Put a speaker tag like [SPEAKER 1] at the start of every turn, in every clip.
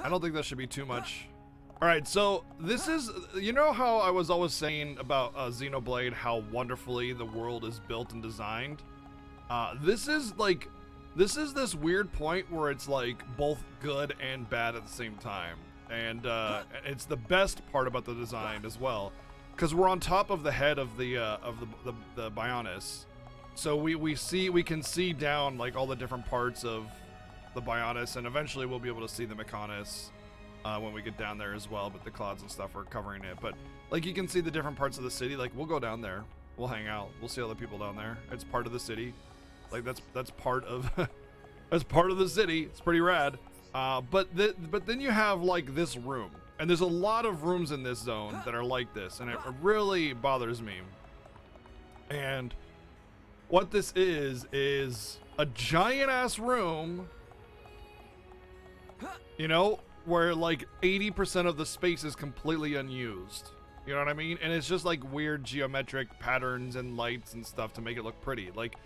[SPEAKER 1] I don't think that should be too much. All right, so this is, you know how I was always saying about Xenoblade, how wonderfully the world is built and designed? This is this weird point where it's like both good and bad at the same time. And it's the best part about the design as well, because we're on top of the head of the Bionis. So we can see down like all the different parts of the Bionis, and eventually we'll be able to see the Mechonis when we get down there as well, but the clouds and stuff are covering it. But like you can see the different parts of the city. Like we'll go down there, we'll hang out, we'll see all the people down there. It's part of the city. Like that's part of that's part of the city. It's pretty rad. But then you have like this room, and there's a lot of rooms in this zone that are like this, and it really bothers me. And what this is a giant ass room, you know, where like 80% of the space is completely unused. You know what I mean? And it's just like weird geometric patterns and lights and stuff to make it look pretty. Like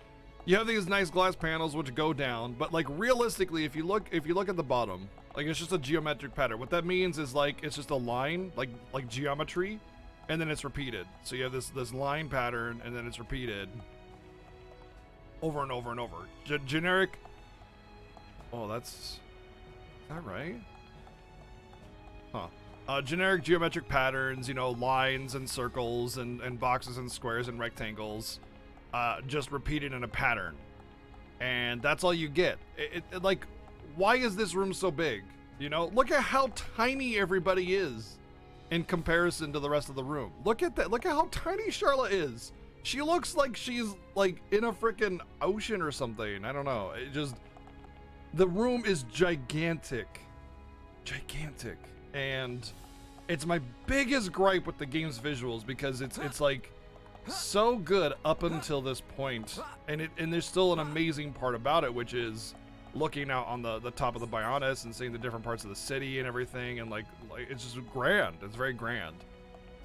[SPEAKER 1] you have these nice glass panels which go down, but like realistically, if you look at the bottom, like it's just a geometric pattern. What that means is like it's just a line, like geometry, and then it's repeated. So you have this line pattern, and then it's repeated over and over and over. Generic. Oh, is that right? Huh. Generic geometric patterns, you know, lines and circles and boxes and squares and rectangles, just repeated in a pattern. And that's all you get. Like, why is this room so big? You know, look at how tiny everybody is in comparison to the rest of the room. Look at that. Look at how tiny Charlotte is. She looks like she's like in a freaking ocean or something. I don't know. The room is gigantic. Gigantic. And it's my biggest gripe with the game's visuals, because it's like so good up until this point, and there's still an amazing part about it, which is looking out on the top of the Bionis and seeing the different parts of the city and everything, and like it's just grand. It's very grand.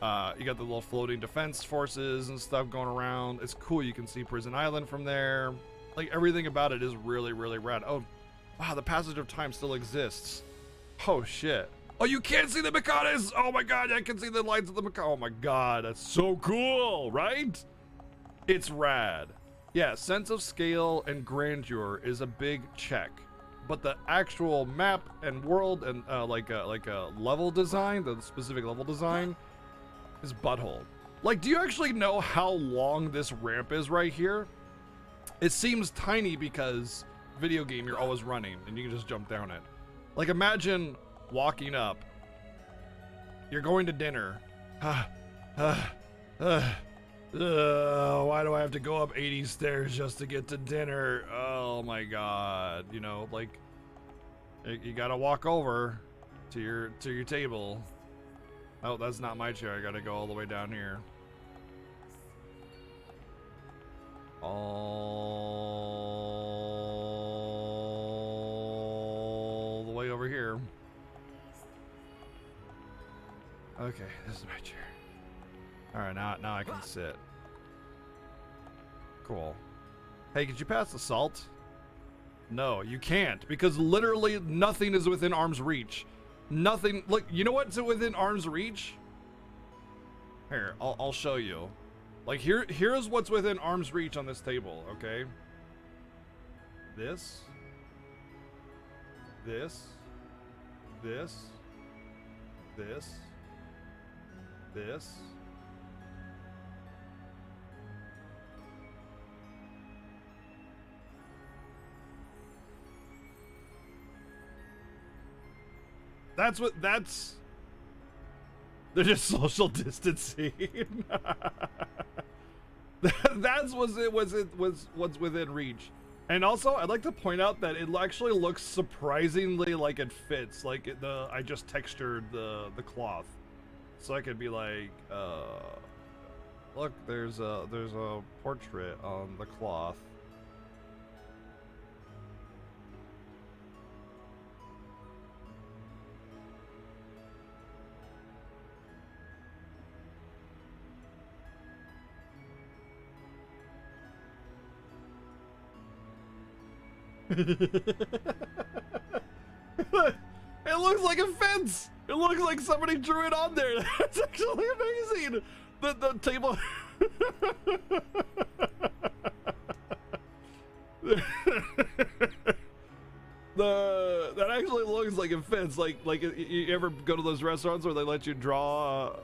[SPEAKER 1] You got the little floating defense forces and stuff going around. It's cool. You can see Prison Island from there. Like everything about it is really, really rad. Oh, wow, the passage of time still exists. Oh shit. Oh, you can't see the Mechonis! Oh my god, I can see the lights of the Mechonis. Oh my god, that's so cool, right? It's rad. Yeah, sense of scale and grandeur is a big check. But the actual map and world and like a level design, the specific level design, is butthole. Like, do you actually know how long this ramp is right here? It seems tiny because video game, you're always running and you can just jump down it. Like, imagine walking up. You're going to dinner. Why do I have to go up 80 stairs just to get to dinner? Oh my god. You know, like, you gotta walk over to your table. Oh, that's not my chair. I gotta go all the way down here. All the way over here. Okay, this is my chair. All right, now I can sit. Cool. Hey, could you pass the salt? No, you can't, because literally nothing is within arm's reach. Nothing. Look, you know what's within arm's reach? Here, I'll show you. Like here's what's within arm's reach on this table. Okay. This. This. They're just social distancing. That's what's within reach. And also, I'd like to point out that it actually looks surprisingly like it fits. Like I just textured the cloth, so I could be like, look, there's a portrait on the cloth. It looks like a fence. It looks like somebody drew it on there. That's actually amazing. The table. That actually looks like a fence. Like you ever go to those restaurants where they let you draw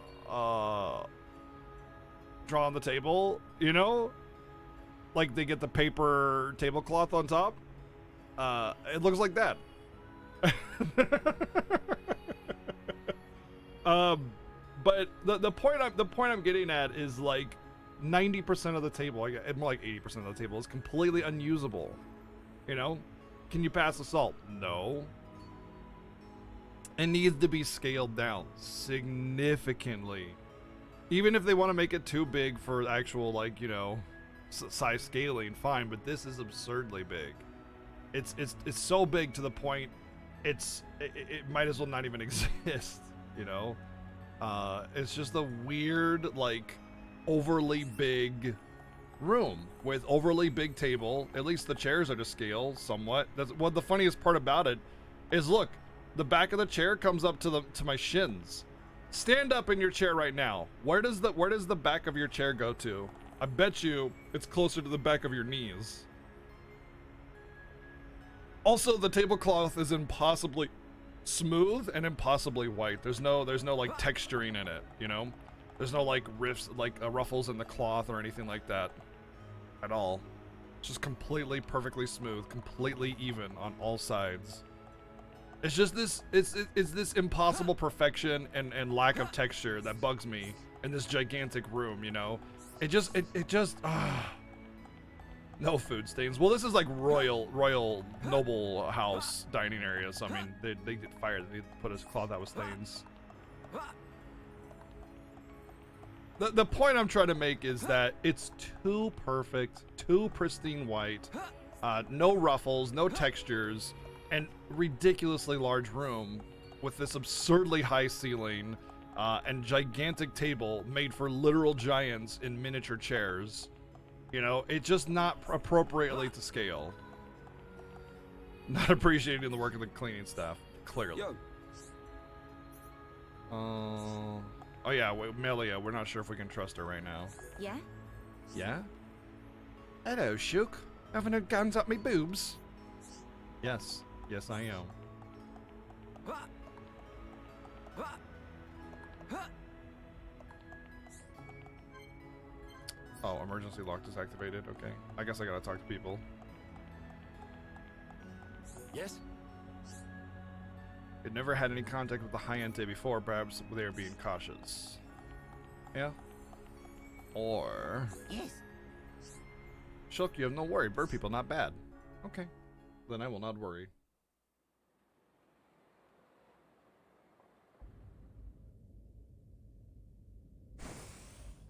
[SPEAKER 1] on the table, you know? Like they get the paper tablecloth on top. It looks like that. But the point I'm getting at is like 90% of the table, more like 80% of the table is completely unusable. You know? Can you pass the salt? No. It needs to be scaled down significantly. Even if they want to make it too big for actual, like, you know, size scaling, fine, but this is absurdly big. It's so big to the point it might as well not even exist, you know? It's just a weird, like, overly big room with overly big table. At least the chairs are to scale somewhat. That's what the funniest part about it is. Look, the back of the chair comes up to my shins. Stand up in your chair right now. Where does the back of your chair go to? I bet you it's closer to the back of your knees. Also, the tablecloth is impossibly smooth and impossibly white. There's no like texturing in it, you know? There's no like riffs, like ruffles in the cloth or anything like that at all. It's just completely perfectly smooth, completely even on all sides. It's just this, it's this impossible perfection and lack of texture that bugs me in this gigantic room, you know? It just no food stains. Well, this is like royal noble house dining area, so I mean, they get fired. They put a cloth out with stains. The point I'm trying to make is that it's too perfect, too pristine white, no ruffles, no textures, and ridiculously large room with this absurdly high ceiling and gigantic table made for literal giants in miniature chairs. You know, it's just not appropriately to scale. Not appreciating the work of the cleaning staff, clearly.
[SPEAKER 2] Yo.
[SPEAKER 1] Oh yeah, Melia, we're not sure if we can trust her right now.
[SPEAKER 3] Yeah?
[SPEAKER 1] Yeah? Hello, Shook. Having her guns up me boobs? Yes. Yes, I am. Oh, emergency lock disactivated. Okay. I guess I gotta talk to people.
[SPEAKER 2] Yes?
[SPEAKER 1] It never had any contact with the high Entia before, perhaps they are being cautious. Yeah? Or...
[SPEAKER 3] Yes.
[SPEAKER 1] Shulk, you have no worry. Bird people, not bad. Okay. Then I will not worry.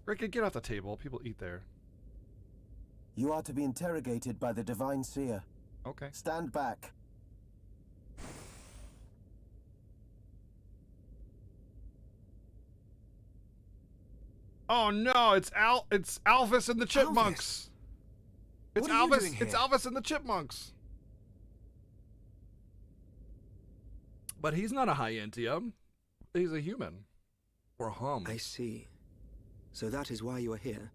[SPEAKER 1] Ricky, get off the table. People eat there.
[SPEAKER 4] You are to be interrogated by the Divine Seer.
[SPEAKER 1] Okay.
[SPEAKER 4] Stand back.
[SPEAKER 1] Oh no, it's Alphys and the Chipmunks. It's
[SPEAKER 2] What are you
[SPEAKER 1] Alphys.
[SPEAKER 2] doing here?
[SPEAKER 1] It's Alphys and the Chipmunks. But he's not a high Entia. He's a human. Or hum.
[SPEAKER 2] I see. So that is why you are here.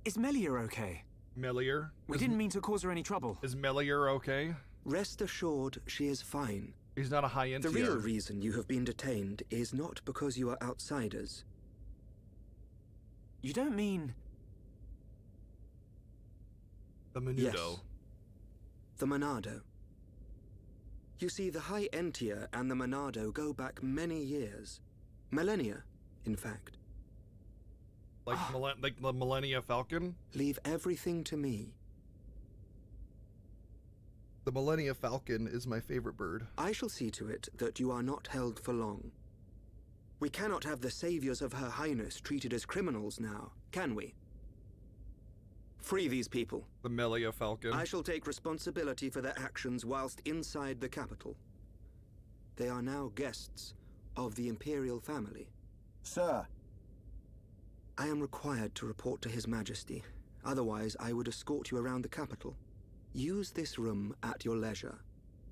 [SPEAKER 5] Is Melia okay?
[SPEAKER 1] Melior?
[SPEAKER 5] We didn't mean to cause her any trouble.
[SPEAKER 1] Is Melior okay?
[SPEAKER 2] Rest assured, she is fine.
[SPEAKER 1] He's not a high Entia.
[SPEAKER 2] The real reason you have been detained is not because you are outsiders.
[SPEAKER 5] You don't mean...
[SPEAKER 1] The Menudo.
[SPEAKER 2] Yes. The Monado. You see, the High Entia and the Monado go back many years. Millennia, in fact.
[SPEAKER 1] Like, like the Millennia Falcon?
[SPEAKER 2] Leave everything to me.
[SPEAKER 1] The Millennia Falcon is my favorite bird.
[SPEAKER 2] I shall see to it that you are not held for long. We cannot have the saviors of Her Highness treated as criminals now, can we? Free these people.
[SPEAKER 1] The Melia Falcon.
[SPEAKER 2] I shall take responsibility for their actions whilst inside the capital. They are now guests of the Imperial family.
[SPEAKER 4] Sir.
[SPEAKER 2] I am required to report to His Majesty. Otherwise, I would escort you around the capital. Use this room at your leisure.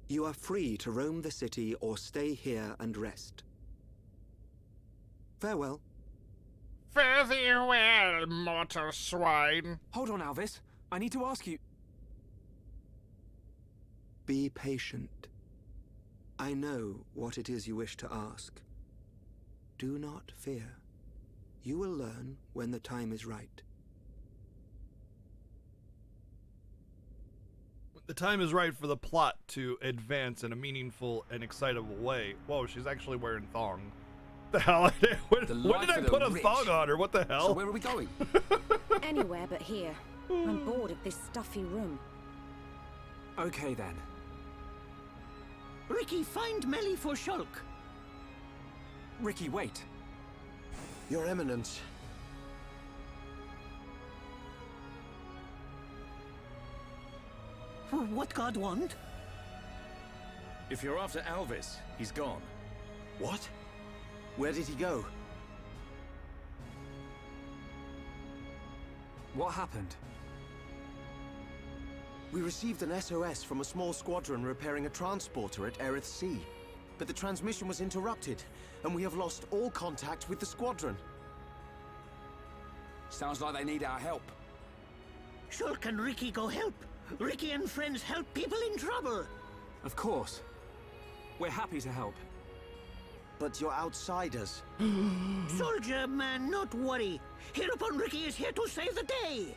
[SPEAKER 2] You are free to roam the city or stay here and rest. Farewell.
[SPEAKER 1] Fare thee well, mortal swine.
[SPEAKER 5] Hold on, Alvis. I need to ask you.
[SPEAKER 2] Be patient. I know what it is you wish to ask. Do not fear. You will learn when the time is right.
[SPEAKER 1] The time is right for the plot to advance in a meaningful and excitable way. Whoa, she's actually wearing thong. The hell? When did I put a thong on her? What the hell?
[SPEAKER 3] So where are we going?
[SPEAKER 6] Anywhere but here. I'm bored of this stuffy room.
[SPEAKER 5] Okay then.
[SPEAKER 7] Ricky, find Melly for Shulk.
[SPEAKER 5] Ricky, wait.
[SPEAKER 4] Your Eminence.
[SPEAKER 7] What God want?
[SPEAKER 3] If you're after Alvis, he's gone.
[SPEAKER 4] What? Where did he go?
[SPEAKER 5] What happened?
[SPEAKER 4] We received an SOS from a small squadron repairing a transporter at Erith Sea. But the transmission was interrupted, and we have lost all contact with the squadron.
[SPEAKER 3] Sounds like they need our help.
[SPEAKER 7] Shulk and Ricky go help. Ricky and friends help people in trouble.
[SPEAKER 5] Of course. We're happy to help.
[SPEAKER 4] But you're outsiders.
[SPEAKER 7] Soldier man, not worry. Hereupon Ricky is here to save the day.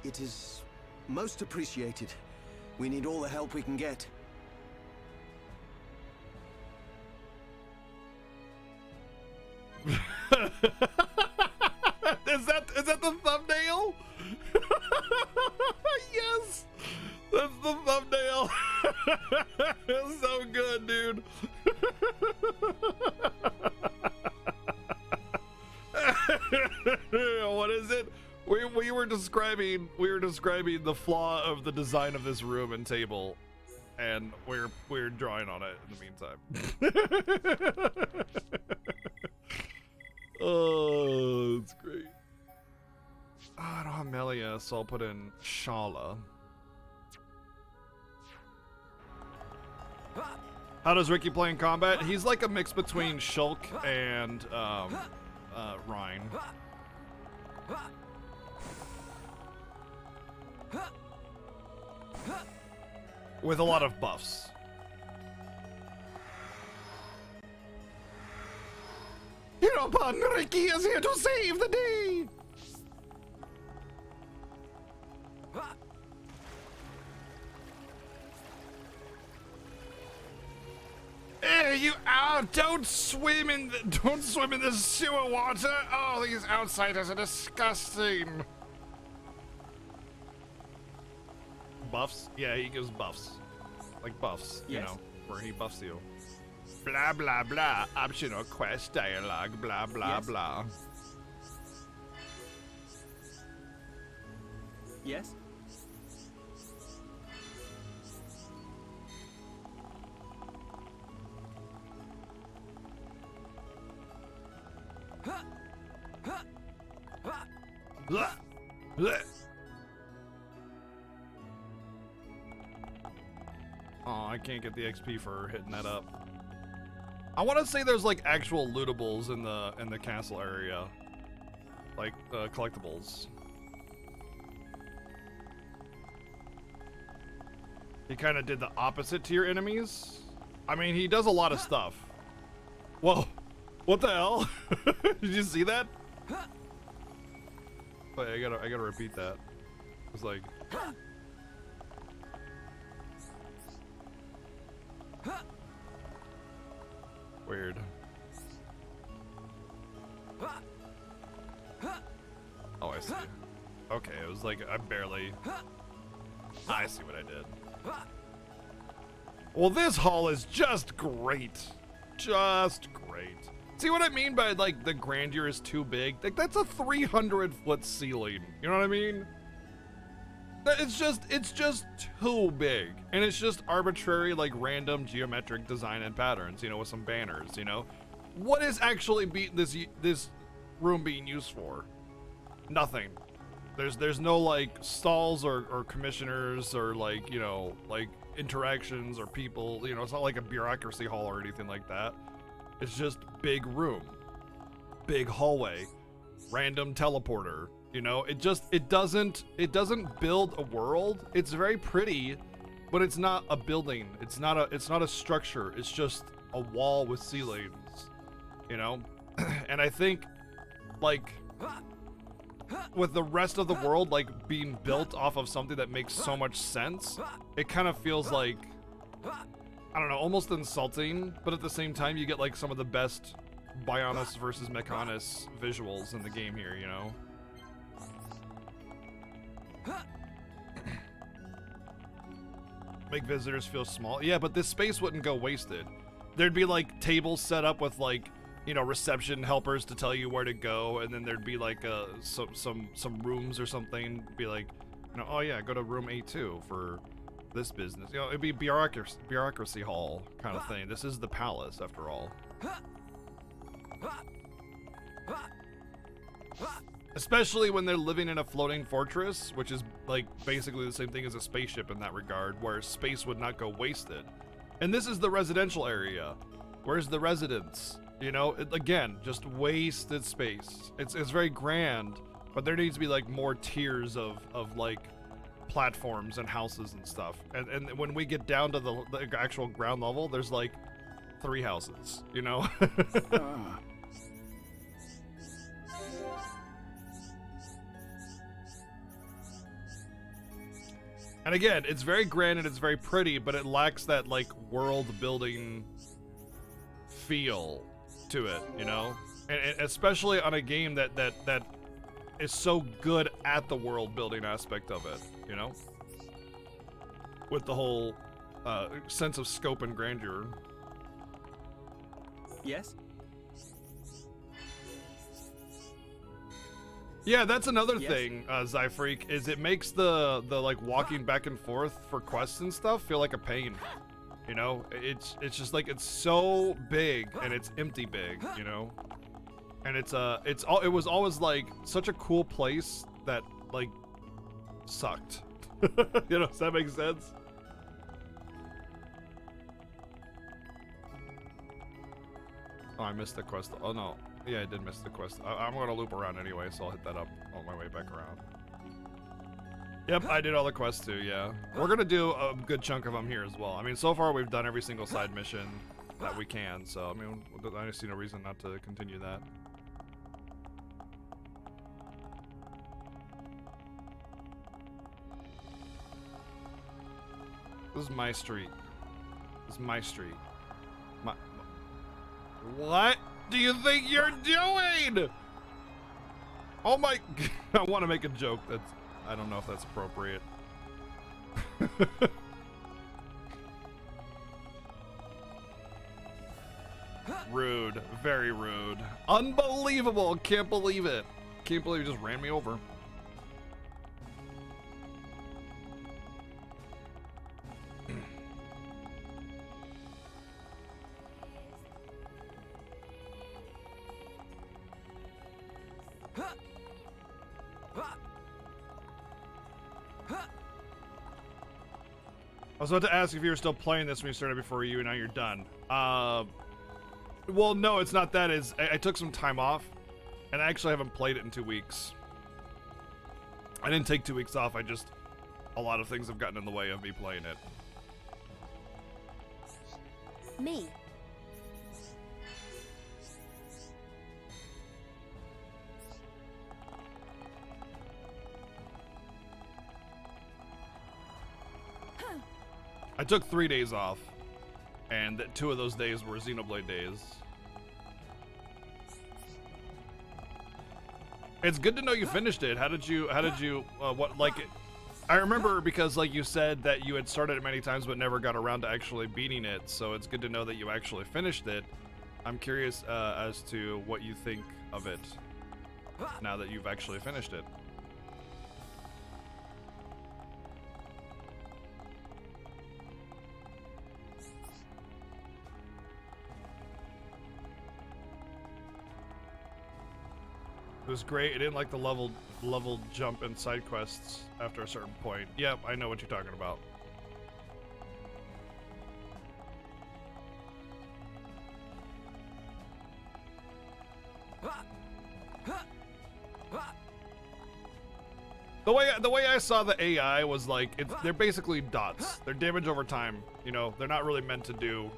[SPEAKER 4] It is most appreciated. We need all the help we can get.
[SPEAKER 1] Is that the thumbnail? Yes, that's the thumbnail. It's so good, dude. What is it? We were describing the flaw of the design of this room and table, and we're drawing on it in the meantime. Oh, that's great. Oh, I don't have Melia, so I'll put in Shala. How does Ricky play in combat? He's like a mix between Shulk and Rhine. With a lot of buffs. Hereupon, Ricky is here to save the day! Hey, you out! Don't swim in the sewer water! Oh, these outsiders are disgusting! Buffs? Yeah, he gives buffs. Like buffs, you know, where he buffs you. Blah, blah, blah. Optional quest dialogue. Blah, blah, blah.
[SPEAKER 5] Yes?
[SPEAKER 1] Blah, blah. Oh, I can't get the XP for hitting that up. I want to say there's like actual lootables in the castle area, like collectibles. He kind of did the opposite to your enemies. I mean, he does a lot of stuff. Whoa, what the hell? Did you see that? Wait, I gotta repeat that. It's like. Weird. Oh, I see. Okay, it was like I see what I did. Well, this hall is just great. Just great. See what I mean by like the grandeur is too big? Like that's a 300-foot ceiling. You know what I mean? It's just too big, and it's just arbitrary, like random geometric design and patterns, you know, with some banners, you know. What is actually this room being used for? Nothing. There's no like stalls or commissioners or like, you know, like interactions or people, you know, it's not like a bureaucracy hall or anything like that. It's just big room, big hallway, random teleporter, you know. It doesn't build a world. It's very pretty, but it's not a building. It's not a structure. It's just a wall with ceilings, you know. And I think like with the rest of the world like being built off of something that makes so much sense, it kind of feels like, I don't know, almost insulting, but at the same time you get like some of the best Bionis versus Mechonis visuals in the game here, you know. Make visitors feel small. Yeah, but this space wouldn't go wasted. There'd be like tables set up with like, you know, reception helpers to tell you where to go, and then there'd be like some rooms or something. Be like, you know, oh yeah, go to room A2 for this business. You know, it'd be bureaucracy hall kind of thing. This is the palace after all. Especially when they're living in a floating fortress, which is like basically the same thing as a spaceship in that regard, where space would not go wasted. And this is the residential area. Where's the residence? You know, again, just wasted space. It's very grand, but there needs to be like more tiers of like platforms and houses and stuff. And when we get down to the actual ground level, there's like 3 houses, you know? And again, it's very grand and it's very pretty, but it lacks that like world building feel to it, you know? And especially on a game that is so good at the world building aspect of it, you know? With the whole sense of scope and grandeur.
[SPEAKER 5] Yes?
[SPEAKER 1] Yeah, that's another thing, Zyfreak, is it makes the like walking back and forth for quests and stuff feel like a pain. You know, it's just like it's so big and it's empty big, you know, and it was always like such a cool place that like sucked. You know, does that make sense? Oh, I missed the quest. Oh no. Yeah, I did miss the quest. I'm gonna loop around anyway, so I'll hit that up on my way back around. Yep, I did all the quests too, yeah. We're gonna do a good chunk of them here as well. I mean, so far we've done every single side mission that we can, so I mean, I see no reason not to continue that. This is my street. This is my street. What do you think you're doing? Oh my, I want to make a joke that's, I don't know if that's appropriate. Rude, very rude. Unbelievable, can't believe it. Can't believe you just ran me over. I was about to ask if you were still playing this when you started before you, and now you're done. Well, no, it's not that. I took some time off, and I actually haven't played it in 2 weeks. I didn't take 2 weeks off. A lot of things have gotten in the way of me playing it.
[SPEAKER 6] Me?
[SPEAKER 1] I took 3 days off, and 2 of those days were Xenoblade days. It's good to know you finished it. How did you, what, like, I remember because, like, you said that you had started it many times but never got around to actually beating it, so it's good to know that you actually finished it. I'm curious as to what you think of it now that you've actually finished it. It was great. I didn't like the level level jump in side quests after a certain point. Yep, I know what you're talking about. The way I saw the AI was like they're basically dots. They're damage over time. You know, they're not really meant to do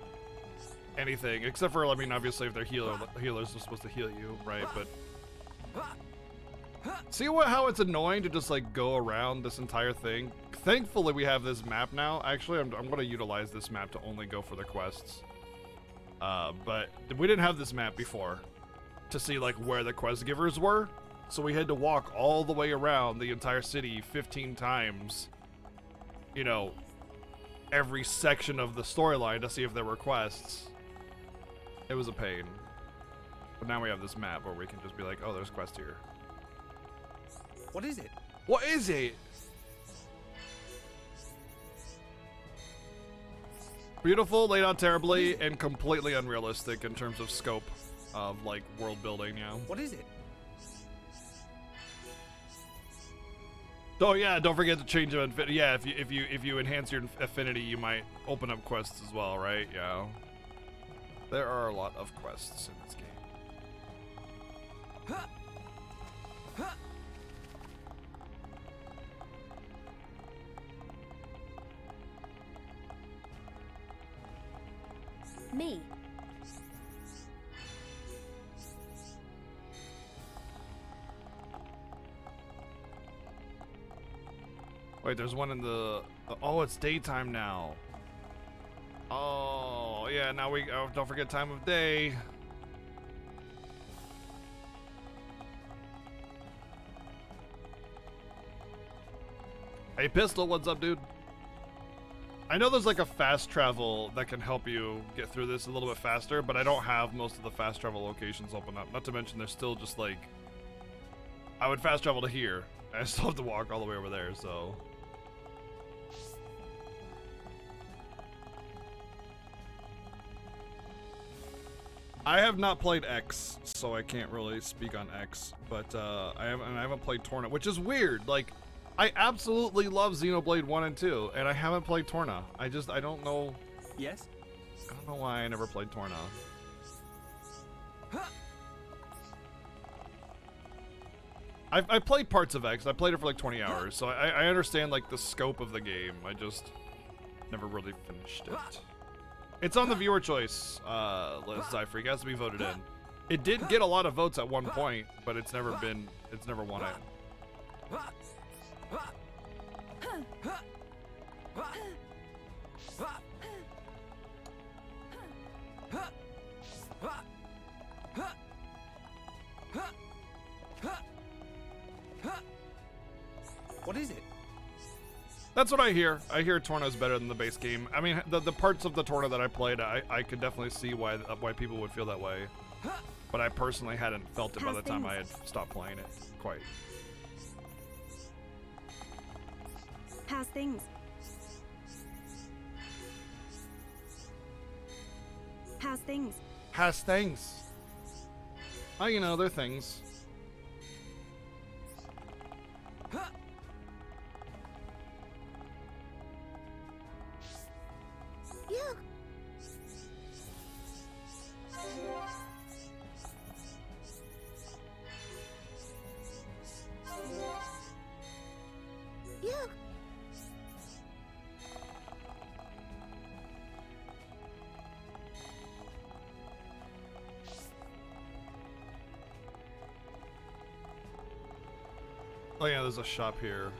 [SPEAKER 1] anything except for, I mean, obviously if they're healers are supposed to heal you, right? But see how it's annoying to just like go around this entire thing. Thankfully, we have this map now. Actually, I'm going to utilize this map to only go for the quests. But we didn't have this map before to see like where the quest givers were. So we had to walk all the way around the entire city 15 times, you know, every section of the storyline to see if there were quests. It was a pain. But now we have this map where we can just be like, oh, there's quest here.
[SPEAKER 4] What is it?
[SPEAKER 1] What is it? Beautiful, laid out terribly, and completely unrealistic in terms of scope of like world building, yeah.
[SPEAKER 4] What is it?
[SPEAKER 1] Oh yeah, don't forget to change them. Yeah, if you enhance your affinity, you might open up quests as well, right? Yeah. There are a lot of quests in this game.
[SPEAKER 6] Me.
[SPEAKER 1] Wait, there's one in the oh, it's daytime now. Oh, yeah, now don't forget time of day. Hey, Pistol, what's up, dude? I know there's like a fast travel that can help you get through this a little bit faster, but I don't have most of the fast travel locations open up. Not to mention there's still just like, I would fast travel to here. I still have to walk all the way over there, so. I have not played X, so I can't really speak on X, but I haven't played Torna, which is weird. Like, I absolutely love Xenoblade 1 and 2, and I haven't played Torna. I don't know.
[SPEAKER 4] Yes?
[SPEAKER 1] I don't know why I never played Torna. I played parts of X. I played it for like 20 hours, so I understand like the scope of the game. I just never really finished it. It's on the viewer choice list, Zyfreak. It has to be voted in. It did get a lot of votes at one point, but it's never won it.
[SPEAKER 4] What is it?
[SPEAKER 1] That's what I hear. I hear Torna's better than the base game. I mean, the parts of the Torna that I played, I could definitely see why people would feel that way. But I personally hadn't felt it by the time I had stopped playing it quite.
[SPEAKER 6] How's things? How's things?
[SPEAKER 1] Has things. Oh, you know, they're things.
[SPEAKER 6] You. You.
[SPEAKER 1] Oh yeah, there's a shop here.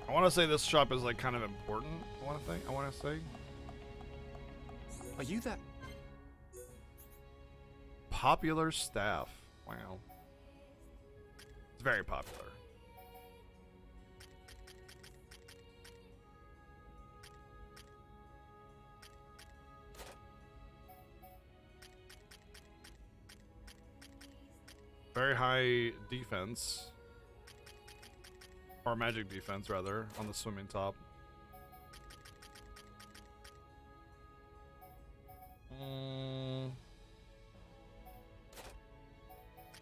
[SPEAKER 1] I want to say this shop is like kind of important. I want to say.
[SPEAKER 4] Are you that?
[SPEAKER 1] Popular staff. Wow. It's very popular. Very high defense. Or magic defense, rather, on the swimming top.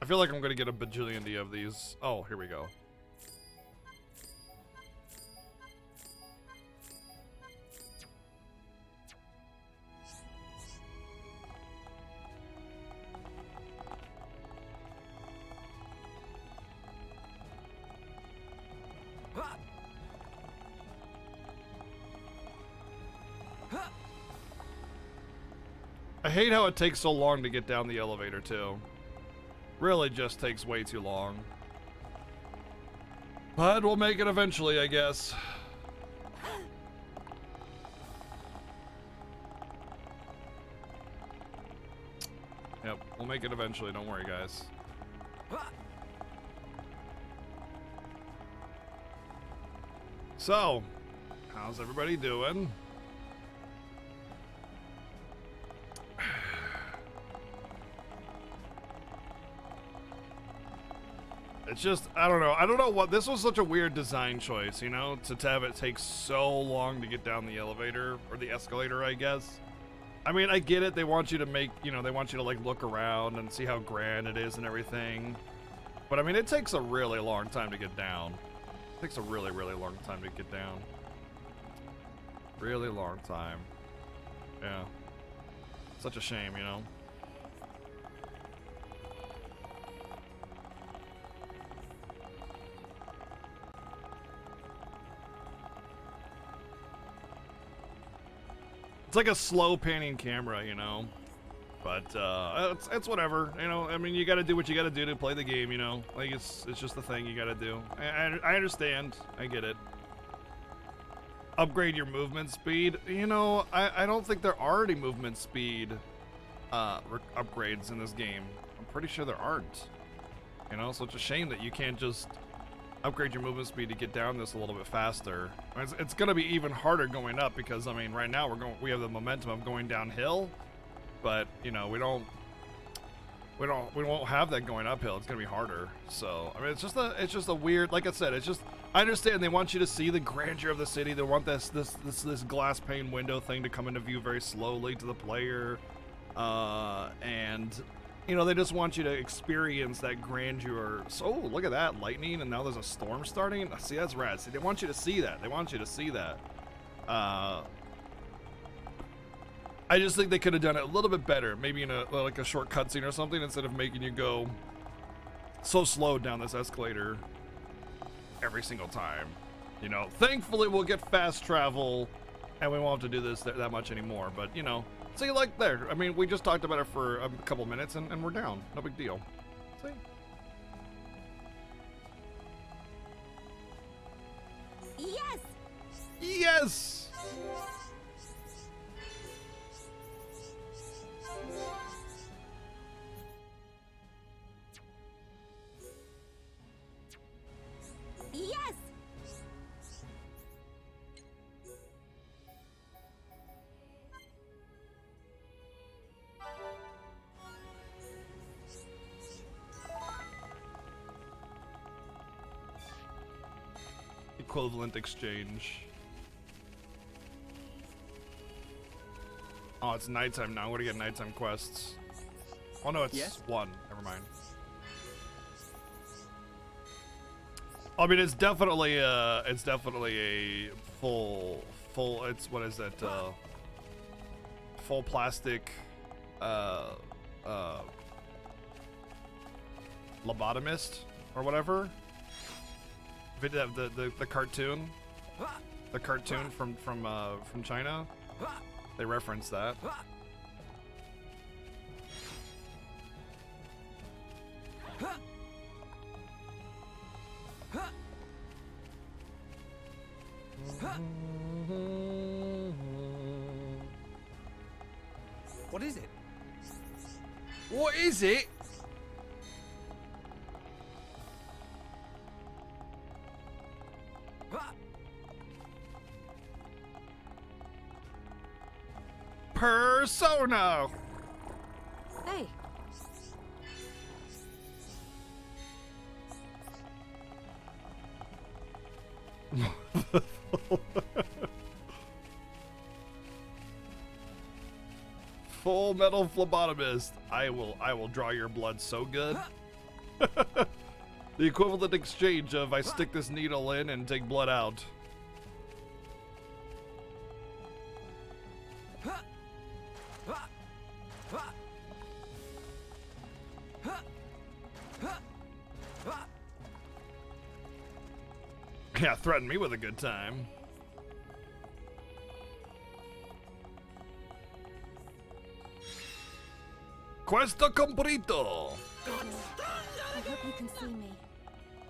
[SPEAKER 1] I feel like I'm gonna get a bajillion of these. Oh, here we go. I hate how it takes so long to get down the elevator, too. Really just takes way too long. But we'll make it eventually, I guess. Yep, we'll make it eventually, don't worry, guys. So, how's everybody doing? It's just, I don't know what, this was such a weird design choice, you know, to have it take so long to get down the elevator, or the escalator, I guess. I mean, I get it, they want you to make, you know, they want you to, like, look around and see how grand it is and everything. But, I mean, it takes a really long time to get down. It takes a really, really long time to get down. Really long time. Yeah. Such a shame, you know? It's like a slow panning camera, you know, but it's whatever, you know. I mean, you got to do what you got to do to play the game, you know. Like it's just the thing you got to do. I understand, I get it. Upgrade your movement speed. You know, I don't think there are any movement speed upgrades in this game. I'm pretty sure there aren't. You know, so it's a shame that you can't just upgrade your movement speed to get down this a little bit faster. It's gonna be even harder going up because I mean right now we have the momentum of going downhill, but you know we won't have that going uphill. It's gonna be harder. So I mean it's just a weird, like I said, it's just, I understand they want you to see the grandeur of the city. They want this glass pane window thing to come into view very slowly to the player, and you know, they just want you to experience that grandeur. So, look at that, lightning, and now there's a storm starting. See, that's rad. See, they want you to see that. They want you to see that. I just think they could have done it a little bit better. Maybe in like a short cutscene or something, instead of making you go so slow down this escalator every single time. You know, thankfully we'll get fast travel, and we won't have to do this that much anymore. But, you know, see, like there. I mean, we just talked about it for a couple minutes, and we're down. No big deal. See?
[SPEAKER 6] Yes!
[SPEAKER 1] Yes!
[SPEAKER 6] Yes!
[SPEAKER 1] Equivalent exchange. Oh, it's nighttime now. I'm gonna get nighttime quests. Oh no, it's
[SPEAKER 4] Yes?
[SPEAKER 1] one. Never mind. I mean, it's definitely a full. It's what is that? Full plastic. Lobotomist or whatever. The cartoon, from China, they reference that.
[SPEAKER 4] What is it?
[SPEAKER 1] What is it? Persona.
[SPEAKER 6] Hey,
[SPEAKER 1] Full Metal Phlebotomist. I will draw your blood so good. The equivalent exchange of I stick this needle in and take blood out. Yeah, threaten me with a good time. Questo completo.
[SPEAKER 6] I hope you can see me.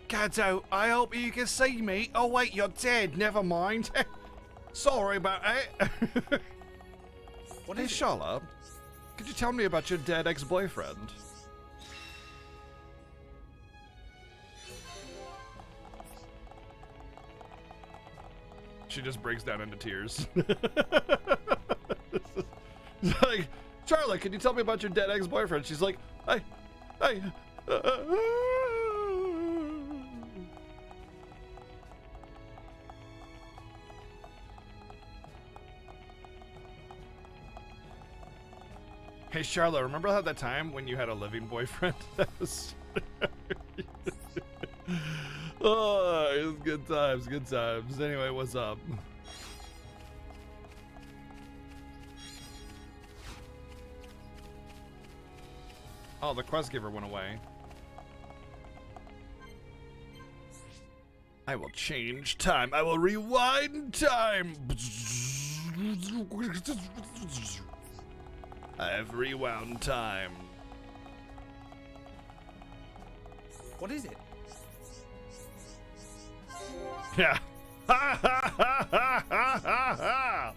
[SPEAKER 1] Cato, I hope you can see me. Oh wait, you're dead. Never mind. Sorry about it.
[SPEAKER 3] What
[SPEAKER 1] Hey,
[SPEAKER 3] is it?
[SPEAKER 1] Charlotte, could you tell me about your dead ex-boyfriend? She just breaks down into tears. It's like, Charlotte, can you tell me about your dead ex-boyfriend? She's like, I. Hey, Charlotte, remember how that time when you had a living boyfriend? That was... Oh, it was good times, good times. Anyway, what's up? Oh, the quest giver went away. I will change time. I will rewind time. I have rewound time.
[SPEAKER 3] What is it?
[SPEAKER 1] Yeah. Ha ha ha ha ha ha!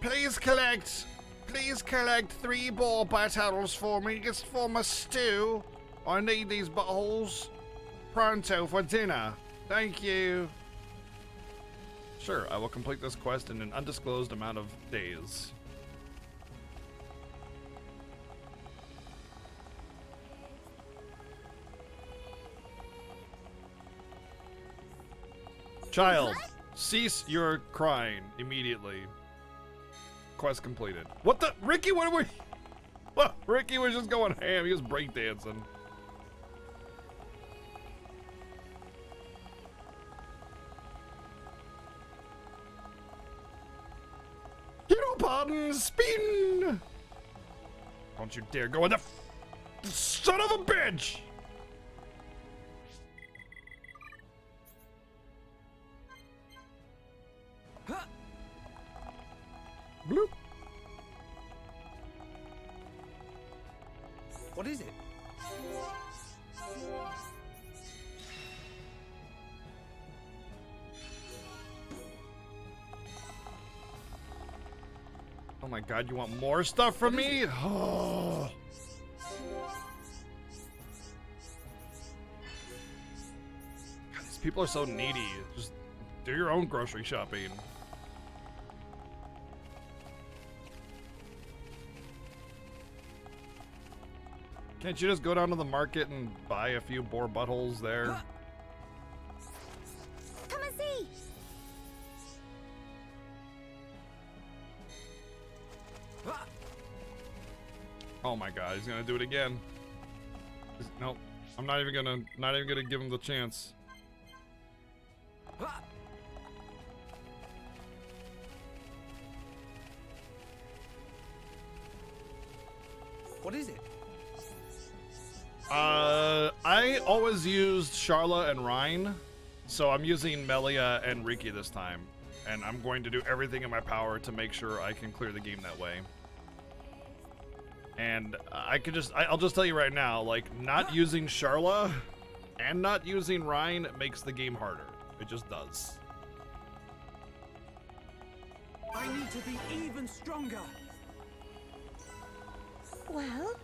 [SPEAKER 1] Please collect 3 ball battles for me. It's for my stew. I need these bottles pronto for dinner. Thank you. Sure, I will complete this quest in an undisclosed amount of days. Child, cease your crying immediately. Quest completed. What the? Ricky, what are we? Well, Ricky was just going ham. He was breakdancing. Hero pardon, spin! Don't you dare go in the son of a bitch! Bloop.
[SPEAKER 3] What is it?
[SPEAKER 1] Oh my god, you want more stuff from me? Oh. God, these people are so needy. Just do your own grocery shopping. Can't you just go down to the market and buy a few boar buttholes there?
[SPEAKER 6] Come and see.
[SPEAKER 1] Oh my god, he's gonna do it again. Nope. I'm not even gonna give him the chance.
[SPEAKER 3] What is it?
[SPEAKER 1] I always used Charla and Rhine, so I'm using Melia and Riki this time, and I'm going to do everything in my power to make sure I can clear the game that way. And I'll just tell you right now, like, not using Charla and not using Rhine makes the game harder. It just does.
[SPEAKER 5] I need to be even stronger.
[SPEAKER 6] Well,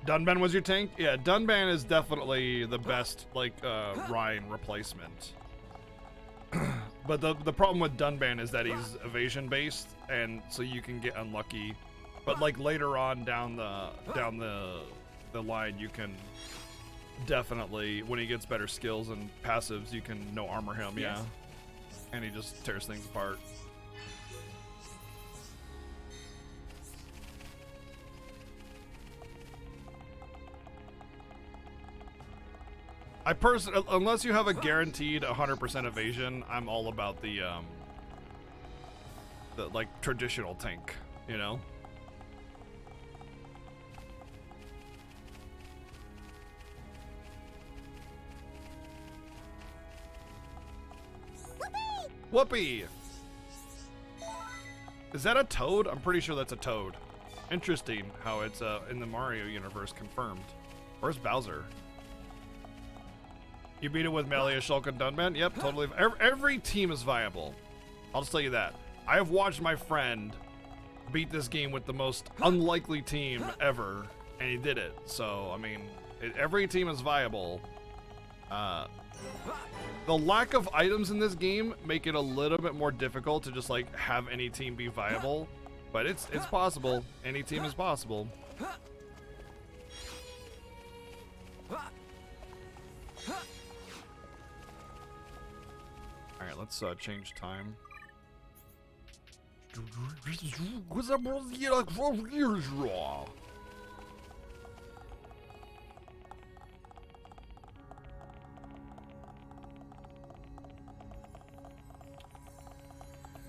[SPEAKER 1] Dunban was your tank? Yeah, Dunban is definitely the best, like, Rhine replacement. But the problem with Dunban is that he's evasion based, and so you can get unlucky. But like later on down the line, you can definitely, when he gets better skills and passives, you can no armor him, yeah. And he just tears things apart. Unless you have a guaranteed 100% evasion, I'm all about the like traditional tank, you know? Whoopee! Is that a toad? I'm pretty sure that's a toad. Interesting how it's in the Mario universe confirmed. Where's Bowser? You beat it with Melia, Shulk, and Dunman? Yep, totally. Every team is viable. I'll just tell you that. I have watched my friend beat this game with the most unlikely team ever, and he did it. So, I mean, every team is viable. The lack of items in this game make it a little bit more difficult to just like have any team be viable, but it's possible. Any team is possible. All right, let's change time.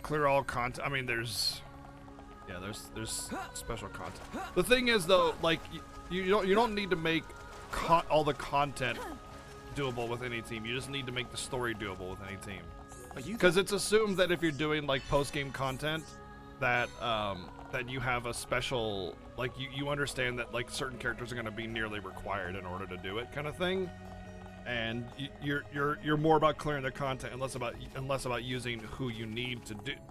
[SPEAKER 1] Clear all content. I mean, there's special content. The thing is, though, like you don't need to make all the content doable with any team. You just need to make the story doable with any team. Because it's assumed that if you're doing like post-game content, that that you have a special, like you understand that like certain characters are going to be nearly required in order to do it, kind of thing. And you're more about clearing the content and less about using who you need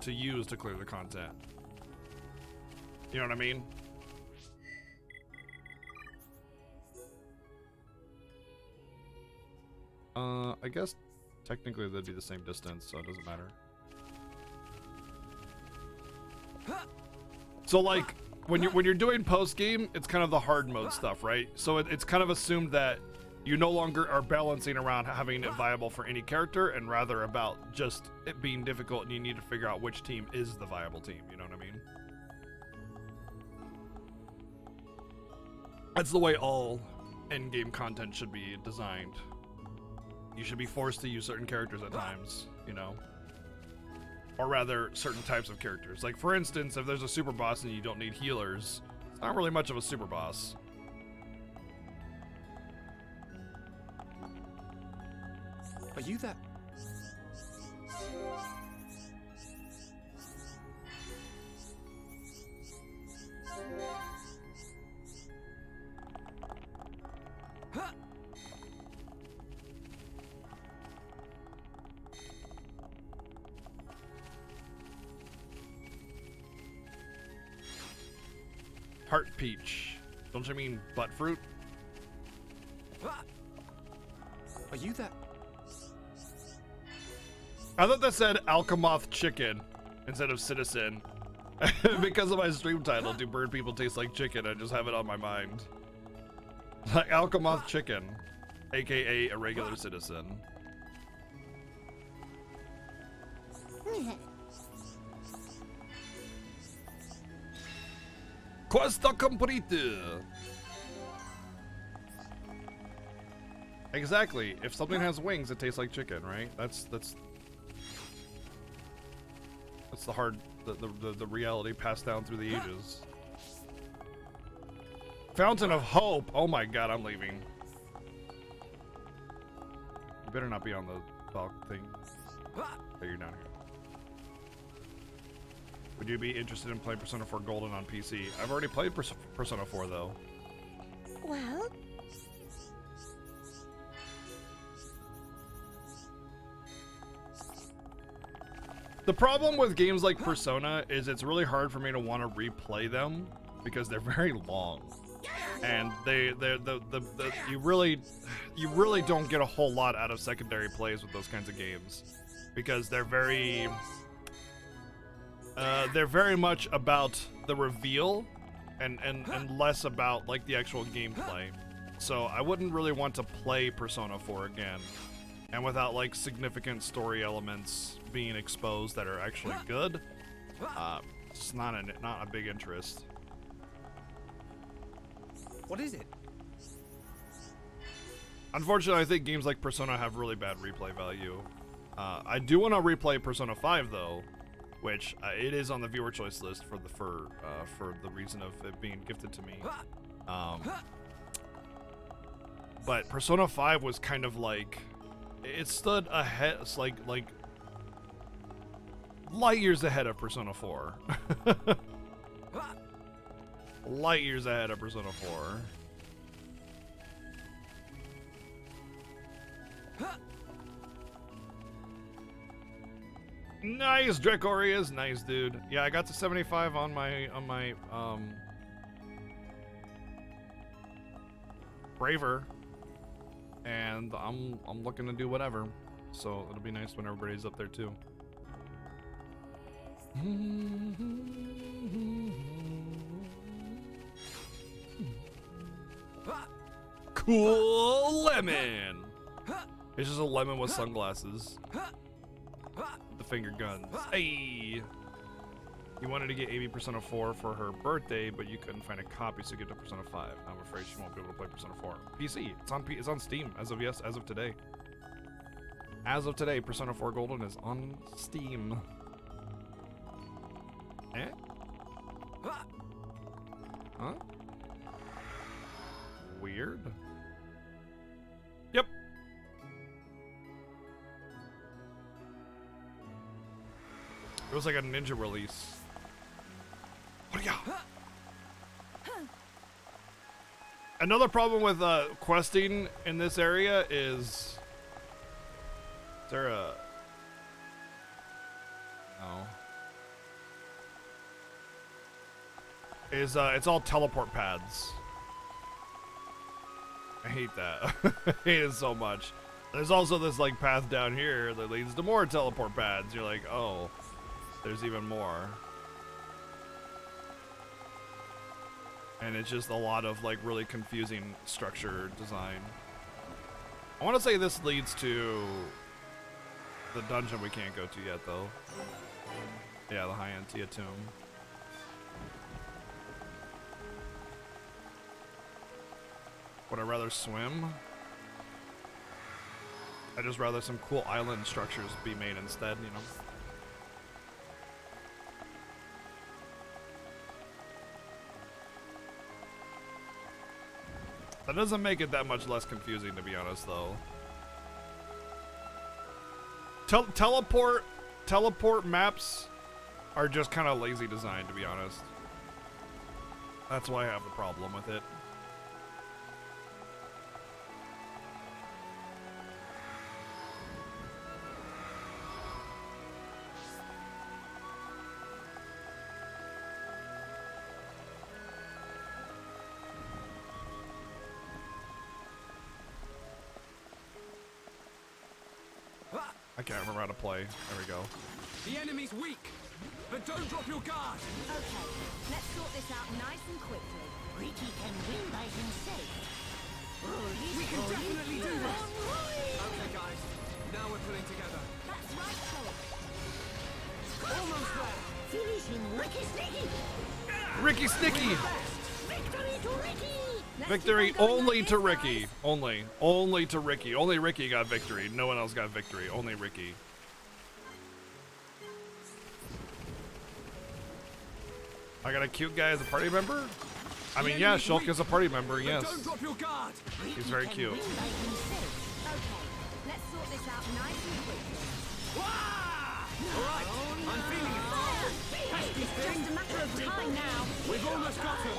[SPEAKER 1] to use to clear the content. You know what I mean? I guess technically they'd be the same distance, so it doesn't matter. So like when you're doing post game, it's kind of the hard mode stuff, right? So it's kind of assumed that you no longer are balancing around having it viable for any character, and rather about just it being difficult, and you need to figure out which team is the viable team. You know what I mean? That's the way all end-game content should be designed. You should be forced to use certain characters at times, you know? Or rather, certain types of characters. Like, for instance, if there's a super boss and you don't need healers, it's not really much of a super boss.
[SPEAKER 4] Are you that?
[SPEAKER 1] Heart peach. Don't you mean butt fruit?
[SPEAKER 4] Are you that?
[SPEAKER 1] I thought that said Alchemoth chicken instead of citizen. Because of my stream title, do bird people taste like chicken? I just have it on my mind. Like Alchemoth chicken, aka a regular citizen. Questa complete. Exactly. If something has wings, it tastes like chicken, right? That's the hard, the reality passed down through the ages. Fountain of Hope. Oh my God, I'm leaving. You better not be on the dog thing. Oh, you're down here. Would you be interested in playing Persona 4 Golden on PC? I've already played Persona 4 though.
[SPEAKER 6] Well,
[SPEAKER 1] the problem with games like Persona is it's really hard for me to want to replay them because they're very long, and you really don't get a whole lot out of secondary plays with those kinds of games because they're very much about the reveal and less about like the actual gameplay. So I wouldn't really want to play Persona 4 again, and without like significant story elements being exposed that are actually good. It's not a big interest.
[SPEAKER 5] What is it?
[SPEAKER 1] Unfortunately, I think games like Persona have really bad replay value. I do want to replay Persona 5 though, which it is on the viewer choice list for the reason of it being gifted to me. But Persona 5 was kind of like, it stood ahead, it's like light years ahead of Persona 4. Light years ahead of Persona 4. Nice, Dracorius, nice dude. Yeah, I got to 75 on my Braver, and I'm looking to do whatever. So it'll be nice when everybody's up there too. Cool lemon. It's just a lemon with sunglasses. The finger guns. Hey! You wanted to get AB Persona 4 for her birthday, but you couldn't find a copy, so get to Persona 5. I'm afraid she won't be able to play Persona 4. PC. It's on Steam as of today. As of today, Persona 4 Golden is on Steam. Eh? Huh? Weird. Yep. It was like a ninja release. What do you got? Another problem with questing in this area is there a no. Is it's all teleport pads. I hate that. I hate it so much. There's also this like path down here that leads to more teleport pads. You're like, oh, there's even more. And it's just a lot of like really confusing structure design. I want to say this leads to the dungeon we can't go to yet though. Yeah, the high Entia tomb. Would I rather swim? I'd just rather some cool island structures be made instead, you know? That doesn't make it that much less confusing, to be honest, though. Teleport maps are just kind of lazy design, to be honest. That's why I have the problem with it. I can't remember how to play. There we go.
[SPEAKER 5] The enemy's weak, but don't drop your guard.
[SPEAKER 6] Okay, let's sort this out nice and quickly.
[SPEAKER 7] Ricky can win by himself.
[SPEAKER 5] We can definitely do this. Okay, guys. Now we're pulling together.
[SPEAKER 6] That's right, Philip.
[SPEAKER 5] Almost there.
[SPEAKER 7] Finish him, Ricky Sticky.
[SPEAKER 1] Ricky Sticky!
[SPEAKER 7] Victory to Ricky.
[SPEAKER 1] Victory only to Ricky. Only to Ricky. Only Ricky got victory. No one else got victory. Only Ricky. I got a cute guy as a party member? I mean, yeah, Shulk is a party member, yes.
[SPEAKER 5] Don't drop your guard.
[SPEAKER 1] He's very cute.
[SPEAKER 6] Okay, let's sort this out nice and quickly.
[SPEAKER 5] All right, I'm feeling it. Pesky
[SPEAKER 6] It's
[SPEAKER 5] thing.
[SPEAKER 6] just a matter of time now.
[SPEAKER 5] We've almost got him.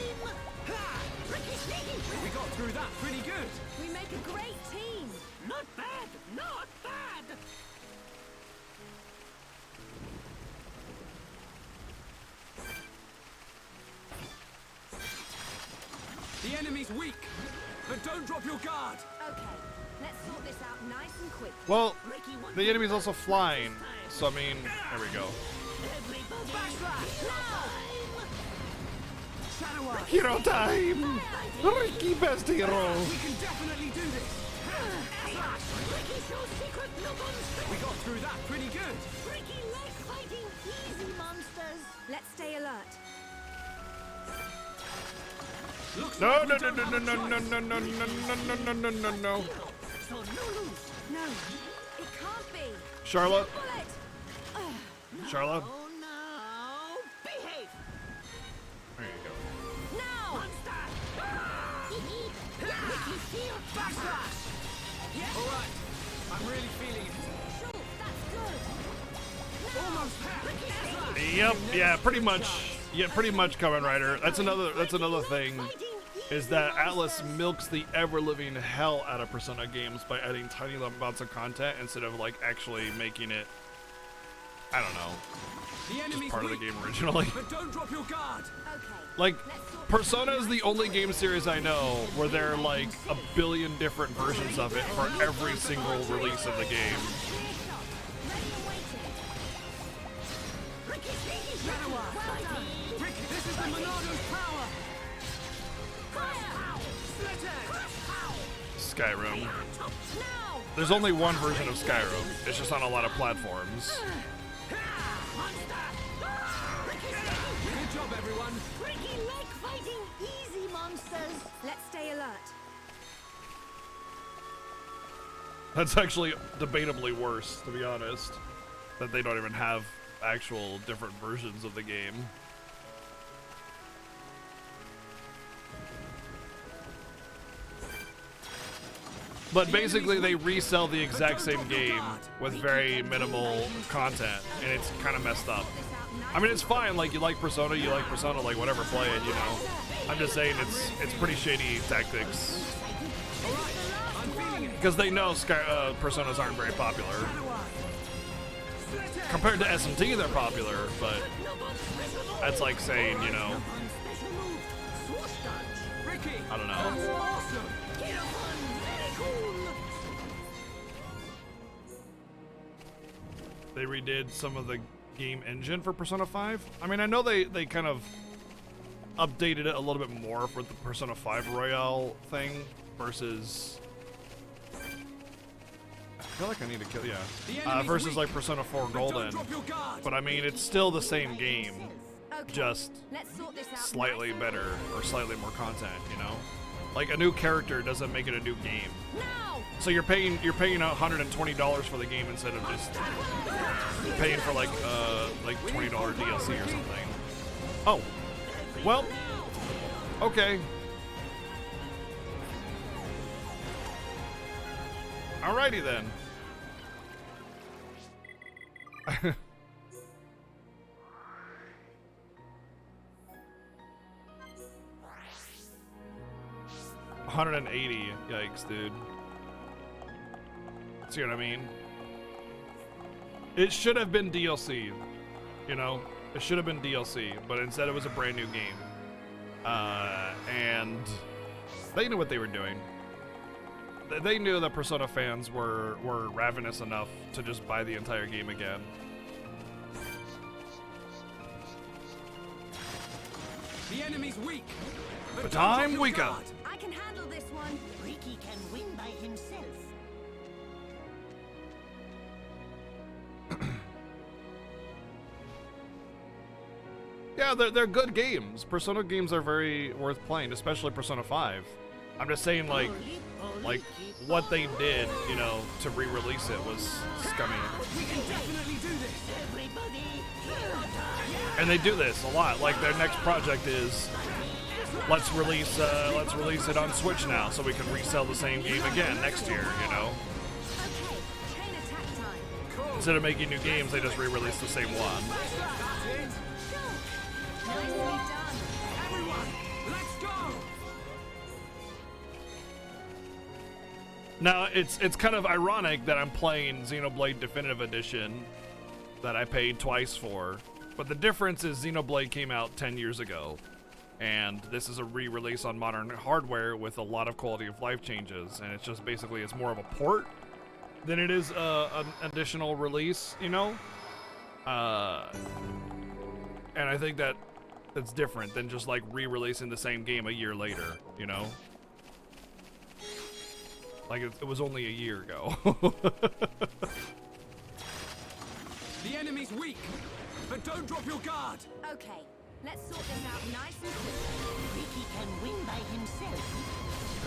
[SPEAKER 7] Ricky Sticky.
[SPEAKER 5] We got through that pretty good.
[SPEAKER 6] We make a great team.
[SPEAKER 7] Not bad, not bad.
[SPEAKER 5] The enemy's weak, but don't drop your guard.
[SPEAKER 6] Okay, let's sort this out nice and quickly.
[SPEAKER 1] Well,
[SPEAKER 7] Ricky won
[SPEAKER 1] the enemy's also flying, so I mean, there we go.
[SPEAKER 7] everybody. Backslash.
[SPEAKER 1] Hero time! Ricky best hero!
[SPEAKER 5] We can definitely do this!
[SPEAKER 7] Ricky shows secret look on strength.
[SPEAKER 5] We got through that pretty good!
[SPEAKER 7] Ricky leg fighting easy monsters.
[SPEAKER 6] Let's stay alert.
[SPEAKER 5] Looks
[SPEAKER 1] No,
[SPEAKER 5] like
[SPEAKER 1] no,
[SPEAKER 5] we
[SPEAKER 1] no,
[SPEAKER 5] don't
[SPEAKER 1] no,
[SPEAKER 5] have
[SPEAKER 1] no,
[SPEAKER 5] a
[SPEAKER 1] no,
[SPEAKER 5] choice.
[SPEAKER 1] no, no, no, no, no, no, no, no.
[SPEAKER 7] So no lose.
[SPEAKER 6] No, it can't be.
[SPEAKER 1] Charlotte,
[SPEAKER 6] Bullet!
[SPEAKER 1] Charlotte.
[SPEAKER 7] Oh no! Behave!
[SPEAKER 1] There you go.
[SPEAKER 6] Now!
[SPEAKER 7] Monster! Ricky feel
[SPEAKER 5] Backslash! Alright, I'm really feeling it.
[SPEAKER 6] Sure, that's good.
[SPEAKER 5] Almost there!
[SPEAKER 1] Yep, yeah, pretty much. Yeah, pretty much, Kamen Rider. That's another thing. Is that Atlas milks the ever-living hell out of Persona games by adding tiny amounts of content instead of like actually making it, I don't know,
[SPEAKER 5] The
[SPEAKER 1] just
[SPEAKER 5] enemy's
[SPEAKER 1] part of the
[SPEAKER 5] weak,
[SPEAKER 1] game originally.
[SPEAKER 5] but don't drop your guard.
[SPEAKER 6] Okay.
[SPEAKER 1] Like, Persona is the only game series I know where there are like a billion different versions of it for every single release of the game.
[SPEAKER 5] Rick, this is the Monado's power!
[SPEAKER 1] Skyrim. There's only one version of Skyrim. It's just on a lot of platforms.
[SPEAKER 5] Good job, everyone!
[SPEAKER 7] Ricky leg fighting easy monsters.
[SPEAKER 6] Let's stay alert.
[SPEAKER 1] That's actually debatably worse, to be honest. That they don't even have actual different versions of the game. But basically, they resell the exact same game with very minimal content, and it's kind of messed up. I mean, it's fine. Like, you like Persona, like whatever, play it. You know. I'm just saying it's pretty shady tactics because they know Personas aren't very popular. Compared to SMT, they're popular, but that's like saying, you know,
[SPEAKER 5] Ricky!
[SPEAKER 1] I don't know.
[SPEAKER 5] That's awesome!
[SPEAKER 1] They redid some of the game engine for Persona 5. I mean, I know they kind of updated it a little bit more for the Persona 5 Royale thing versus... I feel like I need to kill, yeah. Versus like Persona 4 Golden. But I mean, it's still the same game,
[SPEAKER 6] Okay.
[SPEAKER 1] just
[SPEAKER 6] Let's sort this out
[SPEAKER 1] slightly
[SPEAKER 6] nice and
[SPEAKER 1] better or slightly more content, you know? Like a new character doesn't make it a new game.
[SPEAKER 6] now.
[SPEAKER 1] So you're paying $120 for the game instead of just paying for like $20 DLC or something. Oh, well, okay. Alrighty then. $180, yikes, dude. See what I mean? It should have been DLC, you know? It should have been DLC, but instead it was a brand new game. And they knew what they were doing. They knew that Persona fans were ravenous enough to just buy the entire game again.
[SPEAKER 5] The enemy's weak,
[SPEAKER 1] But I'm weaker.
[SPEAKER 6] I can handle this one.
[SPEAKER 7] Ricky can win by himself.
[SPEAKER 1] Yeah, they're good games. Persona games are very worth playing, especially Persona 5. I'm just saying, like what they did, you know, to re-release it was scummy.
[SPEAKER 5] We can definitely do this!
[SPEAKER 7] Everybody,
[SPEAKER 1] And they do this a lot. Like their next project is, let's release it on Switch now, so we can resell the same game again next year. You know,
[SPEAKER 6] Okay, chain attack time.
[SPEAKER 1] instead of making new games, they just re-release the same one.
[SPEAKER 6] Nicely done.
[SPEAKER 5] Everyone, let's go!
[SPEAKER 1] Now it's kind of ironic that I'm playing Xenoblade Definitive Edition that I paid twice for, but the difference is Xenoblade came out 10 years ago, and this is a re-release on modern hardware with a lot of quality of life changes, and it's just basically it's more of a port than it is an additional release, you know. And I think that that's different than just like re-releasing the same game a year later, you know? Like it was only a year ago.
[SPEAKER 5] The enemy's weak, but don't drop your guard.
[SPEAKER 6] Okay, let's sort this out nice and quick.
[SPEAKER 7] Ricky can win by himself.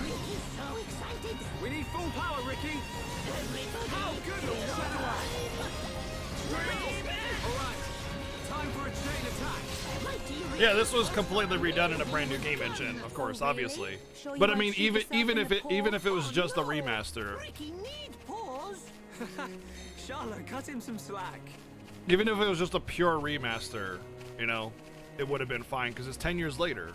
[SPEAKER 7] Ricky's so excited.
[SPEAKER 5] We need full power, Ricky.
[SPEAKER 7] Everybody,
[SPEAKER 5] How good will Shadow All right, time for a chain attack.
[SPEAKER 7] mighty Ricky.
[SPEAKER 1] Yeah, this was completely redone in a brand new game engine, of course, obviously.
[SPEAKER 6] Sure you
[SPEAKER 1] But I
[SPEAKER 6] won't
[SPEAKER 1] mean,
[SPEAKER 6] shoot yourself
[SPEAKER 1] even
[SPEAKER 6] in
[SPEAKER 1] if
[SPEAKER 6] the
[SPEAKER 1] it
[SPEAKER 6] paw?
[SPEAKER 1] was just a remaster,
[SPEAKER 7] Ricky need pause.
[SPEAKER 5] Charlotte, cut him some slack.
[SPEAKER 1] even if it was just a pure remaster, you know, it would have been fine because it's 10 years later.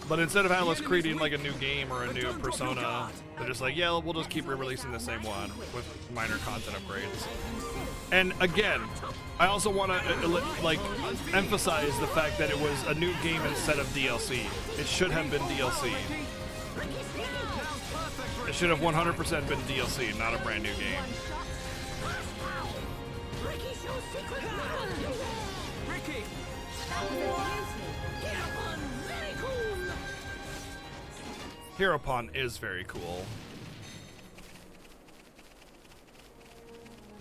[SPEAKER 1] But instead of Atlas creating like a new game or a new Persona, they're just like, yeah, we'll just keep re-releasing the same one with minor content upgrades. And again, I also want to like emphasize the fact that it was a new game instead of DLC. It should have been DLC. It should have 100% been DLC, not a brand new game.
[SPEAKER 7] Ricky shows secret power.
[SPEAKER 5] Ricky,
[SPEAKER 7] Hereupon, very cool.
[SPEAKER 1] Hereupon is very cool.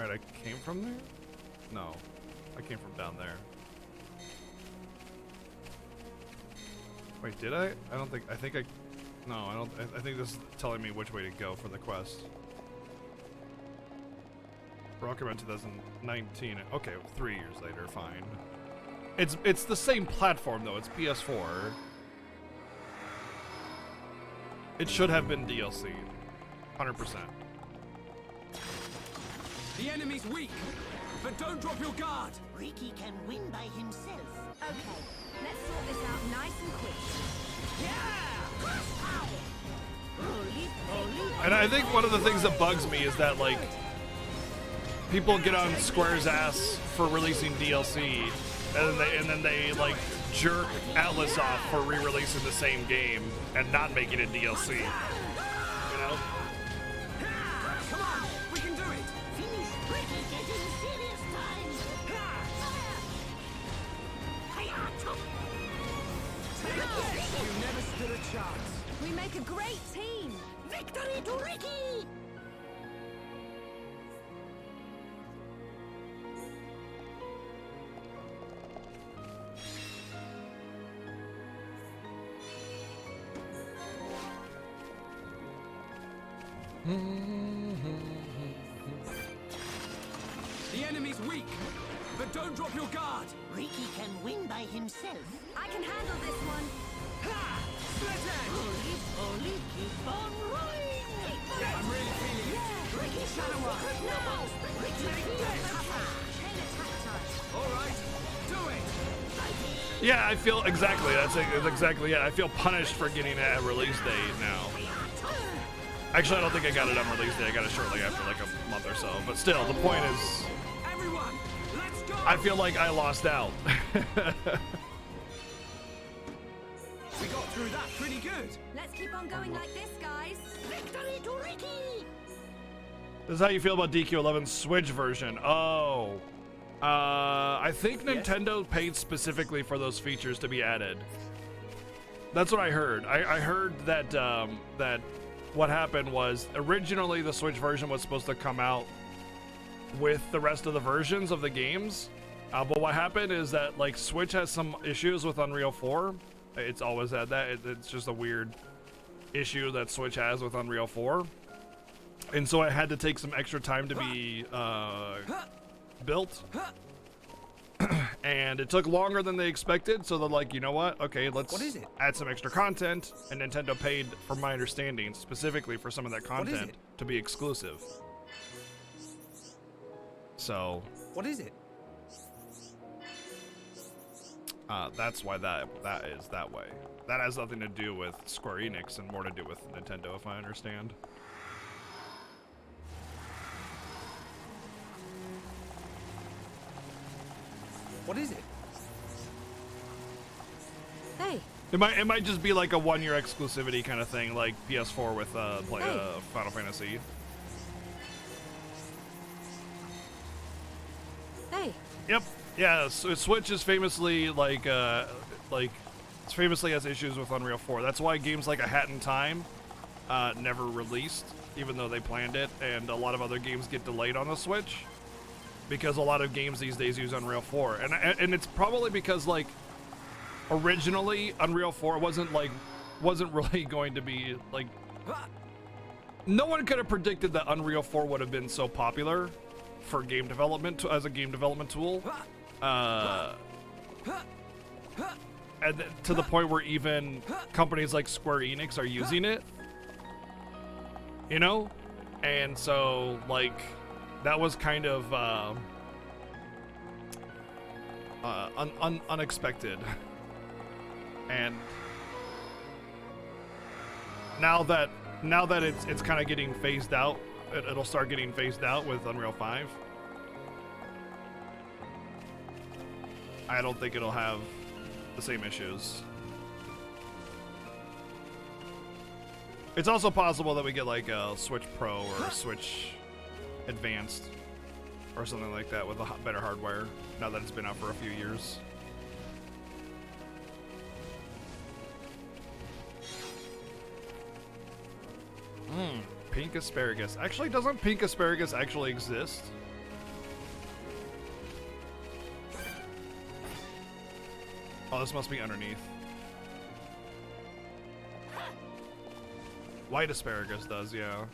[SPEAKER 1] Alright, I came from there? No, I came from down there. Wait, did I? I don't think, I think I, no, I don't, I think this is telling me which way to go for the quest. Rocketman 2019, okay, 3 years later, fine. It's the same platform though, it's PS4. It should have been DLC, 100%.
[SPEAKER 5] the enemy's weak, but don't drop your guard.
[SPEAKER 7] Ricky can win by himself.
[SPEAKER 6] Okay, let's sort this out nice and quick.
[SPEAKER 1] And I think one of the things that bugs me is that like people get on Square's ass for releasing DLC, and then they like jerk Atlas off for re-releasing the same game and not making it DLC. You know?
[SPEAKER 5] Come on, we can do it.
[SPEAKER 7] Finish Ricky getting serious times.
[SPEAKER 5] You never stood a chance.
[SPEAKER 6] We make a great team.
[SPEAKER 7] Victory to Ricky!
[SPEAKER 5] The enemy's weak, but don't drop your guard.
[SPEAKER 7] Ricky can win by himself.
[SPEAKER 6] I can handle this one.
[SPEAKER 5] Split edge.
[SPEAKER 7] Only keep on rolling!
[SPEAKER 5] I'm really feeling it.
[SPEAKER 7] Ricky Shadow now! Ricky
[SPEAKER 6] Chain attack time.
[SPEAKER 5] All right, do it.
[SPEAKER 1] Yeah, I feel exactly. That's exactly it. I feel punished for getting it at release date now. Actually, I don't think I got it on release day. I got it shortly after, like a month or so. But still, the point is,
[SPEAKER 5] Everyone, let's go.
[SPEAKER 1] I feel like I lost out.
[SPEAKER 5] We got through that pretty good.
[SPEAKER 6] Let's keep on going like this, guys.
[SPEAKER 7] Victory to Ricky!
[SPEAKER 1] This is how you feel about DQ11's Switch version. Oh. I think Nintendo paid specifically for those features to be added. That's what I heard. I heard that that what happened was originally the Switch version was supposed to come out with the rest of the versions of the games. But what happened is that like Switch has some issues with Unreal 4. It's always had that. It's just a weird issue that Switch has with Unreal 4. And so it had to take some extra time to be built. And it took longer than they expected, so they're like, you know what? Okay, let's add some extra content. And Nintendo paid, from my understanding, specifically for some of that content to be exclusive. So
[SPEAKER 4] What is it?
[SPEAKER 1] that's why that is that way. That has nothing to do with Square Enix and more to do with Nintendo, if I understand.
[SPEAKER 4] What is it?
[SPEAKER 6] Hey,
[SPEAKER 1] It might just be like a 1-year exclusivity kind of thing, like PS4 with Final Fantasy.
[SPEAKER 6] Hey,
[SPEAKER 1] Yep. Yeah. So Switch is famously like it's famously has issues with Unreal 4. That's why games like A Hat in Time never released, even though they planned it, and a lot of other games get delayed on the Switch because a lot of games these days use Unreal 4, and it's probably because like originally Unreal 4 wasn't really going to be like. No one could have predicted that Unreal 4 would have been so popular for game development as a game development tool, and to the point where even companies like Square Enix are using it, you know, and so like that was kind of unexpected, and now that it's kind of getting phased out, it'll start getting phased out with Unreal 5. I don't think it'll have the same issues. It's also possible that we get like a Switch Pro or a Switch Advanced or something like that with a better hardware now that it's been out for a few years. Pink asparagus. Actually, doesn't pink asparagus actually exist? Oh, this must be underneath. White asparagus does, yeah.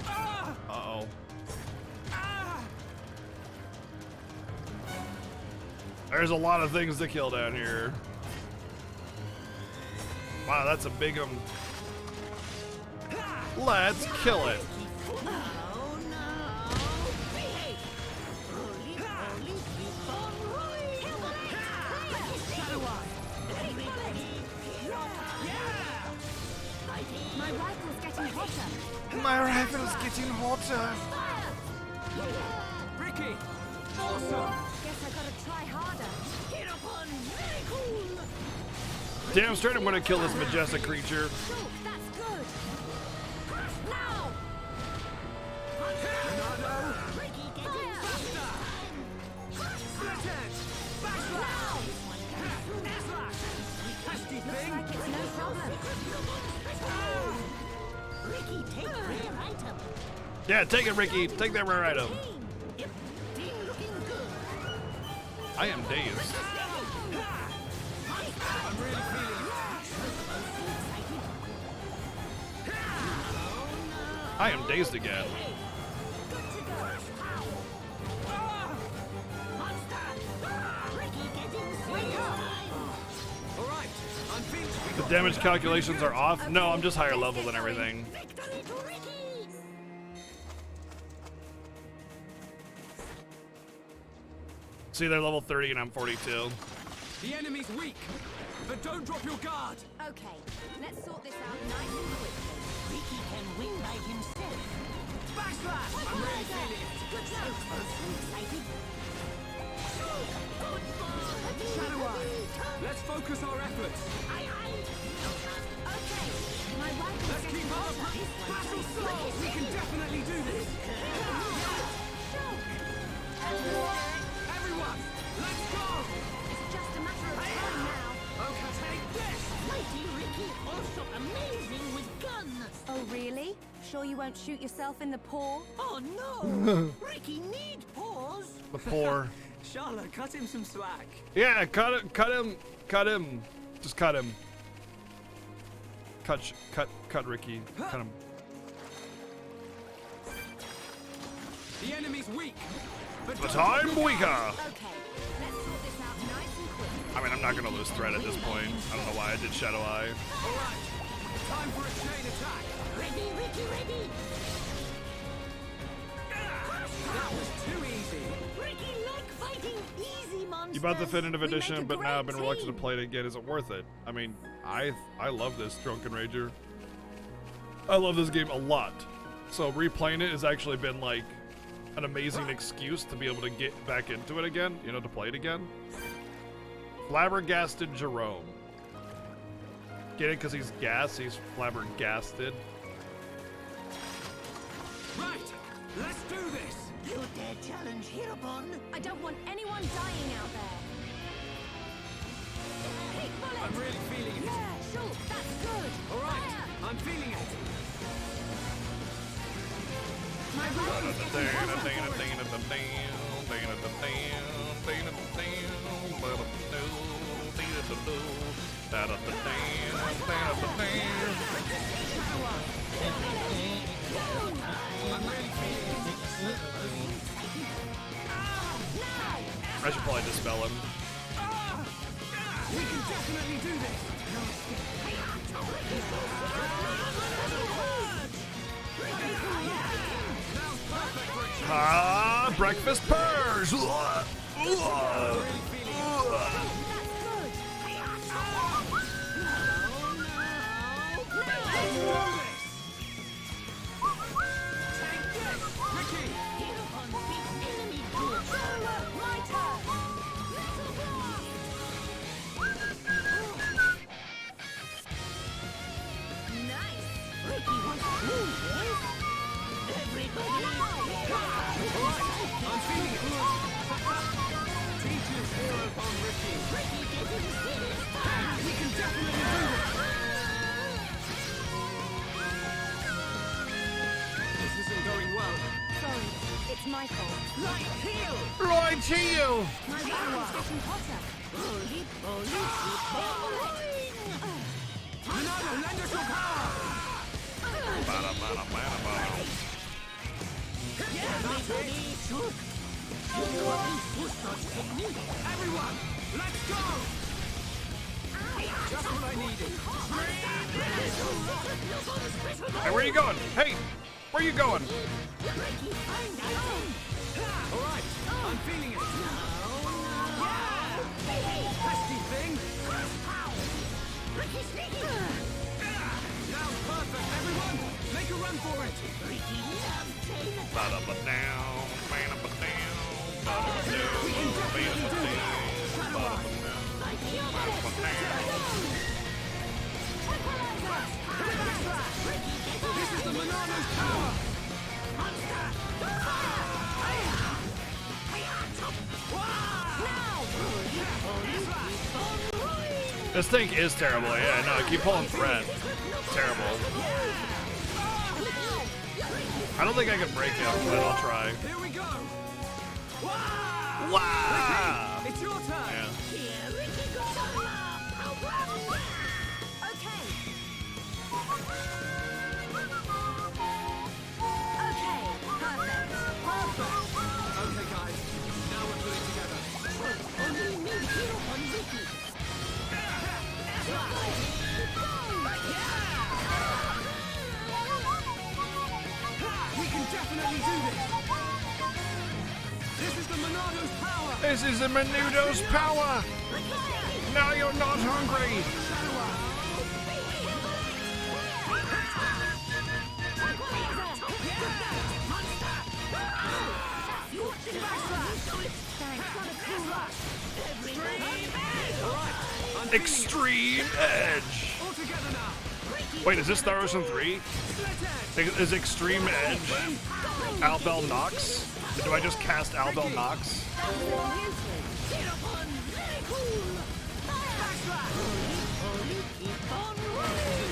[SPEAKER 1] Uh-oh. There's a lot of things to kill down here. Wow, that's a big one. Let's kill it. My rifle's getting hotter.
[SPEAKER 5] Ricky! Awesome!
[SPEAKER 6] guess I gotta try harder.
[SPEAKER 5] Get up on! Very cool!
[SPEAKER 1] Damn straight I'm gonna kill this majestic creature.
[SPEAKER 6] Cool, that's good. Now!
[SPEAKER 5] Ricky getting faster! Split it! Backslash! Nasty thing!
[SPEAKER 6] Like it's no problem.
[SPEAKER 5] Ricky, take rare item!
[SPEAKER 1] Yeah, take it, Ricky. Take that rare item.
[SPEAKER 5] Yep, team looking good!
[SPEAKER 1] I am dazed.
[SPEAKER 5] I'm really feeling it!
[SPEAKER 1] I am dazed again. The damage calculations are off? No, I'm just higher level than everything. See, they're level 30 and I'm 42.
[SPEAKER 5] The enemy's weak, but don't drop your guard.
[SPEAKER 6] Okay, let's sort this out nice and quickly.
[SPEAKER 5] Ricky can win by himself. Backslash! I'm really feeling it. Good job. Excited. Shadow Eye, let's focus our efforts.
[SPEAKER 6] Okay, my rifle's
[SPEAKER 5] Let's
[SPEAKER 6] getting
[SPEAKER 5] keep up.
[SPEAKER 6] hotter.
[SPEAKER 5] Battle slow. We can definitely do this. Everyone, let's go.
[SPEAKER 6] It's just a matter of time now.
[SPEAKER 5] Okay, take this. Mighty Ricky, also amazing with guns.
[SPEAKER 6] Oh, really? Sure you won't shoot yourself in the paw?
[SPEAKER 5] Oh no! Ricky need paws.
[SPEAKER 1] The poor.
[SPEAKER 5] Charlotte, cut him some slack.
[SPEAKER 1] Yeah, cut him. Just cut him. cut Ricky. Cut him.
[SPEAKER 3] The enemy's weak. But
[SPEAKER 1] But I'm weaker.
[SPEAKER 6] Okay, let's sort this out nice and quick.
[SPEAKER 1] I mean, I'm not gonna lose threat at this point. I don't know why I did Shadow Eye.
[SPEAKER 3] all right. Time for a chain attack.
[SPEAKER 5] Ready, Ricky, ready.
[SPEAKER 3] That was too easy.
[SPEAKER 5] Ricky like fighting easy monsters.
[SPEAKER 1] You bought the definitive
[SPEAKER 5] We make
[SPEAKER 1] edition,
[SPEAKER 5] a
[SPEAKER 1] but now I've been
[SPEAKER 5] great
[SPEAKER 1] reluctant to
[SPEAKER 5] team.
[SPEAKER 1] play it again. Is it worth it? I mean, I love this Drunken Rager. I love this game a lot. So replaying it has actually been like an amazing excuse to be able to get back into it again, you know, to play it again. Flabbergasted Jerome. Get it? Because he's gas, he's flabbergasted.
[SPEAKER 3] Right. Let's do this.
[SPEAKER 5] You dare challenge Hirobon?
[SPEAKER 6] I don't want anyone dying out there.
[SPEAKER 5] Big bullet.
[SPEAKER 3] I'm really feeling it.
[SPEAKER 6] Yeah, sure, that's good.
[SPEAKER 3] All right. I'm feeling it.
[SPEAKER 6] My body's getting
[SPEAKER 1] I should probably dispel him.
[SPEAKER 3] We can definitely do this.
[SPEAKER 1] Ah, breakfast purrs!
[SPEAKER 5] Hirobon beat enemy good. My turn.
[SPEAKER 6] nice.
[SPEAKER 5] Ricky wants to move, yes? Everybody.
[SPEAKER 3] I'm feeling it. Teachers hero on Ricky.
[SPEAKER 5] Ricky getting serious.
[SPEAKER 3] We can definitely do this. This isn't going well.
[SPEAKER 6] Sorry, it's my fault.
[SPEAKER 5] Right heel.
[SPEAKER 1] Right to you!
[SPEAKER 6] My body's getting hotter.
[SPEAKER 5] Holy, holy, holy.
[SPEAKER 3] Monado, lend us your power.
[SPEAKER 5] Everybody shoot. You know this technique.
[SPEAKER 3] Everyone, let's go. Just what I needed.
[SPEAKER 1] Hey, where you going? Hey, where you going?
[SPEAKER 5] Ricky, find out.
[SPEAKER 3] All right, I'm feeling it. Pesky thing.
[SPEAKER 5] Ricky sneaky.
[SPEAKER 3] Now perfect, everyone. Make a run for it.
[SPEAKER 5] Ricky loves chain attack.
[SPEAKER 3] This is the Monano's power.
[SPEAKER 1] This thing is terrible. Yeah, no, I keep pulling threat. It's terrible. I don't think I can break it, but I'll try.
[SPEAKER 3] Here we go.
[SPEAKER 1] Wow!
[SPEAKER 3] It's your turn.
[SPEAKER 1] Yeah.
[SPEAKER 5] Here, Ricky goes.
[SPEAKER 6] Okay. Okay, perfect.
[SPEAKER 3] Okay, guys. Now we're putting together.
[SPEAKER 5] Only me, Hirobon, Ricky.
[SPEAKER 3] We can definitely do this. This is the Monado's power.
[SPEAKER 1] This is the Menudo's power! Now you're not hungry! Extreme Edge!
[SPEAKER 3] All together now.
[SPEAKER 1] Wait, is this Star Ocean 3?
[SPEAKER 3] Split edge.
[SPEAKER 1] Is Extreme Edge Albel Nox? Do I just cast Albel Nox?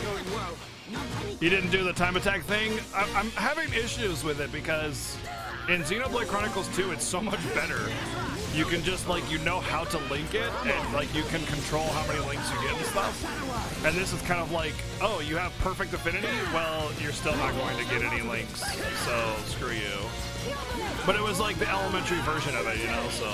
[SPEAKER 3] Going well.
[SPEAKER 1] You didn't do the time attack thing? I'm having issues with it because in Xenoblade Chronicles 2 it's so much better. you can just like, you know how to link it, and like you can control how many links you get and stuff. And this is kind of like, oh, you have perfect affinity? Well, you're still not going to get any links, so screw you. But it was like the elementary version of it, you know, so.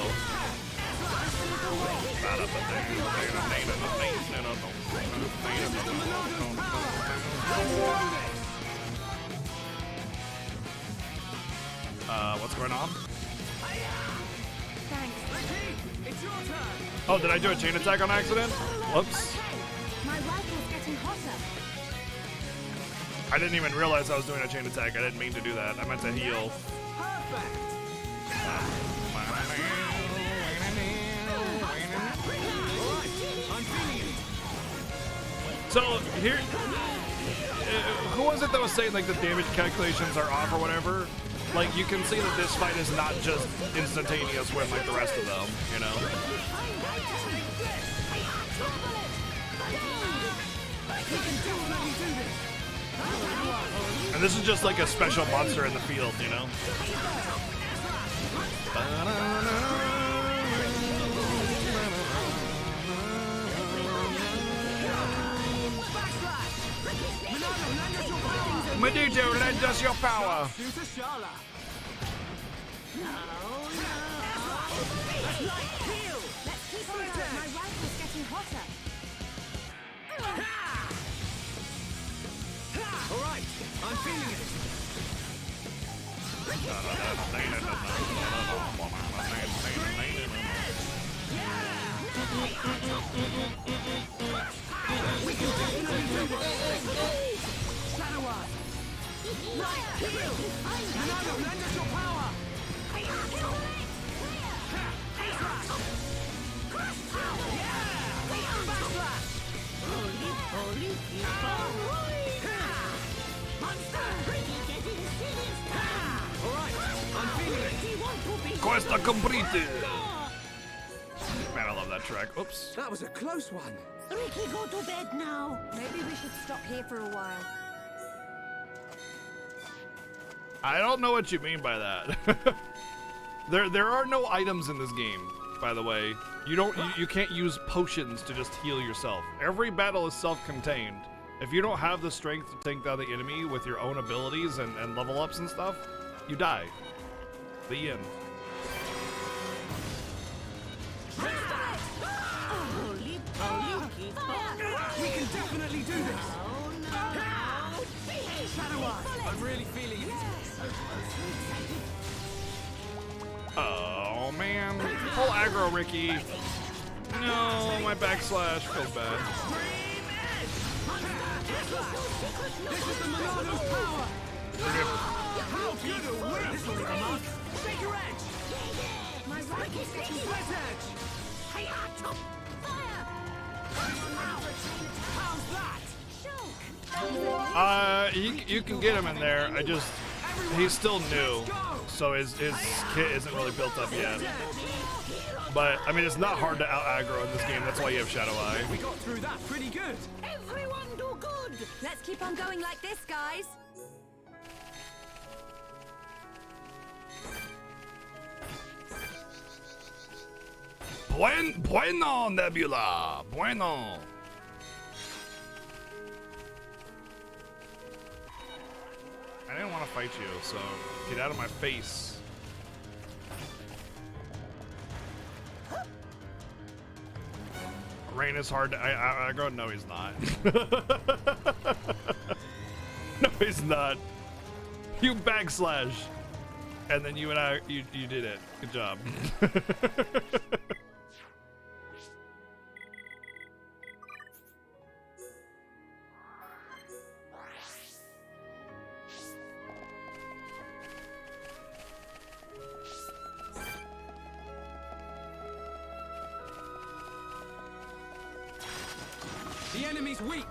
[SPEAKER 1] What's going on? Oh, did I do a chain attack on accident? Whoops.
[SPEAKER 6] My rifle's getting hotter.
[SPEAKER 1] I didn't even realize I was doing a chain attack. I didn't mean to do that. I meant to heal. So here, who was it that was saying like the damage calculations are off or whatever? Like you can see that this fight is not just instantaneous win like the rest of them, you know? And this is just like a special monster in the field, you know? Madujo, lend us your power!
[SPEAKER 6] Let's keep on going. My rifle's getting hotter.
[SPEAKER 3] Alright, I'm feeling it. We can definitely do this. Shadow Eye. Light heal. Ronaldo, lend us your power.
[SPEAKER 1] Questa complete! Man, I love that track. Oops.
[SPEAKER 2] That was a close one.
[SPEAKER 5] Ricky, go to bed now.
[SPEAKER 6] Maybe we should stop here for a while.
[SPEAKER 1] I don't know what you mean by that. There are no items in this game, by the way. You can't use potions to just heal yourself. Every battle is self-contained. If you don't have the strength to take down the enemy with your own abilities and level ups and stuff, you die. The end.
[SPEAKER 3] We can definitely do this. Shadow Eye. I'm really feeling it.
[SPEAKER 1] Oh man. Full aggro, Ricky. No, my backslash feels bad.
[SPEAKER 3] This is the Milano's power. How good a win. This will leave a mark. Take your edge.
[SPEAKER 6] My rifle's getting
[SPEAKER 3] Split edge. How's that?
[SPEAKER 1] You can get him in there. He's still new, so his kit isn't really built up yet. But I mean, it's not hard to out aggro in this game. That's why you have Shadow Eye.
[SPEAKER 3] We got through that pretty good.
[SPEAKER 5] Everyone do good.
[SPEAKER 6] Let's keep on going like this, guys.
[SPEAKER 1] Bueno, Nebula. Bueno. I didn't want to fight you, so get out of my face. Rain is hard to, I go, no he's not. No he's not. You backslash. And then you did it. Good job.
[SPEAKER 3] The enemy's weak.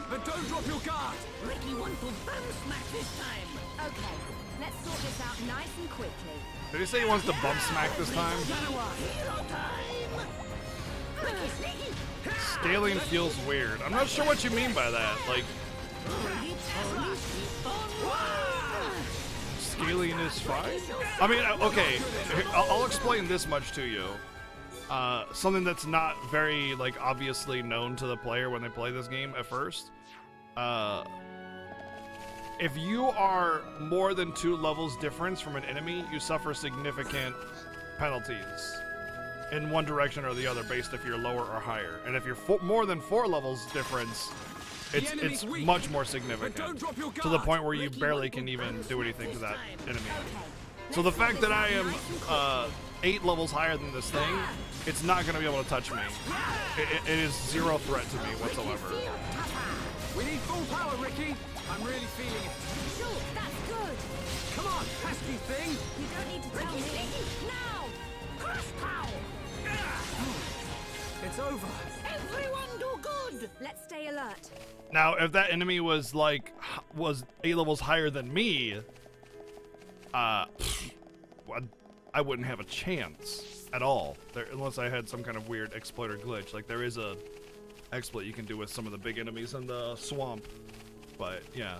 [SPEAKER 3] But don't drop your guard.
[SPEAKER 5] Ricky want to bum smack this time.
[SPEAKER 6] Okay, let's sort this out nice and quickly.
[SPEAKER 1] Did he say he wants to bump smack this time?
[SPEAKER 3] Shadow Eye.
[SPEAKER 5] Hero time. Ricky sneaky.
[SPEAKER 1] Scaling feels weird. I'm not sure what you mean by that. Like, scaling is fine. I mean, okay, I'll explain this much to you. Something that's not very like obviously known to the player when they play this game at first. If you are more than 2 levels difference from an enemy, you suffer significant penalties in one direction or the other based if you're lower or higher. And if you're more than 4 levels difference, it's much more significant to the point where you barely can even do anything to that enemy. So the fact that I am 8 levels higher than this thing, it's not going to be able to touch me. It is 0 threat to me whatsoever.
[SPEAKER 3] We need full power, Ricky. I'm really feeling it.
[SPEAKER 6] Sure, that's good.
[SPEAKER 3] Come on, pesky thing.
[SPEAKER 6] You don't need to tell me. Now!
[SPEAKER 7] Crush pow!
[SPEAKER 3] It's over.
[SPEAKER 7] Everyone do good!
[SPEAKER 6] Let's stay alert.
[SPEAKER 1] Now, if that enemy was 8 levels higher than me, I wouldn't have a chance at all. Unless I had some kind of weird exploit or glitch. Like there is a exploit you can do with some of the big enemies in the swamp. But yeah.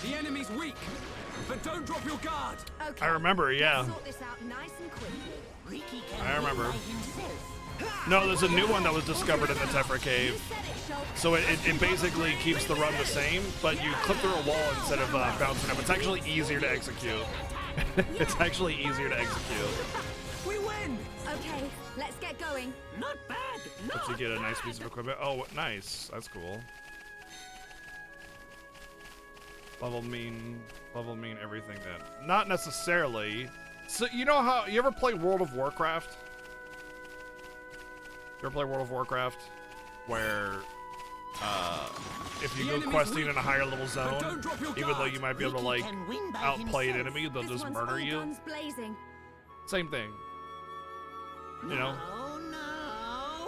[SPEAKER 3] The enemy's weak, but don't drop your guard.
[SPEAKER 6] Okay.
[SPEAKER 1] I remember, yeah.
[SPEAKER 6] Let's sort this out nice and quick.
[SPEAKER 7] Ricky can
[SPEAKER 1] I remember.
[SPEAKER 7] win by himself.
[SPEAKER 1] No, there's a new one that was discovered in the Tephra
[SPEAKER 6] You
[SPEAKER 1] Cave.
[SPEAKER 6] said it, Shulk.
[SPEAKER 1] So it basically keeps the run the same, but you clip through a wall instead of bouncing up. It's actually easier to execute. It's actually easier to execute.
[SPEAKER 3] We win.
[SPEAKER 6] Okay, let's get going.
[SPEAKER 7] Not bad.
[SPEAKER 1] But you get a nice piece of equipment. Oh, nice. That's cool. Level mean everything then. Not necessarily. So you know how you ever play World of Warcraft? You ever play World of Warcraft? Where if you go questing in a higher level zone, even though you might be able to like outplay an enemy, they'll
[SPEAKER 6] This
[SPEAKER 1] just
[SPEAKER 6] one's
[SPEAKER 1] murder
[SPEAKER 6] all
[SPEAKER 1] you.
[SPEAKER 6] guns blazing.
[SPEAKER 1] Same thing. You know?
[SPEAKER 7] Oh no.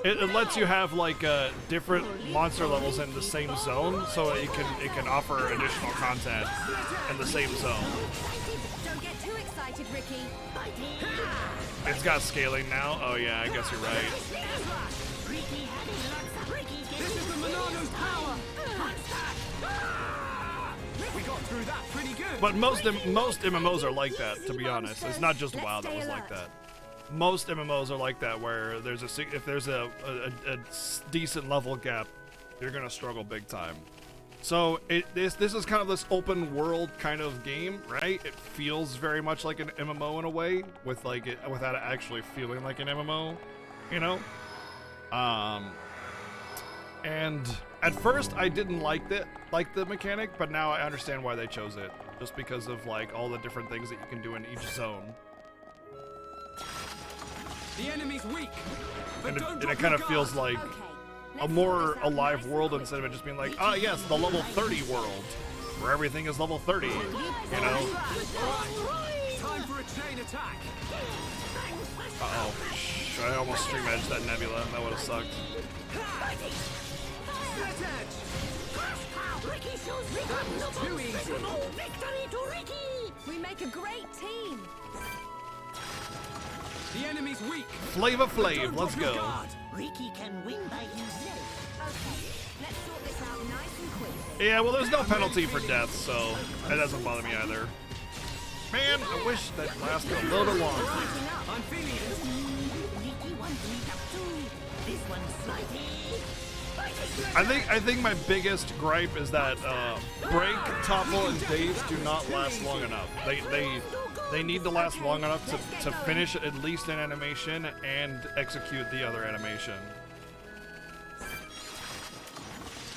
[SPEAKER 1] It lets you have like different monster levels in the same zone, so it can offer additional content in the same zone.
[SPEAKER 6] Don't get too excited, Ricky.
[SPEAKER 1] It's got scaling now. Oh yeah, I guess you're right.
[SPEAKER 7] Ricky having lots of Ricky
[SPEAKER 3] This is the Monano's power. We got through that pretty good.
[SPEAKER 1] But most MMOs are like that, to be honest. It's not just WoW that was like that. Most MMOs are like that, where if there's a decent level gap, you're gonna struggle big time. So this is kind of this open world kind of game, right? It feels very much like an MMO in a way, without it actually feeling like an MMO, you know. And at first I didn't like the mechanic, but now I understand why they chose it, just because of like all the different things that you can do in each zone.
[SPEAKER 3] The enemy's weak, but
[SPEAKER 1] And
[SPEAKER 3] don't
[SPEAKER 1] it
[SPEAKER 3] drop
[SPEAKER 1] kind
[SPEAKER 3] your
[SPEAKER 1] of feels
[SPEAKER 3] guard.
[SPEAKER 1] like
[SPEAKER 6] Okay.
[SPEAKER 1] a
[SPEAKER 6] let's
[SPEAKER 1] more
[SPEAKER 6] sort this out
[SPEAKER 1] alive
[SPEAKER 6] nice and
[SPEAKER 1] world
[SPEAKER 6] quick.
[SPEAKER 1] instead of it just being like, ah, yes, the level 30 world, where everything is level 30, you know?
[SPEAKER 3] Time for a chain attack.
[SPEAKER 1] Uh-oh. I almost stream edged that nebula. That would have sucked.
[SPEAKER 3] Set edge.
[SPEAKER 7] Ricky shows
[SPEAKER 3] That was too easy.
[SPEAKER 7] victory to Ricky.
[SPEAKER 6] We make a great team.
[SPEAKER 3] The enemy's weak.
[SPEAKER 1] Flava
[SPEAKER 3] but
[SPEAKER 1] Flav,
[SPEAKER 3] don't
[SPEAKER 1] let's
[SPEAKER 3] drop your
[SPEAKER 1] go.
[SPEAKER 3] guard.
[SPEAKER 7] Ricky can win by himself.
[SPEAKER 6] Okay, let's sort this out nice and quick.
[SPEAKER 1] Yeah, well, there's no penalty for death, so that doesn't bother me either. Man, I wish that lasted a little bit longer.
[SPEAKER 6] Heating up.
[SPEAKER 3] I'm feeling it.
[SPEAKER 7] Ricky wants to meet up too. This one's slighty.
[SPEAKER 1] I think my biggest gripe is that break, topple, and daze do not last long enough. They need to last long enough to finish at least an animation and execute the other animation.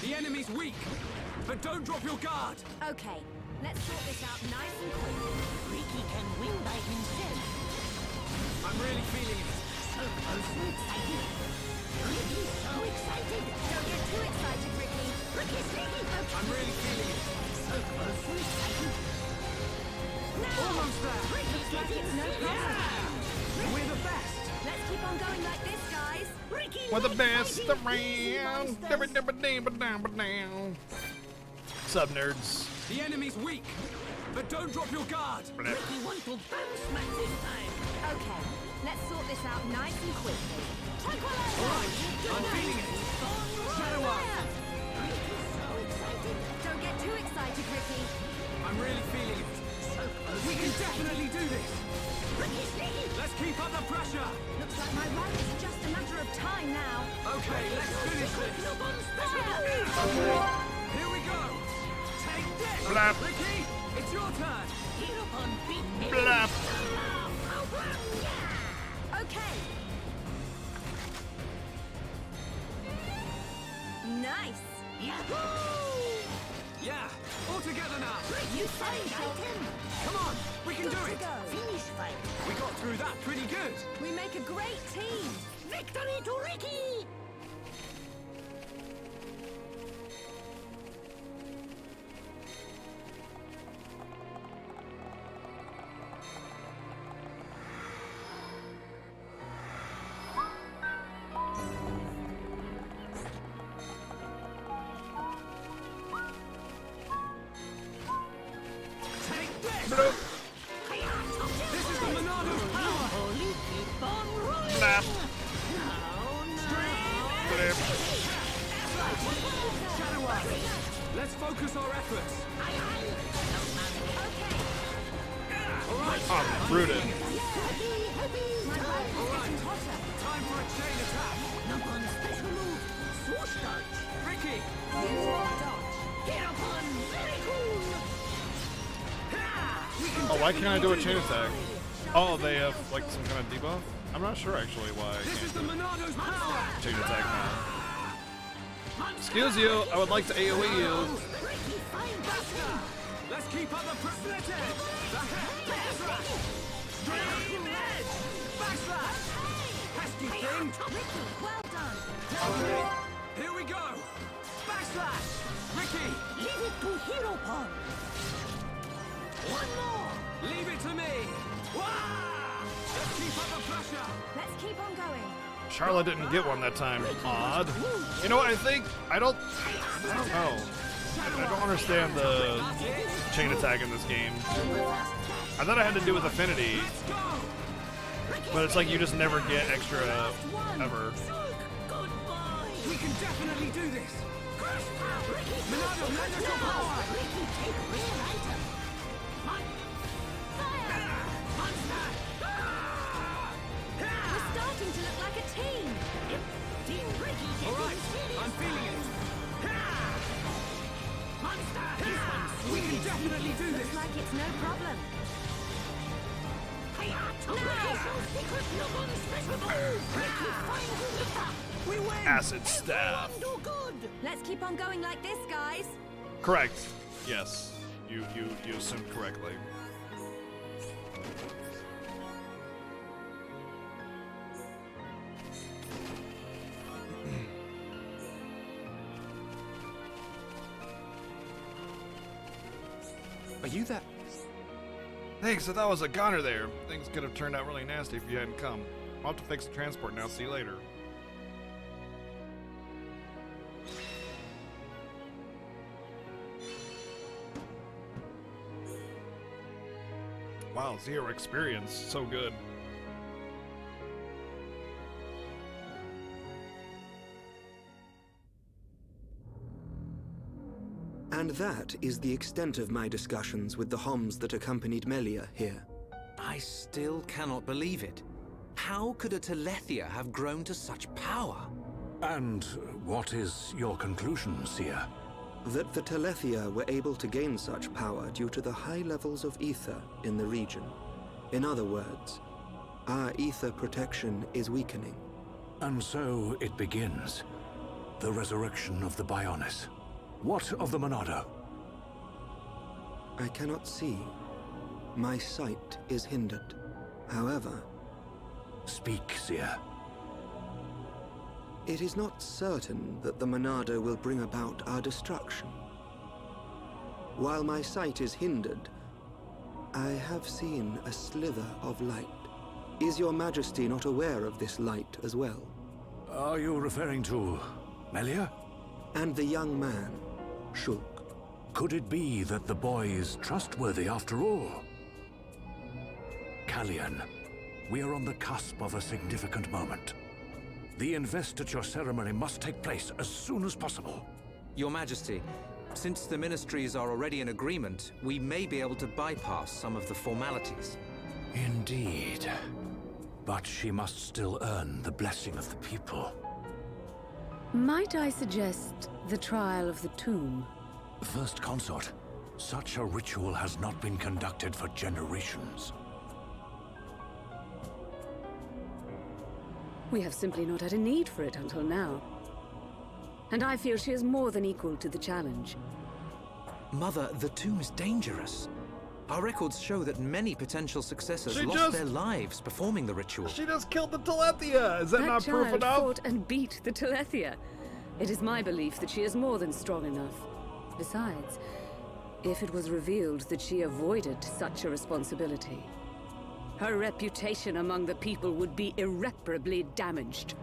[SPEAKER 3] The enemy's weak, but don't drop your guard.
[SPEAKER 6] Okay, let's sort this out nice and quick.
[SPEAKER 7] Ricky can win by himself.
[SPEAKER 3] I'm really feeling it.
[SPEAKER 7] So close and excited. Ricky's so excited.
[SPEAKER 6] Don't get too excited, Ricky.
[SPEAKER 7] Ricky's leading.
[SPEAKER 3] I'm really feeling it.
[SPEAKER 7] So close and excited.
[SPEAKER 3] Almost there.
[SPEAKER 7] Ricky's
[SPEAKER 6] Like
[SPEAKER 7] getting
[SPEAKER 6] it's no problem.
[SPEAKER 3] We're the best.
[SPEAKER 6] Let's keep on going like this, guys.
[SPEAKER 5] Ricky
[SPEAKER 1] We're the
[SPEAKER 5] likes
[SPEAKER 1] best
[SPEAKER 5] fighting crazy
[SPEAKER 1] around.
[SPEAKER 5] monsters.
[SPEAKER 1] Sub nerds.
[SPEAKER 3] The enemy's weak, but don't drop your guard.
[SPEAKER 5] Ricky wants to bounce back this time.
[SPEAKER 6] Okay, let's sort this out nice and quickly.
[SPEAKER 3] All right, I'm feeling it. Shadow Eye.
[SPEAKER 5] So excited.
[SPEAKER 6] Don't get too excited, Ricky.
[SPEAKER 3] I'm really feeling it. We can definitely do this.
[SPEAKER 5] Ricky sneaky.
[SPEAKER 3] Let's keep up the pressure.
[SPEAKER 6] Looks like my run is just a matter of time now.
[SPEAKER 3] Okay, let's finish this.
[SPEAKER 5] Look on special.
[SPEAKER 3] Here we go. Take this.
[SPEAKER 1] Blap.
[SPEAKER 3] Ricky, it's your turn.
[SPEAKER 5] Hero on beat.
[SPEAKER 1] Blap.
[SPEAKER 6] Okay. Nice.
[SPEAKER 5] Yahoo!
[SPEAKER 3] Yeah, all together now.
[SPEAKER 5] You find item.
[SPEAKER 3] Come on, we can do
[SPEAKER 6] Good to
[SPEAKER 3] it.
[SPEAKER 6] go.
[SPEAKER 5] Finish fight.
[SPEAKER 3] We got through that pretty good.
[SPEAKER 6] We make a great team.
[SPEAKER 5] Victory to Ricky!
[SPEAKER 3] Take this.
[SPEAKER 1] Bloop.
[SPEAKER 3] This is the Monado's power.
[SPEAKER 5] Holy keep on rolling!
[SPEAKER 1] Blap.
[SPEAKER 5] Now,
[SPEAKER 1] Blip.
[SPEAKER 3] Shadow Eye. Let's focus our efforts. All right,
[SPEAKER 1] I'm rooted.
[SPEAKER 6] My run is getting hotter.
[SPEAKER 3] time for a chain attack.
[SPEAKER 5] Knock on special move. Swoosh dodge.
[SPEAKER 3] Ricky,
[SPEAKER 6] Use your dodge.
[SPEAKER 5] Get up on very cool.
[SPEAKER 1] Oh, why can't I do a chain attack? Oh, they have like some kind of debuff? I'm not sure actually why I
[SPEAKER 3] this is
[SPEAKER 1] can't
[SPEAKER 3] the
[SPEAKER 1] do
[SPEAKER 3] Monado's power.
[SPEAKER 1] chain attack now. Excuse you, I would like to AoE you.
[SPEAKER 5] Ricky find
[SPEAKER 3] Faster. Let's keep up the split edge. The head slash. Stream edge. Backslash. Pesky thing.
[SPEAKER 6] Ricky, well done.
[SPEAKER 3] Okay, here we go. Backslash. Ricky,
[SPEAKER 5] Leave it to Hero Pond. One more.
[SPEAKER 3] leave it to me. Wah! Let's keep up the pressure.
[SPEAKER 6] Let's keep on going.
[SPEAKER 1] Charlotte didn't get one that time. Odd. You know what I think? I don't know. I don't understand the chain attack in this game. I thought I had to do with affinity,
[SPEAKER 3] Let's go.
[SPEAKER 1] but it's like you just never get extra ever.
[SPEAKER 5] Good boy.
[SPEAKER 3] We can definitely do this. Monado, lend us your power.
[SPEAKER 5] Ricky, take rare item.
[SPEAKER 6] We're starting to look like a team.
[SPEAKER 5] Team Ricky
[SPEAKER 3] All right,
[SPEAKER 5] getting serious.
[SPEAKER 3] I'm feeling it.
[SPEAKER 5] Monster. This one's
[SPEAKER 3] We can definitely do this.
[SPEAKER 6] Looks like it's no problem.
[SPEAKER 5] Secret look on special move. Ricky finds you with that.
[SPEAKER 3] We win.
[SPEAKER 1] Acid staff.
[SPEAKER 5] Do good.
[SPEAKER 6] Let's keep on going like this, guys.
[SPEAKER 1] Correct. Yes. You assumed correctly.
[SPEAKER 4] Are you that?
[SPEAKER 1] Thanks, I thought it was a goner there. Things could have turned out really nasty if you hadn't come. I'll have to fix the transport now. See you later. Wow, 0 experience. So good.
[SPEAKER 2] And that is the extent of my discussions with the Homs that accompanied Melia here.
[SPEAKER 4] I still cannot believe it. How could a Telethia have grown to such power?
[SPEAKER 8] And what is your conclusion, Seer?
[SPEAKER 2] That the Telethia were able to gain such power due to the high levels of ether in the region. In other words, our ether protection is weakening.
[SPEAKER 8] And so it begins. The resurrection of the Bionis. What of the Monado?
[SPEAKER 2] I cannot see. My sight is hindered. However,
[SPEAKER 8] Speak, Seer.
[SPEAKER 2] it is not certain that the Monado will bring about our destruction. While my sight is hindered, I have seen a slither of light. Is your Majesty not aware of this light as well?
[SPEAKER 8] Are you referring to Melia?
[SPEAKER 2] And the young man, Shulk.
[SPEAKER 8] Could it be that the boy is trustworthy after all? Kallian, we are on the cusp of a significant moment. The investiture ceremony must take place as soon as possible.
[SPEAKER 9] Your Majesty, since the ministries are already in agreement, we may be able to bypass some of the formalities.
[SPEAKER 8] Indeed. But she must still earn the blessing of the people.
[SPEAKER 10] Might I suggest the trial of the tomb?
[SPEAKER 8] First Consort, such a ritual has not been conducted for generations.
[SPEAKER 10] We have simply not had a need for it until now. And I feel she is more than equal to the challenge.
[SPEAKER 9] Mother, the tomb is dangerous. Our records show that many potential successors
[SPEAKER 1] She
[SPEAKER 9] lost
[SPEAKER 1] just-
[SPEAKER 9] their lives performing the ritual.
[SPEAKER 1] She just killed the Telethia! Is that not proof
[SPEAKER 10] child
[SPEAKER 1] enough?
[SPEAKER 10] fought and beat the Telethia. It is my belief that she is more than strong enough. Besides, if it was revealed that she avoided such a responsibility, her reputation among the people would be irreparably damaged.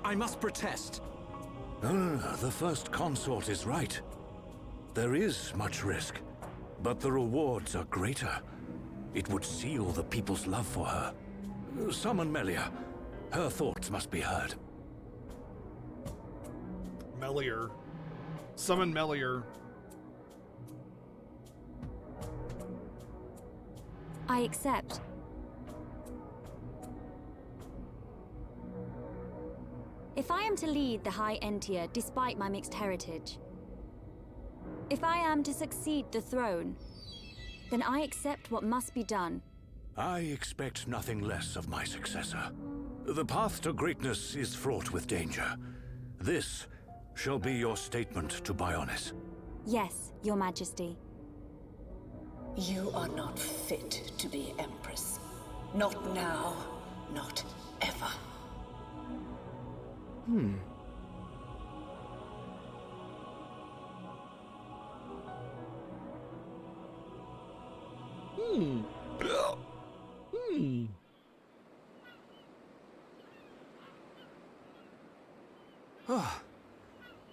[SPEAKER 9] I must protest.
[SPEAKER 8] The First Consort is right. There is much risk, but the rewards are greater. It would seal the people's love for her. Summon Melia. Her thoughts must be heard.
[SPEAKER 1] Melior. Summon Melior.
[SPEAKER 11] I accept. If I am to lead the High Entia despite my mixed heritage, if I am to succeed the throne, then I accept what must be done.
[SPEAKER 8] I expect nothing less of my successor. The path to greatness is fraught with danger. This shall be your statement to Bionis.
[SPEAKER 11] Yes, Your Majesty.
[SPEAKER 5] You are not fit to be Empress. Not now, not ever.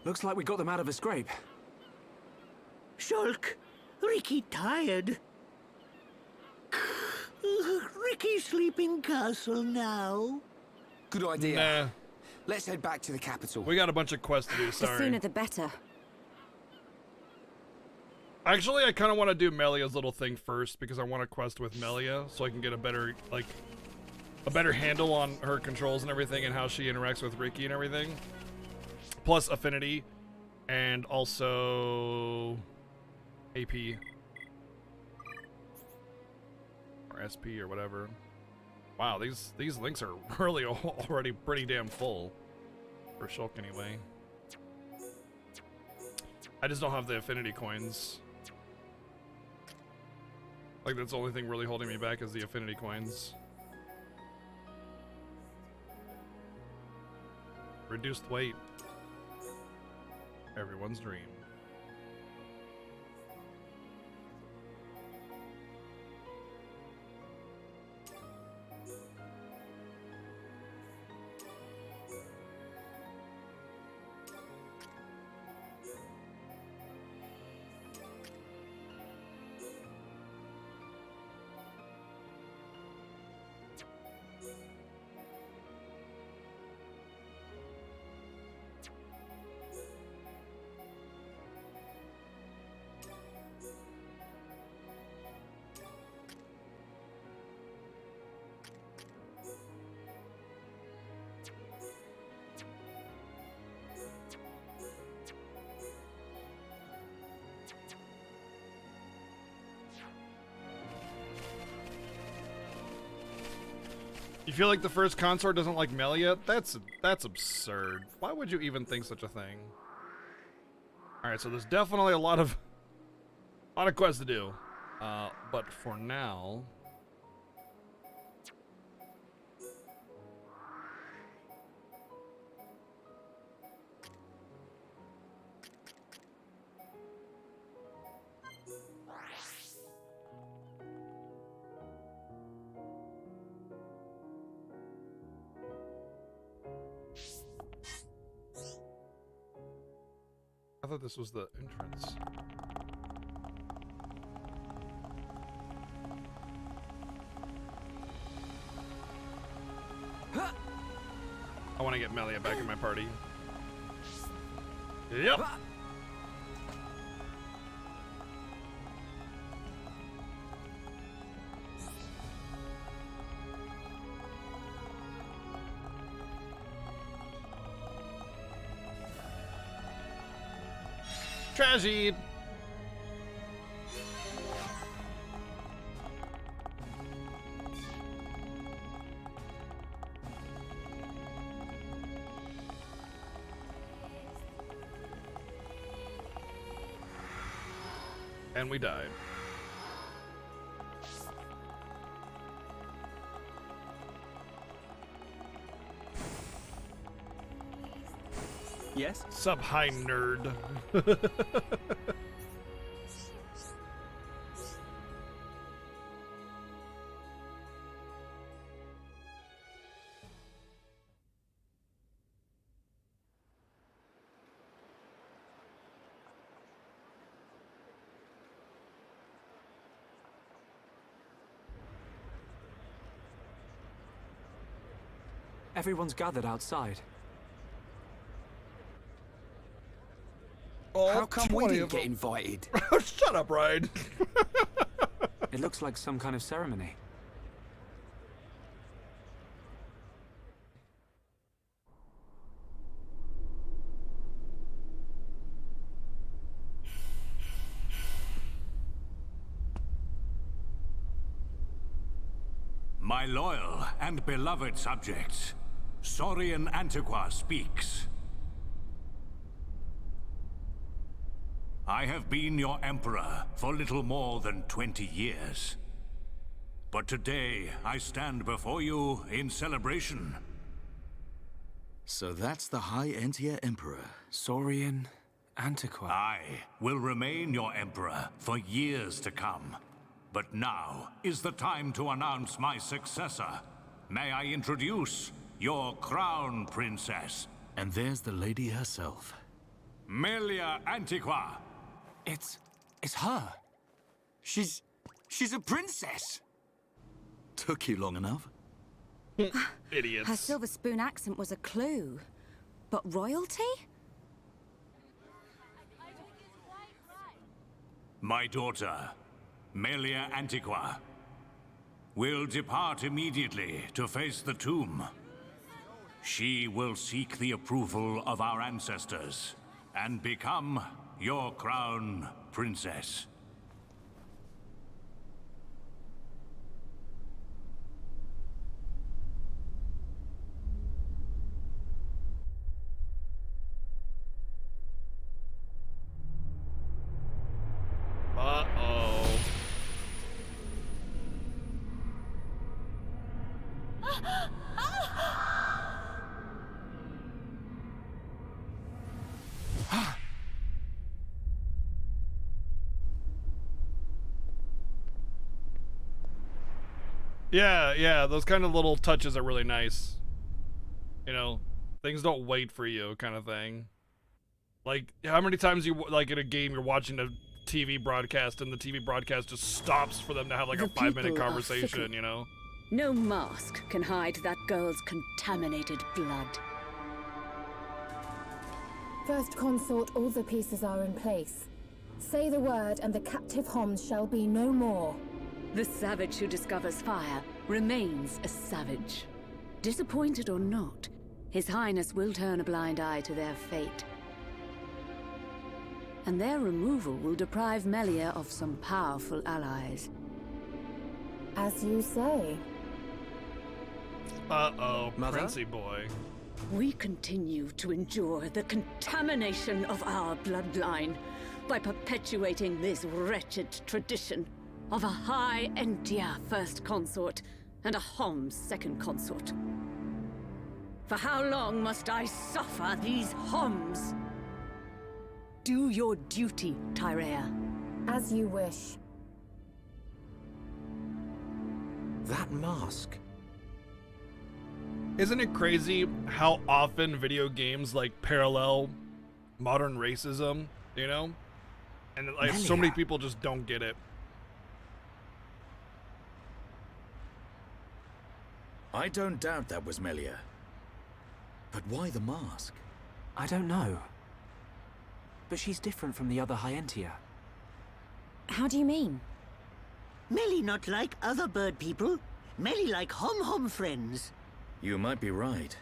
[SPEAKER 4] Looks like we got them out of a scrape.
[SPEAKER 7] Shulk, Ricky tired. Ricky sleep in castle now.
[SPEAKER 4] Good idea.
[SPEAKER 1] Nah.
[SPEAKER 4] Let's head back to the capital.
[SPEAKER 1] We got a bunch of quests to do,
[SPEAKER 6] The
[SPEAKER 1] sorry.
[SPEAKER 6] sooner the better.
[SPEAKER 1] Actually, I kind of want to do Melia's little thing first because I want to quest with Melia so I can get a better, like, a better handle on her controls and everything and how she interacts with Ricky and everything. Plus affinity and also AP or SP or whatever. Wow, these links are really already pretty damn full for Shulk anyway. I just don't have the affinity coins. Like, that's the only thing really holding me back is the affinity coins. Reduced weight. Everyone's dream. You feel like the first consort doesn't like Melia? That's absurd. Why would you even think such a thing? Alright, so there's definitely a lot of quests to do. But for now... I thought this was the entrance. I want to get Melia back in my party. Yep. Tragedy. And we died.
[SPEAKER 3] Yes?
[SPEAKER 1] Sub high nerd.
[SPEAKER 3] Everyone's gathered outside.
[SPEAKER 1] How
[SPEAKER 4] come we didn't get invited?
[SPEAKER 1] Shut up, Ryan.
[SPEAKER 3] It looks like some kind of ceremony.
[SPEAKER 8] My loyal and beloved subjects, Saurian Antiqua speaks. I have been your emperor for little more than 20 years. But today, I stand before you in celebration.
[SPEAKER 12] So that's the High Entia Emperor.
[SPEAKER 3] Saurian Antiqua.
[SPEAKER 8] I will remain your emperor for years to come. But now is the time to announce my successor. May I introduce your crown princess?
[SPEAKER 12] And there's the lady herself.
[SPEAKER 8] Melia Antiqua.
[SPEAKER 3] It's her. She's a princess.
[SPEAKER 12] Took you long enough?
[SPEAKER 1] Idiots.
[SPEAKER 6] Her silver spoon accent was a clue. But royalty?
[SPEAKER 8] My daughter, Melia Antiqua, will depart immediately to face the tomb. She will seek the approval of our ancestors and become your crown princess.
[SPEAKER 1] Uh-oh. Yeah, those kind of little touches are really nice. You know, things don't wait for you kind of thing. Like, how many times you, like in a game, you're watching a TV broadcast and the TV broadcast just stops for them to have like a 5-minute conversation, you know?
[SPEAKER 10] No mask can hide that girl's contaminated blood.
[SPEAKER 13] First Consort, all the pieces are in place. Say the word and the captive Homs shall be no more.
[SPEAKER 10] The savage who discovers fire remains a savage. Disappointed or not, His Highness will turn a blind eye to their fate. And their removal will deprive Melia of some powerful allies.
[SPEAKER 13] As you say.
[SPEAKER 1] Uh-oh,
[SPEAKER 3] Mother?
[SPEAKER 1] Princey boy.
[SPEAKER 10] We continue to endure the contamination of our bloodline by perpetuating this wretched tradition of a High Entia First Consort and a Homs Second Consort. For how long must I suffer these Homs? Do your duty, Tyrea.
[SPEAKER 13] As you wish.
[SPEAKER 4] That mask.
[SPEAKER 1] Isn't it crazy how often video games like parallel modern racism? You know? And like so many people just don't get it.
[SPEAKER 12] I don't doubt that was Melia. But why the mask?
[SPEAKER 14] I don't know. But she's different from the other Entia.
[SPEAKER 6] How do you mean?
[SPEAKER 7] Melly not like other bird people. Melly like hom-hom friends.
[SPEAKER 12] You might be right.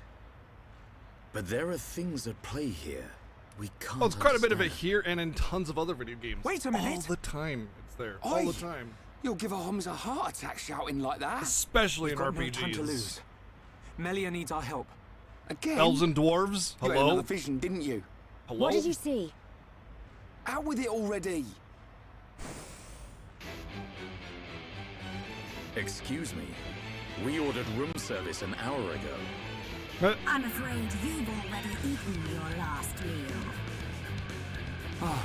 [SPEAKER 12] But there are things at play here. We can't.
[SPEAKER 1] Oh, it's quite a bit of it here and in tons of other video games.
[SPEAKER 15] Wait a minute.
[SPEAKER 1] All the time it's there.
[SPEAKER 15] Oi,
[SPEAKER 1] all the time.
[SPEAKER 15] You'll give a Homs a heart attack shouting like that.
[SPEAKER 1] Especially
[SPEAKER 14] We've
[SPEAKER 1] in
[SPEAKER 14] got
[SPEAKER 1] RPGs.
[SPEAKER 14] no time to lose. Melia needs our help.
[SPEAKER 15] Again?
[SPEAKER 1] Elves and dwarves?
[SPEAKER 15] You had
[SPEAKER 1] Hello?
[SPEAKER 15] another vision, didn't you?
[SPEAKER 1] Hello?
[SPEAKER 6] What did you see?
[SPEAKER 15] Out with it already.
[SPEAKER 12] Excuse me. We ordered room service an hour ago.
[SPEAKER 16] I'm afraid you've already eaten your last meal.
[SPEAKER 15] Oh.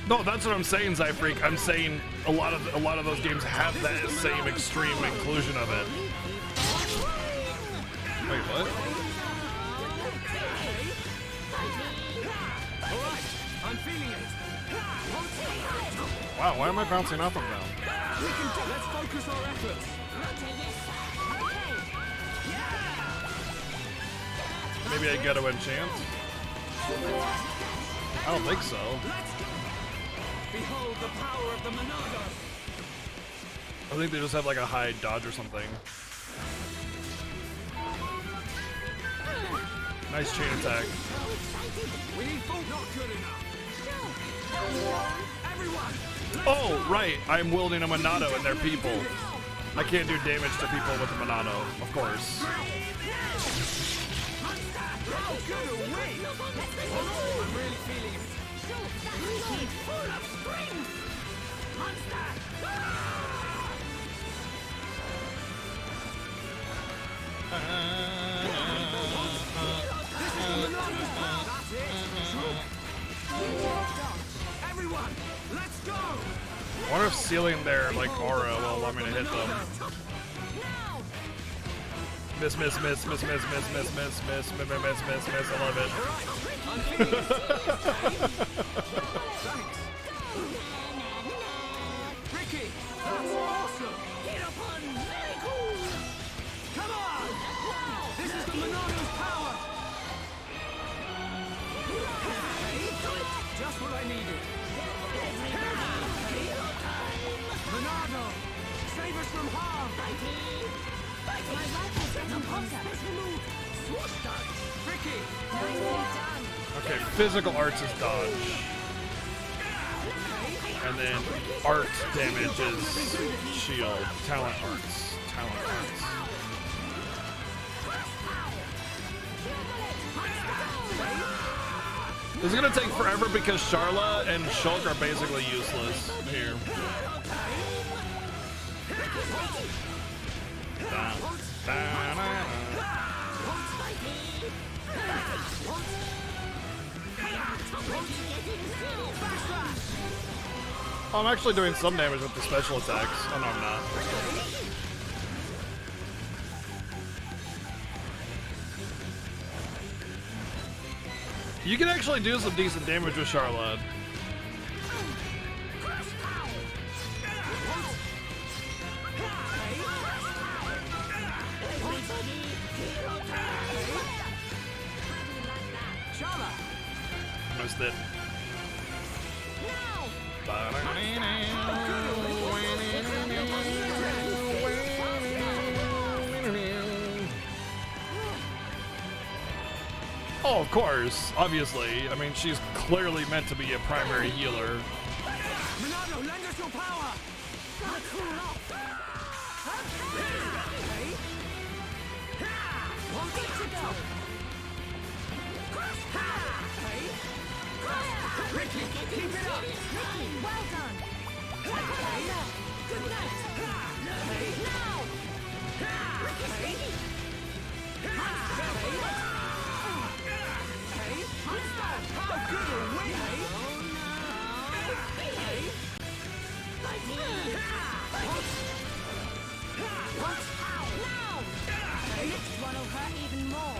[SPEAKER 1] No, that's what I'm saying, Zyfreak. I'm saying a lot of those games have that same extreme inclusion of it. Wait, what?
[SPEAKER 3] Alright, I'm feeling it.
[SPEAKER 1] Wow, why am I bouncing off of them?
[SPEAKER 3] We can do. Let's focus our efforts.
[SPEAKER 1] Maybe I get to enchant? I don't think so.
[SPEAKER 3] Behold the power of the Monado.
[SPEAKER 1] I think they just have like a high dodge or something. Nice chain attack.
[SPEAKER 3] We need full. Not good enough. Everyone.
[SPEAKER 1] Oh, right. I'm wielding a Monado and they're people. I can't do damage to people with a Monado, of course.
[SPEAKER 3] Good away. I'm really feeling it. Full of strength. Everyone, let's go.
[SPEAKER 1] I wonder if sealing their like aura will allow me to hit them. Miss, miss, miss, miss, miss, miss, miss, miss, miss, miss, miss, miss, miss. I love it.
[SPEAKER 3] Ricky, that's awesome. Get up on very cool. Come on. This is the Monado's power. Just what I needed. Monado, save us from harm. Ricky.
[SPEAKER 1] Okay, physical arts is dodge. And then art damage is shield. Talent arts. Talent arts. This is gonna take forever because Charla and Shulk are basically useless here. Oh, I'm actually doing some damage with the special attacks. Oh no, I'm not. You can actually do some decent damage with Charlotte. Missed it. Oh, of course, obviously. I mean, she's clearly meant to be a primary healer.
[SPEAKER 3] Monado, lend us your power. Ricky, keep it up.
[SPEAKER 16] Ricky, well done. Good night. Now. Ricky.
[SPEAKER 3] Next one will hurt even more.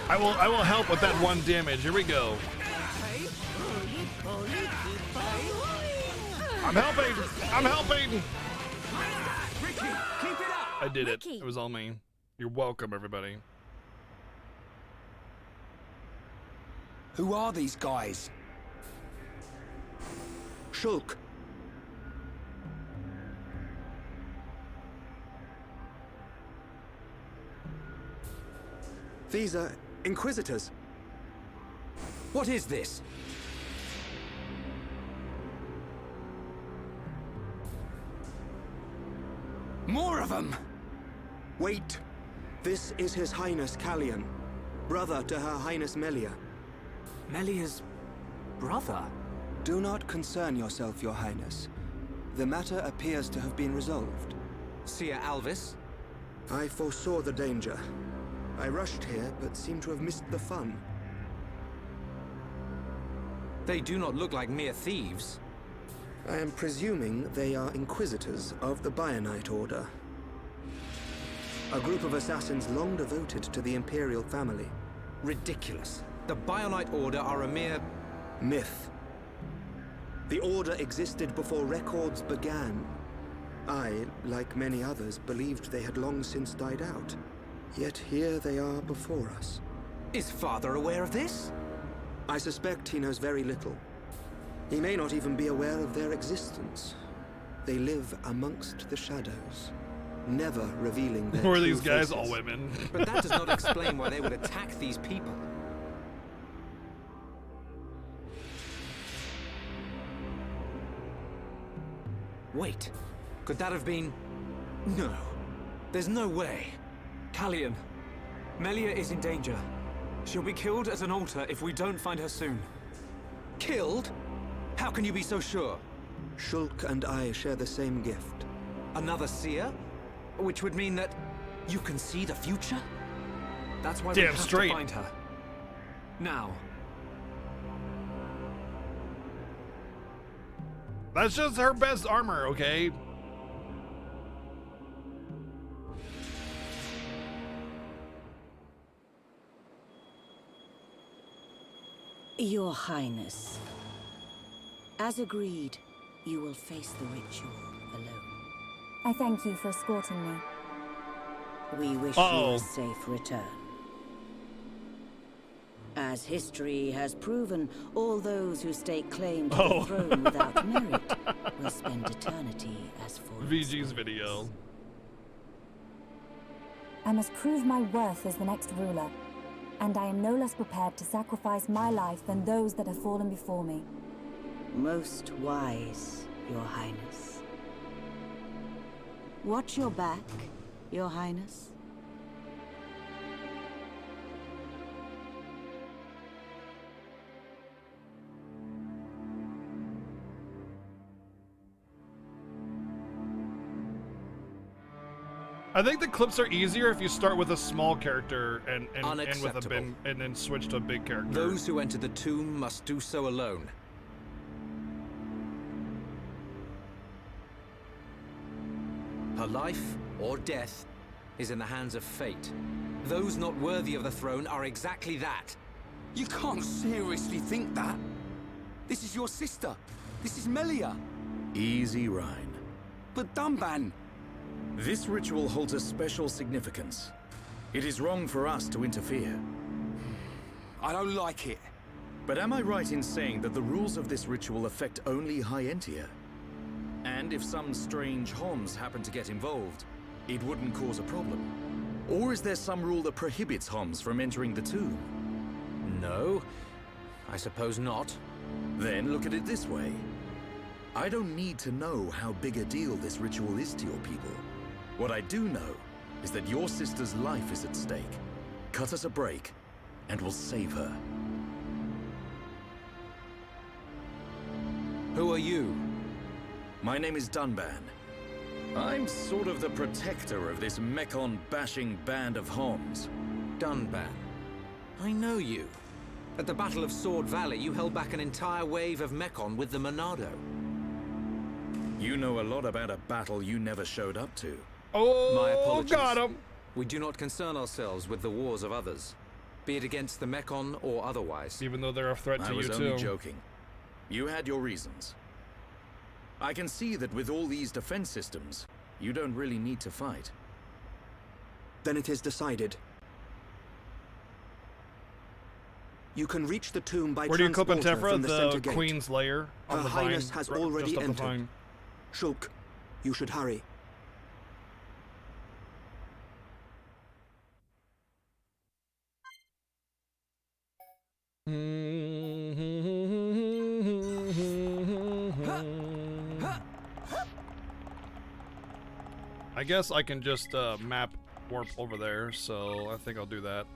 [SPEAKER 1] I will help with that 1 damage. Here we go. I'm helping. I'm helping.
[SPEAKER 3] Ricky, keep it up.
[SPEAKER 1] I did it. It was all me. You're welcome, everybody.
[SPEAKER 15] Who are these guys?
[SPEAKER 2] Shulk. These are Inquisitors.
[SPEAKER 9] What is this?
[SPEAKER 15] More of them!
[SPEAKER 2] Wait. This is His Highness Callian, brother to Her Highness Melia.
[SPEAKER 14] Melia's brother?
[SPEAKER 2] Do not concern yourself, Your Highness. The matter appears to have been resolved.
[SPEAKER 9] Seer Alvis?
[SPEAKER 2] I foresaw the danger. I rushed here, but seem to have missed the fun.
[SPEAKER 9] They do not look like mere thieves.
[SPEAKER 2] I am presuming they are Inquisitors of the Bionite Order. A group of assassins long devoted to the Imperial family.
[SPEAKER 9] Ridiculous. The Bionite Order are a mere...
[SPEAKER 2] myth. The Order existed before records began. I, like many others, believed they had long since died out. Yet here they are before us.
[SPEAKER 9] Is Father aware of this?
[SPEAKER 2] I suspect he knows very little. He may not even be aware of their existence. They live amongst the shadows, never revealing their
[SPEAKER 1] Who are
[SPEAKER 2] true
[SPEAKER 1] these guys?
[SPEAKER 2] faces.
[SPEAKER 1] All women.
[SPEAKER 9] But that does not explain why they would attack these people. Wait, could that have been... No, there's no way.
[SPEAKER 14] Callian, Melia is in danger. She'll be killed at an altar if we don't find her soon.
[SPEAKER 9] Killed? How can you be so sure?
[SPEAKER 2] Shulk and I share the same gift.
[SPEAKER 9] Another seer? Which would mean that you can see the future?
[SPEAKER 14] That's why
[SPEAKER 1] Damn
[SPEAKER 14] we have
[SPEAKER 1] straight.
[SPEAKER 14] to find her. Now.
[SPEAKER 1] That's just her best armor, okay?
[SPEAKER 5] Your Highness, as agreed, you will face the ritual alone.
[SPEAKER 13] I thank you for escorting me.
[SPEAKER 5] We wish you a safe return. As history has proven, all those who stake claim to the throne without merit will spend eternity as fools.
[SPEAKER 1] VG's video.
[SPEAKER 13] I must prove my worth as the next ruler, and I am no less prepared to sacrifice my life than those that have fallen before me.
[SPEAKER 5] Most wise, Your Highness. Watch your back, Your Highness.
[SPEAKER 1] I think the clips are easier if you start with a small character and with a
[SPEAKER 9] Unacceptable.
[SPEAKER 1] big, and then switch to a big character.
[SPEAKER 9] Those who enter the tomb must do so alone. Her life, or death, is in the hands of fate. Those not worthy of the throne are exactly that.
[SPEAKER 15] You can't seriously think that. This is your sister. This is Melia.
[SPEAKER 12] Easy, Rhine.
[SPEAKER 15] But Dunban...
[SPEAKER 12] This ritual holds a special significance. It is wrong for us to interfere.
[SPEAKER 15] I don't like it.
[SPEAKER 12] But am I right in saying that the rules of this ritual affect only High Entia? And if some strange Homs happen to get involved, it wouldn't cause a problem? Or is there some rule that prohibits Homs from entering the tomb?
[SPEAKER 9] No, I suppose not.
[SPEAKER 12] Then look at it this way. I don't need to know how big a deal this ritual is to your people. What I do know is that your sister's life is at stake. Cut us a break, and we'll save her.
[SPEAKER 9] Who are you?
[SPEAKER 12] My name is Dunban. I'm sort of the protector of this Mekon-bashing band of Homs.
[SPEAKER 9] Dunban. I know you. At the Battle of Sword Valley, you held back an entire wave of Mekon with the Monado.
[SPEAKER 12] You know a lot about a battle you never showed up to.
[SPEAKER 1] Oh,
[SPEAKER 9] My apologies.
[SPEAKER 1] got him.
[SPEAKER 9] We do not concern ourselves with the wars of others. be it against the Mekon or otherwise.
[SPEAKER 1] Even though they're a threat to
[SPEAKER 12] I
[SPEAKER 1] you
[SPEAKER 12] was
[SPEAKER 1] too.
[SPEAKER 12] only joking. You had your reasons. I can see that with all these defense systems, you don't really need to fight.
[SPEAKER 2] Then it is decided. You can reach the tomb by
[SPEAKER 1] Where do you clip on
[SPEAKER 2] transporter from
[SPEAKER 1] Tefra?
[SPEAKER 2] the
[SPEAKER 1] The
[SPEAKER 2] center gate.
[SPEAKER 1] Queen's lair on
[SPEAKER 2] Her
[SPEAKER 1] the
[SPEAKER 2] Highness
[SPEAKER 1] vine,
[SPEAKER 2] has
[SPEAKER 1] just
[SPEAKER 2] already
[SPEAKER 1] up the
[SPEAKER 2] entered.
[SPEAKER 1] vine.
[SPEAKER 2] Shulk, you should hurry.
[SPEAKER 1] I guess I can just map warp over there, so I think I'll do that.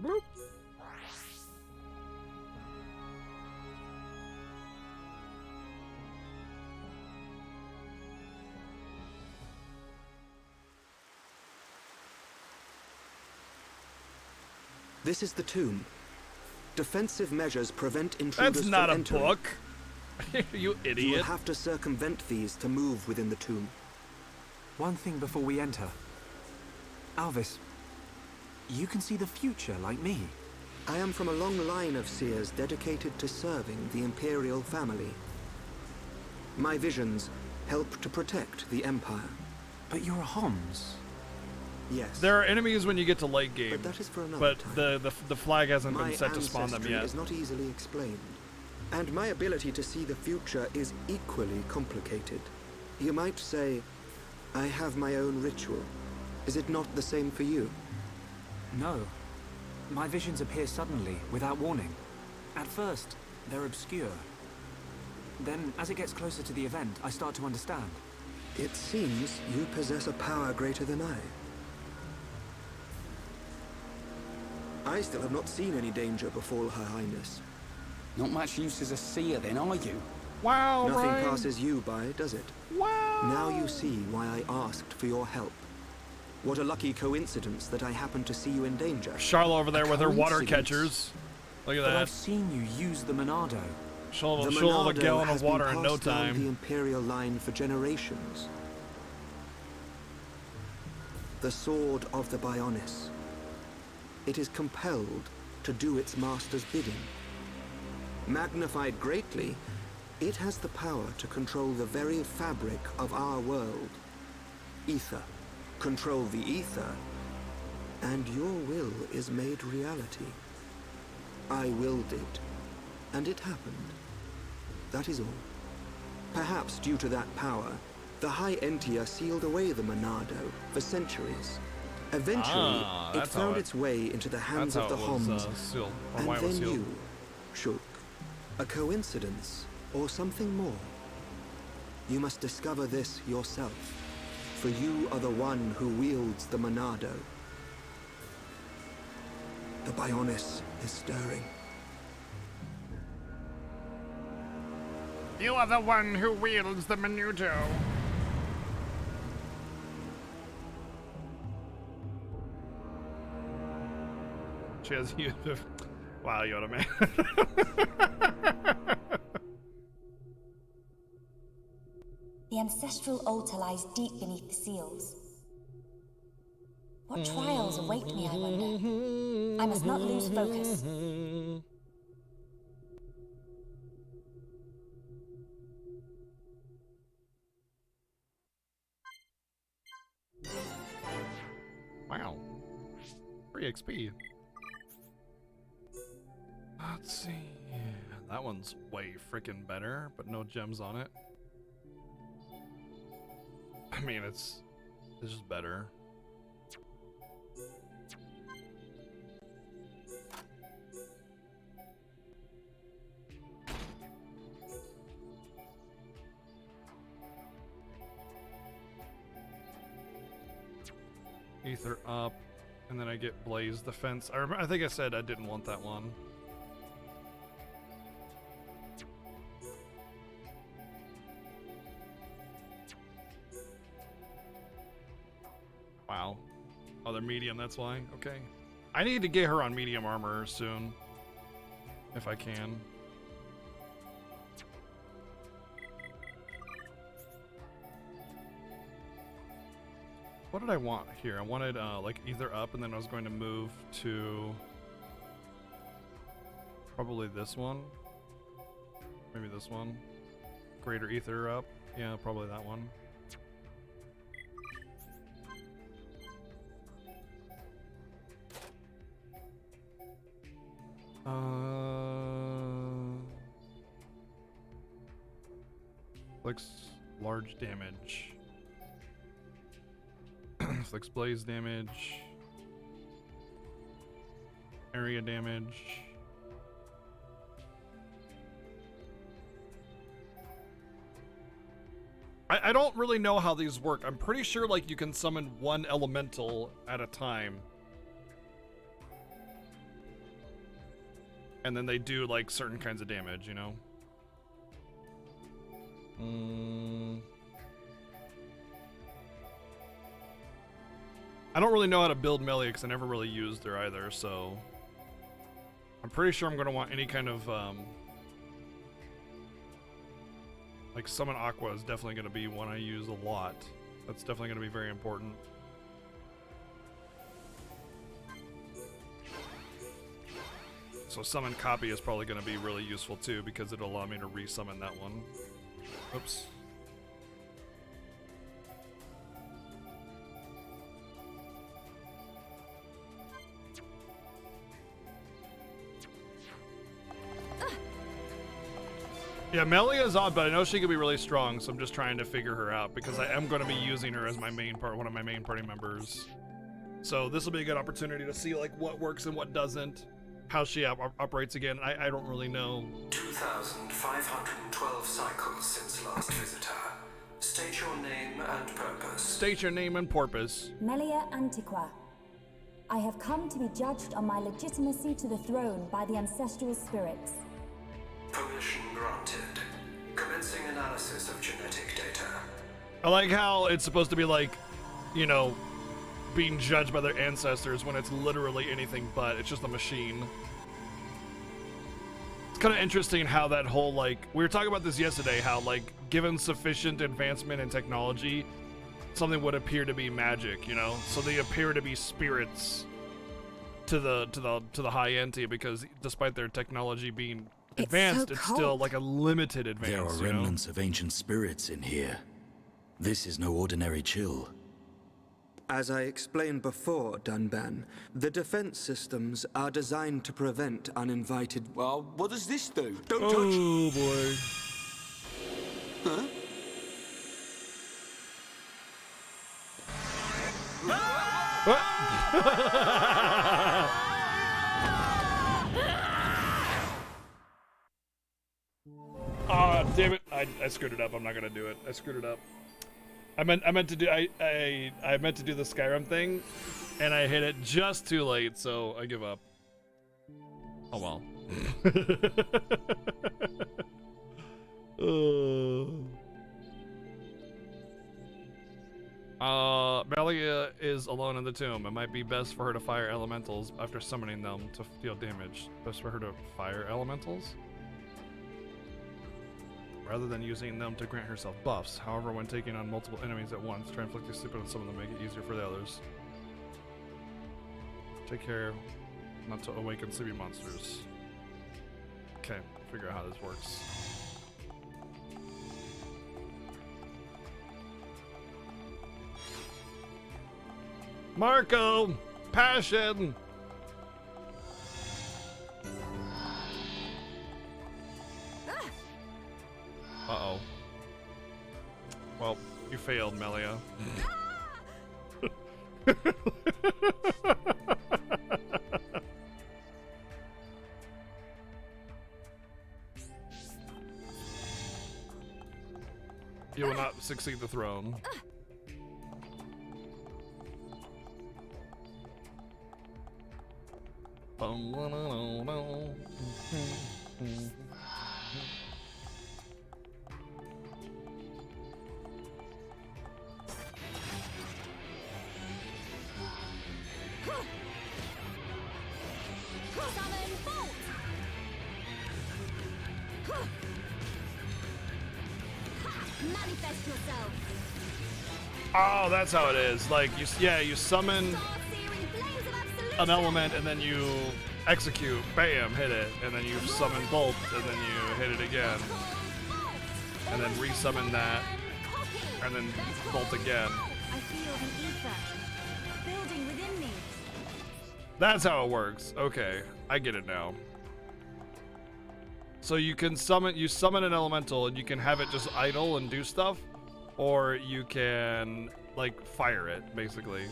[SPEAKER 1] Boop.
[SPEAKER 2] This is the tomb. Defensive measures prevent intruders
[SPEAKER 1] That's not
[SPEAKER 2] from
[SPEAKER 1] a
[SPEAKER 2] entering.
[SPEAKER 1] book. You
[SPEAKER 2] You
[SPEAKER 1] idiot.
[SPEAKER 2] will have to circumvent these to move within the tomb.
[SPEAKER 14] One thing before we enter. Alvis, you can see the future like me.
[SPEAKER 2] I am from a long line of seers dedicated to serving the Imperial family. My visions help to protect the Empire.
[SPEAKER 14] But you're a Homs.
[SPEAKER 2] Yes.
[SPEAKER 1] There are enemies when you get to late game,
[SPEAKER 2] But that is for another
[SPEAKER 1] but
[SPEAKER 2] time.
[SPEAKER 1] the flag hasn't
[SPEAKER 2] My
[SPEAKER 1] been set to spawn them
[SPEAKER 2] ancestry
[SPEAKER 1] yet.
[SPEAKER 2] is not easily explained, and my ability to see the future is equally complicated. You might say, I have my own ritual. Is it not the same for you?
[SPEAKER 14] No. My visions appear suddenly, without warning. At first, they're obscure. Then, as it gets closer to the event, I start to understand.
[SPEAKER 2] It seems you possess a power greater than I. I still have not seen any danger befall Her Highness.
[SPEAKER 15] Not much use as a seer then, are you?
[SPEAKER 1] Wow,
[SPEAKER 2] Nothing
[SPEAKER 1] Ryan.
[SPEAKER 2] passes you by, does it?
[SPEAKER 1] Wow.
[SPEAKER 2] Now you see why I asked for your help. What a lucky coincidence that I happened to see you in danger.
[SPEAKER 1] Charlotte over there with her water
[SPEAKER 2] Coincidence?
[SPEAKER 1] catchers. Look at
[SPEAKER 14] But
[SPEAKER 1] that.
[SPEAKER 14] I've seen you use the Monado.
[SPEAKER 1] She'll
[SPEAKER 2] The
[SPEAKER 1] hold a
[SPEAKER 2] Monado
[SPEAKER 1] gallon
[SPEAKER 2] has
[SPEAKER 1] of water
[SPEAKER 2] been
[SPEAKER 1] in no
[SPEAKER 2] passed down
[SPEAKER 1] time.
[SPEAKER 2] the Imperial line for generations. The sword of the Bionis. It is compelled to do its master's bidding. Magnified greatly, it has the power to control the very fabric of our world. Ether. Control the ether, and your will is made reality. I willed it, and it happened. That is all. Perhaps due to that power, the High Entia sealed away the Monado for centuries. Eventually, it
[SPEAKER 1] that's how
[SPEAKER 2] found
[SPEAKER 1] it-
[SPEAKER 2] its way into the hands
[SPEAKER 1] that's
[SPEAKER 2] of the
[SPEAKER 1] how it was,
[SPEAKER 2] Homs,
[SPEAKER 1] sealed, or
[SPEAKER 2] and
[SPEAKER 1] why it was
[SPEAKER 2] then
[SPEAKER 1] sealed.
[SPEAKER 2] you, Shulk. A coincidence, or something more? You must discover this yourself, for you are the one who wields the Monado. The Bionis is stirring.
[SPEAKER 1] You are the one who wields the Menudo. Cheers, you. Wow, Yoda man.
[SPEAKER 13] The ancestral altar lies deep beneath the seals. What trials await me, I wonder? I must not lose focus.
[SPEAKER 1] Wow. Free XP. Let's see. That one's way freaking better, but no gems on it. I mean, it's just better. Ether up, and then I get Blaze Defense. I think I said I didn't want that one. Wow. Oh, they're medium, that's why? Okay. I need to get her on medium armor soon. If I can. what did I want here? I wanted like either up, and then I was going to move to probably this one. Maybe this one. Greater ether up. Yeah, probably that one. Flicks large damage. Flicks blaze damage. Area damage. I don't really know how these work. I'm pretty sure like you can summon one elemental at a time. And then they do like certain kinds of damage, you know? I don't really know how to build Melia because I never really used her either, so I'm pretty sure I'm going to want any kind of like summon Aqua is definitely going to be one I use a lot. That's definitely going to be very important. So summon Copy is probably going to be really useful too because it'll allow me to resummon that one. Oops. Yeah, Melia is odd, but I know she can be really strong, so I'm just trying to figure her out because I am going to be using her as my main one of my main party members. So this will be a good opportunity to see like what works and what doesn't, how she operates again. I don't really know.
[SPEAKER 17] 2,512 cycles since last visitor. State your name and purpose.
[SPEAKER 1] State your name and purpose.
[SPEAKER 13] Melia Antiqua. I have come to be judged on my legitimacy to the throne by the ancestral spirits.
[SPEAKER 17] Permission granted. Commencing analysis of genetic data.
[SPEAKER 1] I like how it's supposed to be like, you know, being judged by their ancestors when it's literally anything but. It's just a machine. It's kind of interesting how that whole, like, we were talking about this yesterday, how, like, given sufficient advancement in technology, something would appear to be magic, you know? So they appear to be spirits to the high Entia because despite their technology being advanced, it's still like a limited advance.
[SPEAKER 12] There are remnants of ancient spirits in here. This is no ordinary chill.
[SPEAKER 2] As I explained before, Dunban, the defense systems are designed to prevent uninvited...
[SPEAKER 15] Well, what does this do? Don't touch...
[SPEAKER 1] Oh, boy.
[SPEAKER 15] Huh?
[SPEAKER 1] Ah, damn it! I screwed it up. I'm not gonna do it. I screwed it up. I meant to do I meant to do the Skyrim thing, and I hit it just too late. So I give up. Oh well. Melia is alone in the tomb. It might be best for her to fire elementals after summoning them to deal damage. Best for her to fire elementals? Rather than using them to grant herself buffs. However, when taking on multiple enemies at once, try inflicting sleep on some of them, make it easier for the others. Take care not to awaken sleepy monsters. Okay, figure out how this works. Marco! Passion! Uh-oh. Well, you failed, Melia. You will not succeed the throne.
[SPEAKER 11] Manifest yourself.
[SPEAKER 1] Oh, that's how it is. Like, you summon an element and then you execute, bam, hit it, and then you summon Bolt and then you hit it again. And then resummon that, and then Bolt again.
[SPEAKER 11] I feel the ether building within me.
[SPEAKER 1] That's how it works. Okay, I get it now. So you can summon an elemental and you can have it just idle and do stuff, or you can like fire it basically.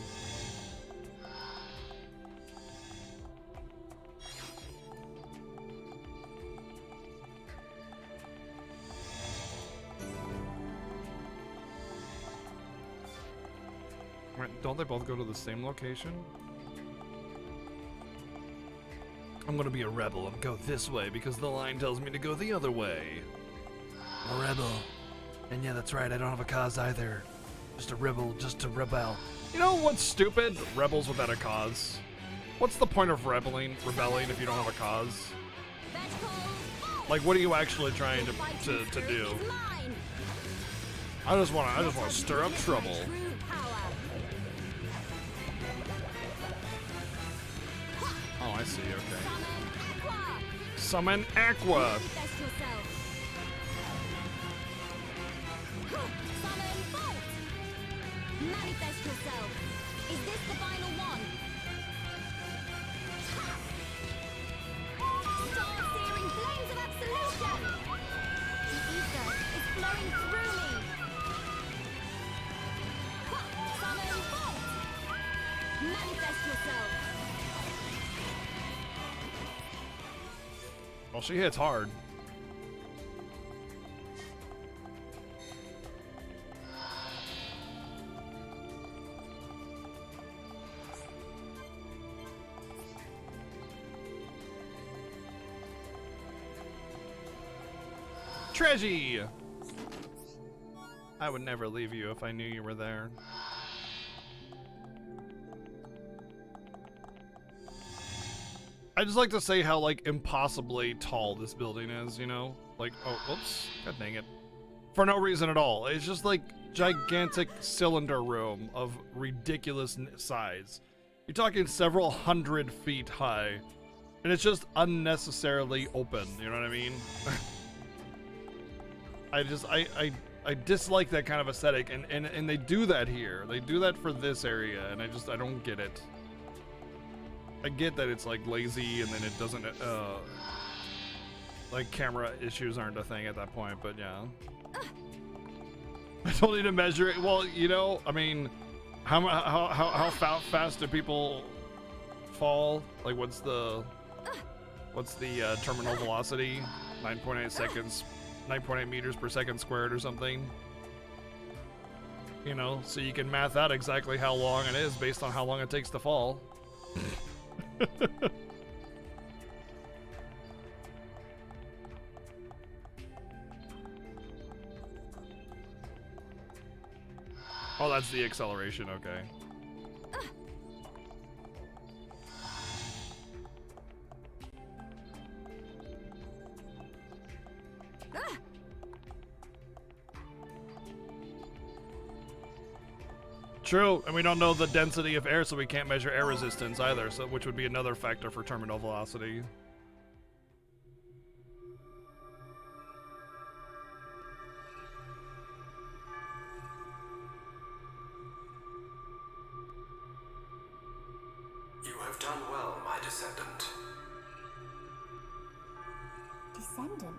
[SPEAKER 1] Right, don't they both go to the same location? I'm gonna be a rebel and go this way because the line tells me to go the other way. A rebel. And yeah, that's right, I don't have a cause either. Just a rebel, just to rebel. You know what's stupid? Rebels without a cause. What's the point of rebelling if you don't have a cause? Like, what are you actually trying to do? I just wanna stir up trouble. Oh, I see, okay. Summon Aqua!
[SPEAKER 11] Manifest yourself. Summon Bolt. Manifest yourself. Is this the final one? Start searing flames of absolution. The ether is flowing through me. Summon Bolt. Manifest yourself.
[SPEAKER 1] Well, she hits hard. Treasure! I would never leave you if I knew you were there. I just like to say how, like, impossibly tall this building is, you know? Like, oh, whoops. God dang it. For no reason at all. It's just, like, gigantic cylinder room of ridiculous size. You're talking several 100 feet high. And it's just unnecessarily open, you know what I mean? I dislike that kind of aesthetic, and they do that here. They do that for this area, and I don't get it. I get that it's like lazy and then it doesn't, like camera issues aren't a thing at that point, but yeah. I don't need to measure it. Well, you know, I mean, how fast do people fall? Like, what's the terminal velocity? 9.8 seconds, 9.8 meters per second squared or something. You know, so you can math out exactly how long it is based on how long it takes to fall. Oh, that's the acceleration, okay. True, and we don't know the density of air, so we can't measure air resistance either, so which would be another factor for terminal velocity.
[SPEAKER 17] You have done well, my descendant.
[SPEAKER 13] Descendant?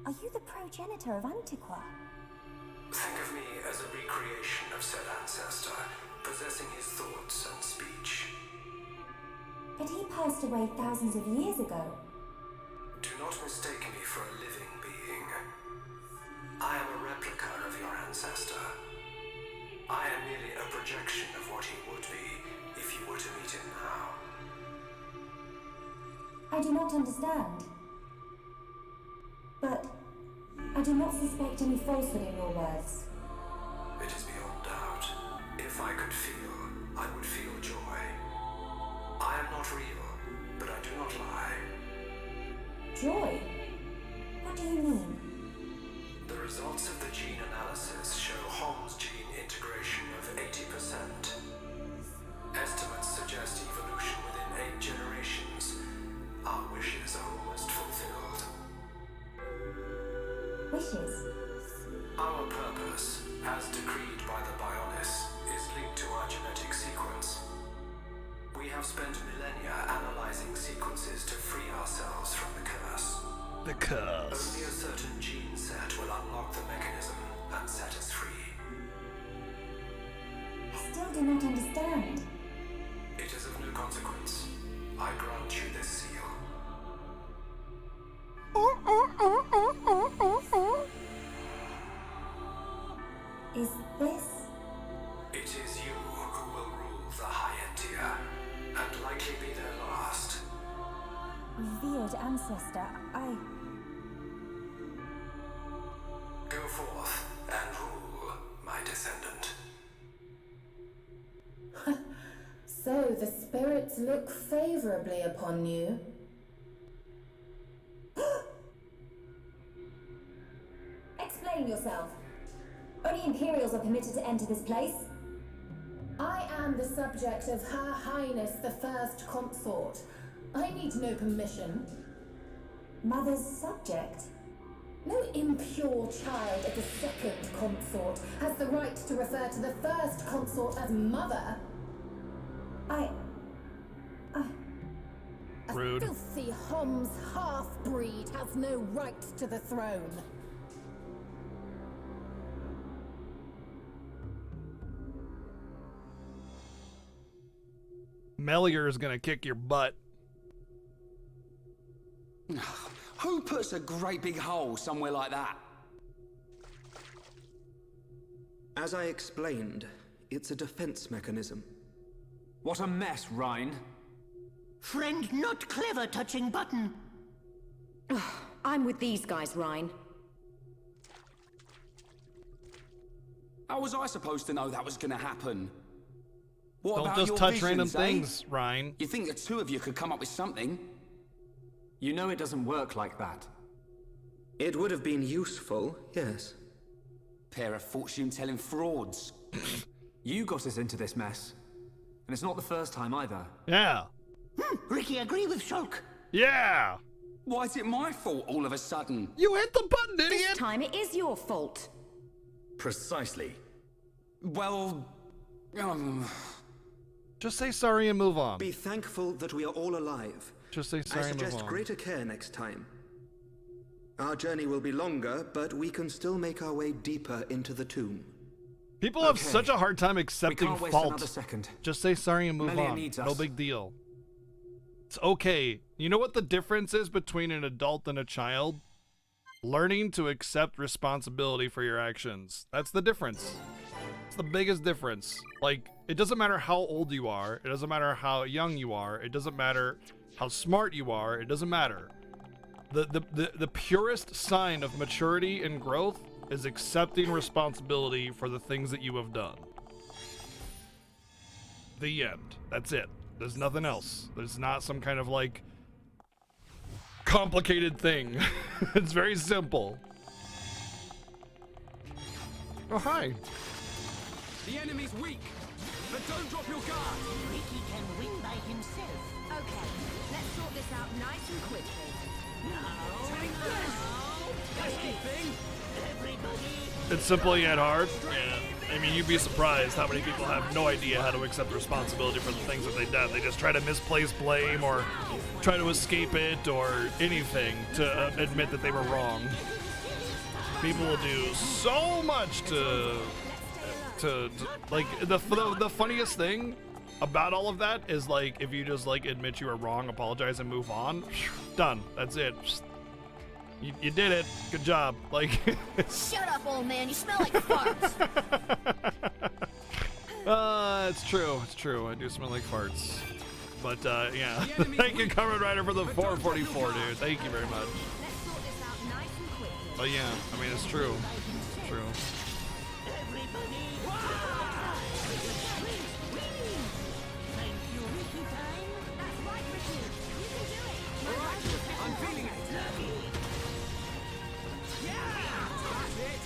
[SPEAKER 13] Are you the progenitor of Antiqua?
[SPEAKER 17] Think of me as a recreation of said ancestor, possessing his thoughts and speech.
[SPEAKER 13] But he passed away thousands of years ago.
[SPEAKER 17] Do not mistake me for a living being. I am a replica of your ancestor. I am merely a projection of what he would be if you were to meet him now.
[SPEAKER 13] I do not understand. But I do not suspect any falsehood in your words.
[SPEAKER 17] It is beyond doubt. If I could feel, I would feel joy. I am not real, but I do not lie.
[SPEAKER 13] Joy? What do you mean?
[SPEAKER 17] The results of the gene analysis show Holmes' gene have spent millennia analyzing sequences to free ourselves from the curse.
[SPEAKER 1] The curse.
[SPEAKER 17] Only a certain gene set will unlock the mechanism and set us free.
[SPEAKER 13] I still do not understand.
[SPEAKER 17] It is of no consequence. I grant you this seal.
[SPEAKER 13] Is this?
[SPEAKER 17] It is you who will rule the High Entia, and likely be their last.
[SPEAKER 13] Revered ancestor,
[SPEAKER 17] Go forth and rule, my descendant.
[SPEAKER 18] So the spirits look favorably upon you.
[SPEAKER 13] Explain yourself. Only Imperials are permitted to enter this place.
[SPEAKER 18] I am the subject of Her Highness the First Consort. I need no permission.
[SPEAKER 13] Mother's subject?
[SPEAKER 18] No impure child of the Second Consort has the right to refer to the First Consort as mother.
[SPEAKER 1] Rude.
[SPEAKER 18] A filthy Homs half-breed has no right to the throne.
[SPEAKER 1] Melior is gonna kick your butt.
[SPEAKER 15] Who puts a great big hole somewhere like that?
[SPEAKER 2] As I explained, it's a defense mechanism.
[SPEAKER 14] What a mess, Rhine.
[SPEAKER 7] Friend not clever touching button.
[SPEAKER 6] I'm with these guys, Rhine.
[SPEAKER 15] How was I supposed to know that was gonna happen? What
[SPEAKER 1] Don't
[SPEAKER 15] about
[SPEAKER 1] just
[SPEAKER 15] your
[SPEAKER 1] touch
[SPEAKER 15] visions,
[SPEAKER 1] random
[SPEAKER 15] eh?
[SPEAKER 1] things, Ryan.
[SPEAKER 15] You think the two of you could come up with something?
[SPEAKER 14] You know it doesn't work like that.
[SPEAKER 2] It would have been useful, yes.
[SPEAKER 15] Pair of fortune-telling frauds.
[SPEAKER 14] You got us into this mess. And it's not the first time either.
[SPEAKER 1] Yeah.
[SPEAKER 7] Ricky, agree with Shulk.
[SPEAKER 1] Yeah.
[SPEAKER 15] Why is it my fault all of a sudden?
[SPEAKER 1] You hit the button, idiot!
[SPEAKER 6] This time it is your fault.
[SPEAKER 12] Precisely.
[SPEAKER 15] Well...
[SPEAKER 1] Just say sorry and move on.
[SPEAKER 2] Be thankful that we are all alive.
[SPEAKER 1] Just say sorry
[SPEAKER 2] I
[SPEAKER 1] and move
[SPEAKER 2] suggest
[SPEAKER 1] on.
[SPEAKER 2] greater care next time. Our journey will be longer, but we can still make our way deeper into the tomb.
[SPEAKER 1] People have such a hard time
[SPEAKER 14] We
[SPEAKER 1] accepting
[SPEAKER 14] can't waste
[SPEAKER 1] fault.
[SPEAKER 14] another second.
[SPEAKER 1] Just say sorry and move
[SPEAKER 14] Melia
[SPEAKER 1] on.
[SPEAKER 14] needs
[SPEAKER 1] No
[SPEAKER 14] us.
[SPEAKER 1] big deal. It's okay. You know what the difference is between an adult and a child? Learning to accept responsibility for your actions. That's the difference. It's the biggest difference. Like, it doesn't matter how old you are. It doesn't matter how young you are. It doesn't matter how smart you are. It doesn't matter. The purest sign of maturity and growth is accepting responsibility for the things that you have done. The end. That's it. There's nothing else. There's not some kind of like complicated thing. It's very simple. Oh, hi.
[SPEAKER 3] The enemy's weak, but don't drop your guard.
[SPEAKER 7] Ricky can win by himself.
[SPEAKER 6] Okay, let's sort this out nice and quickly.
[SPEAKER 3] Take this! Pesky thing!
[SPEAKER 7] Everybody!
[SPEAKER 1] It's simple yet hard. Yeah. I mean, you'd be surprised how many people have no idea how to accept responsibility for the things that they've done. They just try to misplace blame or try to escape it or anything to admit that they were wrong. People will do so much to like the funniest thing about all of that is like if you just like admit you were wrong, apologize, and move on. Done. That's it. You did it. Good job. Like.
[SPEAKER 11] Shut up, old man. You smell like farts.
[SPEAKER 1] It's true. It's true. I do smell like farts. But yeah. Thank you, Kamen Rider, for the 444, dude. Thank you very much. But yeah, I mean, it's true. It's true.
[SPEAKER 3] I'm feeling it. Yeah! That's it.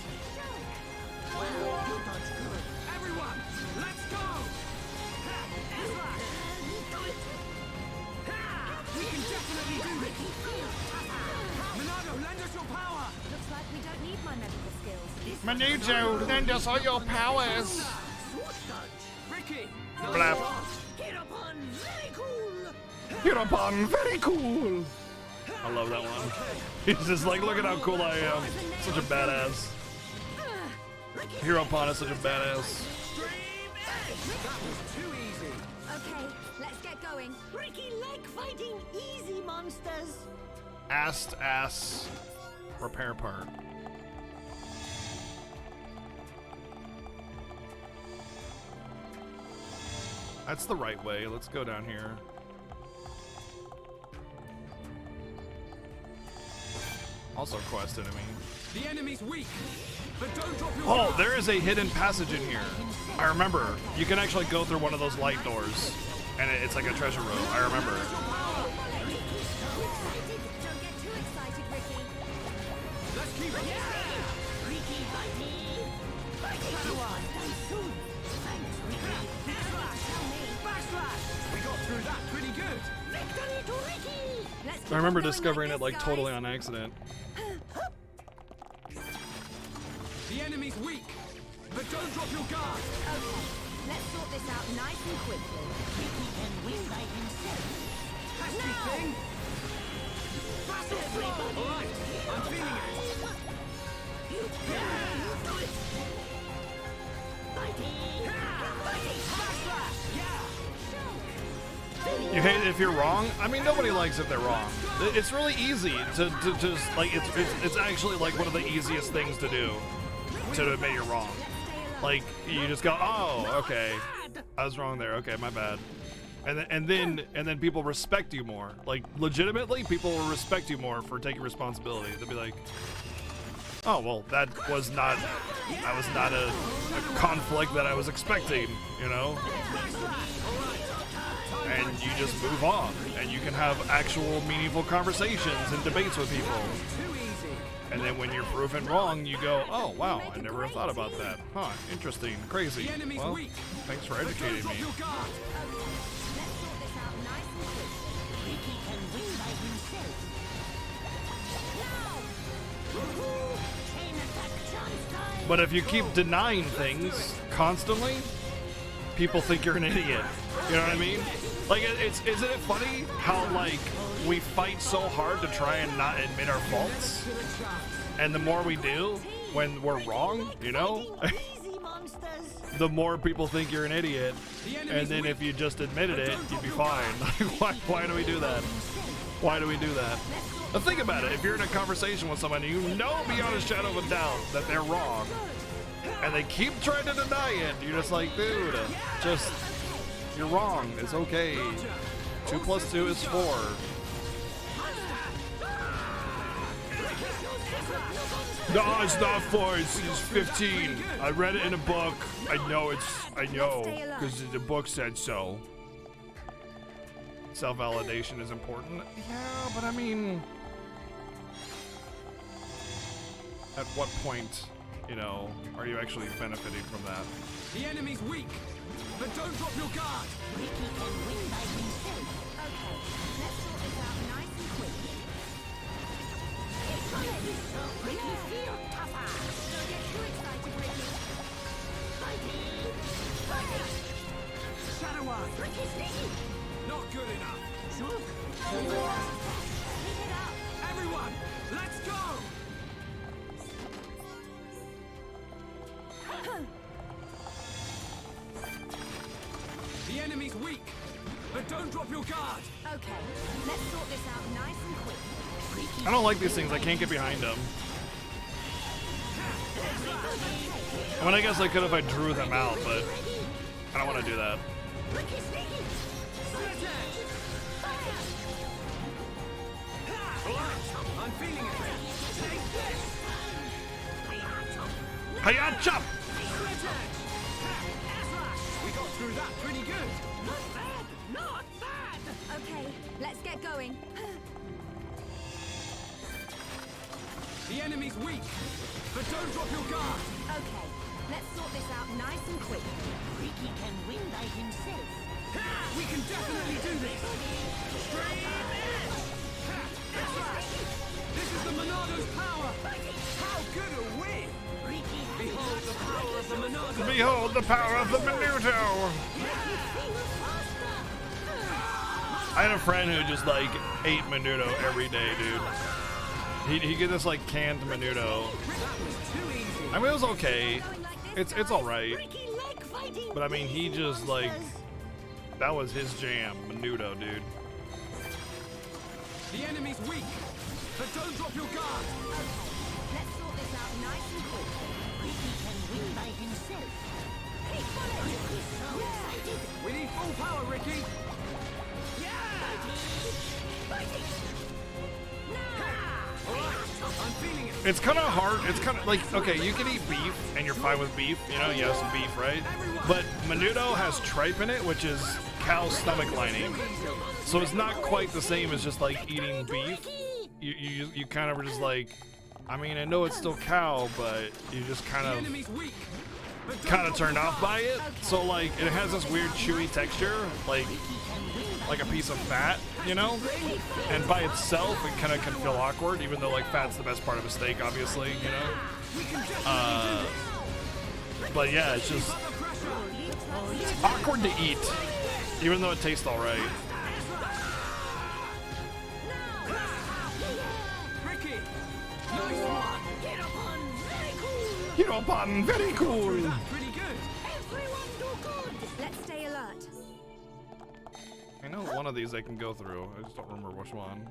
[SPEAKER 3] Everyone, let's go! We can definitely do this. Monado, lend us your power.
[SPEAKER 6] Looks like we don't need my medical skills.
[SPEAKER 1] Manujo, lend us all your powers.
[SPEAKER 3] Ricky,
[SPEAKER 1] Blap.
[SPEAKER 7] Get up on very cool!
[SPEAKER 1] Hereupon, very cool. I love that one. He's just like, look at how cool I am. Such a badass. Hereupon is such a badass.
[SPEAKER 3] That was too easy.
[SPEAKER 6] Okay, let's get going.
[SPEAKER 7] Ricky like fighting easy monsters.
[SPEAKER 1] Ass repair part. That's the right way. Let's go down here. Also quest enemy.
[SPEAKER 3] The enemy's weak, but don't drop your
[SPEAKER 1] Oh, there is a hidden passage in here. I remember. You can actually go through one of those light doors, and it's like a treasure room. I remember.
[SPEAKER 3] Let's keep it.
[SPEAKER 7] Ricky fighting. Thanks, Ricky.
[SPEAKER 3] Backslash. We got through that pretty good.
[SPEAKER 7] Victory to Ricky.
[SPEAKER 1] I remember discovering it like totally on accident.
[SPEAKER 3] The enemy's weak, but don't drop your guard.
[SPEAKER 6] Okay, let's sort this out nice and quickly.
[SPEAKER 7] Ricky can win by himself.
[SPEAKER 3] Pesky thing. Battle throw. All right, I'm feeling it.
[SPEAKER 1] You hate it if you're wrong? I mean, nobody likes if they're wrong. It's really easy to just like it's actually like one of the easiest things to do to admit you're wrong. Like you just go, oh, okay, I was wrong there. Okay, my bad. And then people respect you more. Like legitimately, people will respect you more for taking responsibility. They'll be like, oh well, that was not a conflict that I was expecting, you know. And you just move on, and you can have actual meaningful conversations and debates with people. And then when you're proven wrong, you go, oh wow, I never thought about that. Huh, interesting, crazy. Well, thanks for educating me.
[SPEAKER 7] Ricky can win by himself. Chain attack chance time.
[SPEAKER 1] But if you keep denying things constantly, people think you're an idiot. You know what I mean? Like, isn't it funny how, like, we fight so hard to try and not admit our faults? And the more we do, when we're wrong, you know? The more people think you're an idiot. And then if you just admitted it, you'd be fine. Like, why do we do that? Why do we do that? Now think about it. If you're in a conversation with someone, you know beyond a shadow of a doubt that they're wrong. And they keep trying to deny it. You're just like, dude, just... You're wrong. It's okay. 2 + 2 is 4. No, it's not 4. It's 15. I read it in a book. I know, because the book said so. Self-validation is important. Yeah, but I mean, at what point, you know, are you actually benefiting from that?
[SPEAKER 3] The enemy's weak, but don't drop your guard.
[SPEAKER 7] Ricky can win by himself.
[SPEAKER 6] Okay, let's sort this out nice and quickly.
[SPEAKER 7] Ricky feel tougher.
[SPEAKER 6] Don't get too excited, Ricky.
[SPEAKER 7] Fighting.
[SPEAKER 3] Shadow Eye.
[SPEAKER 7] Ricky sneaky.
[SPEAKER 3] Not good enough.
[SPEAKER 7] Zook.
[SPEAKER 6] Keep it up.
[SPEAKER 3] Everyone, let's go. The enemy's weak, but don't drop your guard.
[SPEAKER 6] Okay, let's sort this out nice and quick.
[SPEAKER 1] I don't like these things. I can't get behind them. I mean, I guess I could if I drew them out, but I don't want to do that.
[SPEAKER 7] Ricky sneaky.
[SPEAKER 3] I'm feeling it. Take this.
[SPEAKER 1] Hiya, chop!
[SPEAKER 3] We got through that pretty good.
[SPEAKER 7] Not bad. Not bad.
[SPEAKER 6] Okay, let's get going.
[SPEAKER 3] The enemy's weak, but don't drop your guard.
[SPEAKER 6] Okay, let's sort this out nice and quick.
[SPEAKER 7] Ricky can win by himself.
[SPEAKER 3] We can definitely do this. Stream edge. This is the Monado's power. How good are we? Behold the power of the Monado.
[SPEAKER 1] Behold the power of the Minuto! I had a friend who just like ate menudo every day, dude. He get this like canned menudo. I mean, it was okay. It's all right. But I mean, he just like that was his jam, menudo, dude.
[SPEAKER 3] The enemy's weak, but don't drop your guard.
[SPEAKER 16] Let's sort this out nice and quick. Ricky can win by himself. Keep following. He's so excited.
[SPEAKER 3] We need full power, Ricky. I'm feeling it.
[SPEAKER 1] It's kind of hard. It's kind of like, okay, you can eat beef and you're fine with beef, you know, you have some beef, right? But menudo has tripe in it, which is cow stomach lining. So it's not quite the same as just like eating beef. You kind of are just like, I mean, I know it's still cow, but you just kind of turned off by it. So like, it has this weird chewy texture, like a piece of fat, you know? And by itself, it kind of can feel awkward, even though like fat's the best part of a steak, obviously, you know? But yeah, it's just, it's awkward to eat, even though it tastes all right.
[SPEAKER 3] Ricky, nice one.
[SPEAKER 1] Hit upon, very cool.
[SPEAKER 3] Pretty good.
[SPEAKER 16] Everyone do good. Let's stay alert.
[SPEAKER 1] I know one of these I can go through. I just don't remember which one.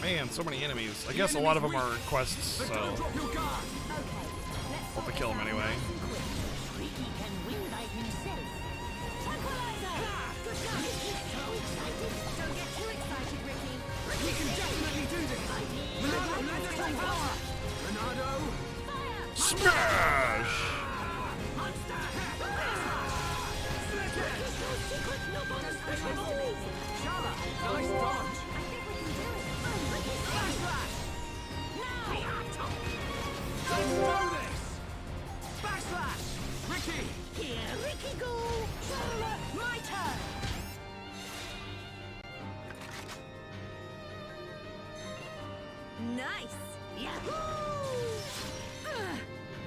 [SPEAKER 1] Man, so many enemies. I guess a lot of them are quests, so I'll have to kill them anyway.
[SPEAKER 16] Ricky can win by himself. Don't get too excited, Ricky.
[SPEAKER 3] We can definitely do this. Ronaldo.
[SPEAKER 1] Smash!
[SPEAKER 3] Nice dodge. Let's do this. Backslash. Ricky.
[SPEAKER 16] Here, Ricky go. Charlotte, my turn. Nice. Yahoo!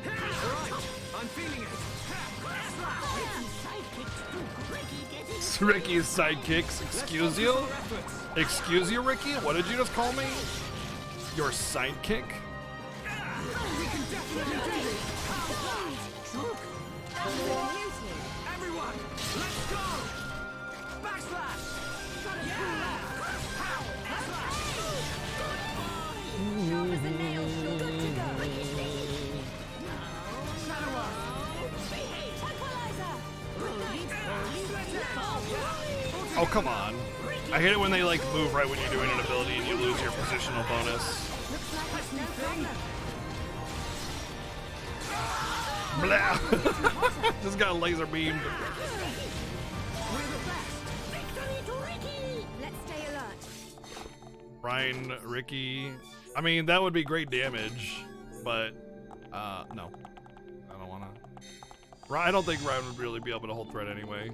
[SPEAKER 3] Alright, I'm feeling it.
[SPEAKER 1] Ricky's sidekicks, excuse you? Excuse you, Ricky? What did you just call me? Your sidekick?
[SPEAKER 3] We can definitely do this. Everyone, let's go. Backslash.
[SPEAKER 16] Sharp as a nail, good to go.
[SPEAKER 1] Oh, come on. I hate it when they like move right when you're doing an ability and you lose your positional bonus. Blah! Just got laser beamed.
[SPEAKER 16] Let's stay alert.
[SPEAKER 1] Ryan, Ricky. I mean, that would be great damage, but no. I don't want to. I don't think Ryan would really be able to hold threat anyway.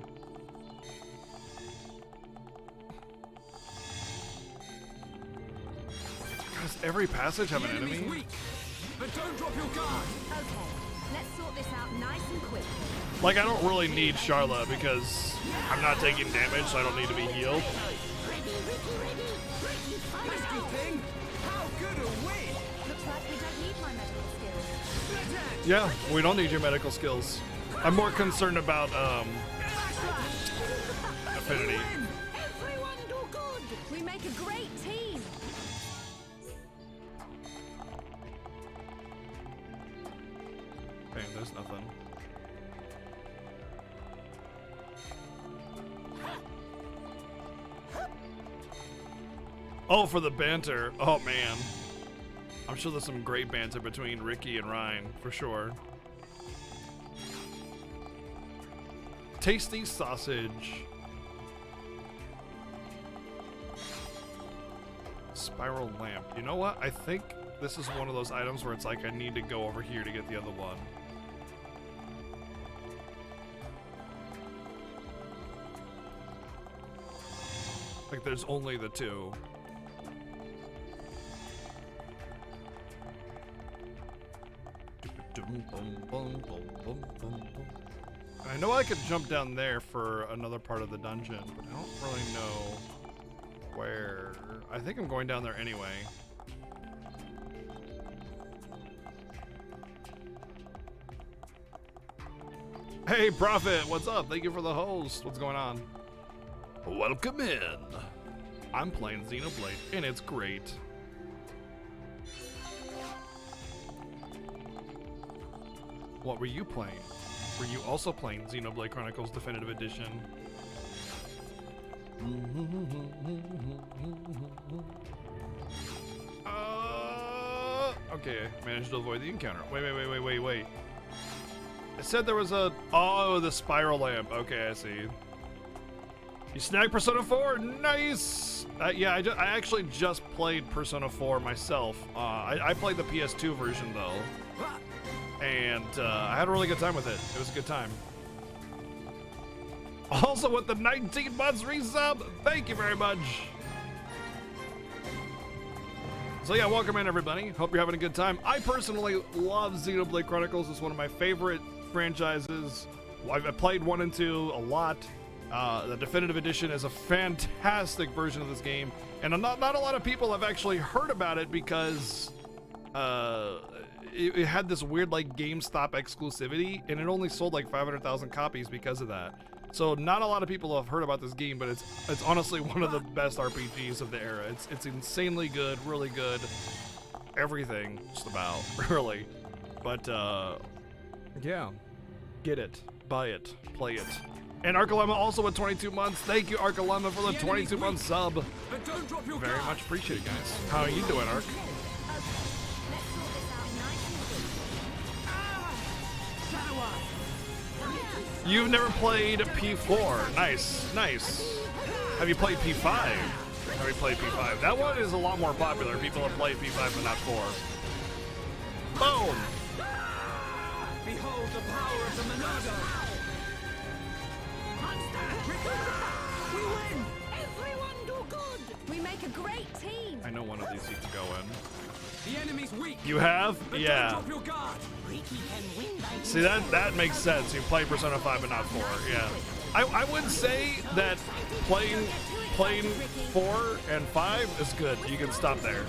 [SPEAKER 1] Does every passage have an enemy?
[SPEAKER 3] Weak, but don't drop your guard.
[SPEAKER 16] Okay, let's sort this out nice and quick.
[SPEAKER 1] Like, I don't really need Charla because I'm not taking damage, so I don't need to be healed.
[SPEAKER 3] Risky thing. How good a win.
[SPEAKER 16] Looks like we don't need my medical skills.
[SPEAKER 1] Yeah, we don't need your medical skills. I'm more concerned about affinity.
[SPEAKER 16] Everyone do good. We make a great team.
[SPEAKER 1] Damn, there's nothing. Oh, for the banter. Oh, man. I'm sure there's some great banter between Ricky and Ryan, for sure. Tasty sausage. Spiral lamp. You know what? I think this is one of those items where it's like I need to go over here to get the other one. Like there's only the two. I know I could jump down there for another part of the dungeon, but I don't really know where. I think I'm going down there anyway. Hey, Prophet, what's up? Thank you for the host. What's going on? Welcome in. I'm playing Xenoblade, and it's great. What were you playing? Were you also playing Xenoblade Chronicles Definitive Edition? Okay, managed to avoid the encounter. Wait. It said there was a... Oh, the spiral lamp. Okay, I see. You snagged Persona 4? Nice! Yeah, I actually just played Persona 4 myself. I played the PS2 version, though. And I had a really good time with it. It was a good time. Also with the 19 months resub, thank you very much. So yeah, welcome in everybody. Hope you're having a good time. I personally love Xenoblade Chronicles. It's one of my favorite franchises. I've played 1 and 2 a lot. The Definitive Edition is a fantastic version of this game. And not a lot of people have actually heard about it because it had this weird like GameStop exclusivity, and it only sold like 500,000 copies because of that. So not a lot of people have heard about this game, but it's honestly one of the best RPGs of the era. It's insanely good, really good, everything just about, really. But yeah, get it, buy it, play it. And Arkalema also with 22 months. Thank you, Arkalema, for the 22-month sub. Very much appreciated, guys. How are you doing, Ark? You've never played P4. Nice. Have you played P5? Have you played P5? That one is a lot more popular. People have played P5 but not 4. Boom!
[SPEAKER 3] Behold the power of the Monado! We win! Everyone do good!
[SPEAKER 6] We make a great team!
[SPEAKER 1] I know one of these needs to go in.
[SPEAKER 3] The enemy's weak!
[SPEAKER 1] You have?
[SPEAKER 3] But
[SPEAKER 1] Yeah.
[SPEAKER 3] don't drop your guard!
[SPEAKER 1] See, that makes sense. You play Persona 5 but not 4. Yeah. I would say that playing 4 and 5 is good. You can stop there.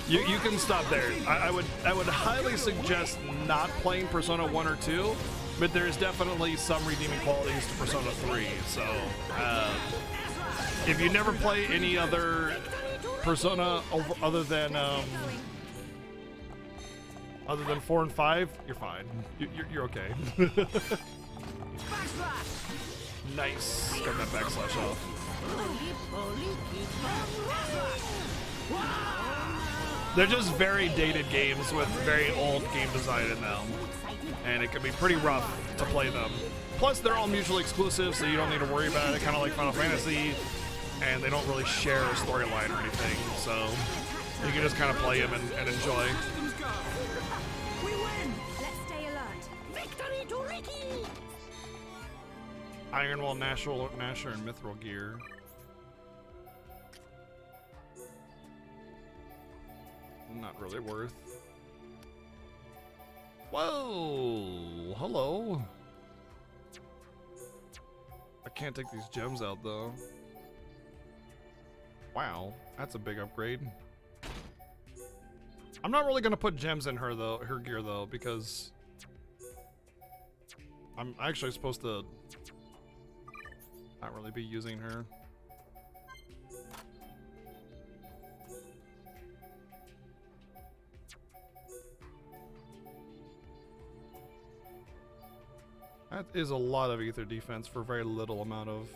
[SPEAKER 1] You can stop there. I would highly suggest not playing Persona 1 or 2, but there's definitely some redeeming qualities to Persona 3. So if you never play any other Persona other than 4 and 5, you're fine. You're okay. Nice. Got that backslash off. They're just very dated games with very old game design in them, and it can be pretty rough to play them. Plus, they're all mutually exclusive, so you don't need to worry about it, kind of like Final Fantasy, and they don't really share a storyline or anything, so you can just kind of play them and enjoy.
[SPEAKER 6] We win! Let's stay alert. Victory to Ricky!
[SPEAKER 1] Ironwall, Nasher, and Mithril gear. Not really worth. Whoa! Hello. I can't take these gems out though. Wow, that's a big upgrade. I'm not really gonna put gems in her gear though, because I'm actually supposed to not really be using her. That is a lot of ether defense for very little amount of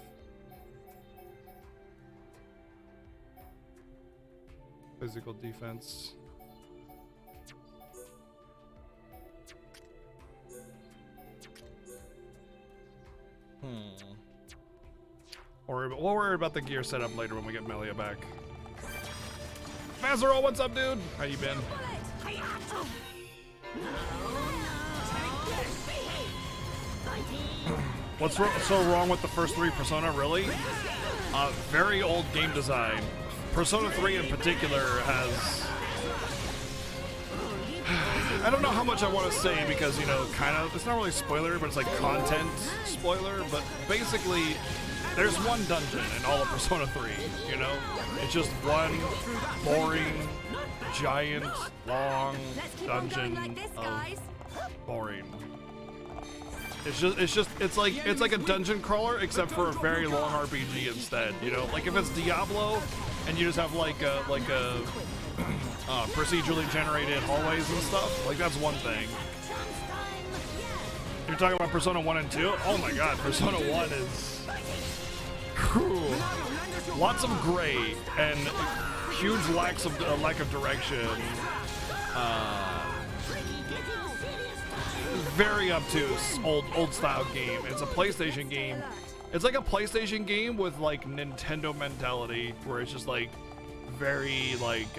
[SPEAKER 1] physical defense. We'll worry about the gear setup later when we get Melia back. Mazero, what's up, dude? How you been? What's so wrong with the first 3 Persona, really? Very old game design. Persona 3 in particular has I don't know how much I want to say because, you know, kind of, it's not really spoiler, but it's like content spoiler, but basically, there's one dungeon in all of Persona 3, you know? It's just one boring, giant, long dungeon of boring. It's like a dungeon crawler, except for a very long RPG instead, you know? Like if it's Diablo, and you just have like a procedurally generated hallways and stuff, like that's one thing. You're talking about Persona 1 and 2? Oh my god, Persona 1 is... Whew. Lots of gray and huge lack of direction. Very obtuse, old style game. It's a PlayStation game. It's like a PlayStation game with like Nintendo mentality, where it's just like very like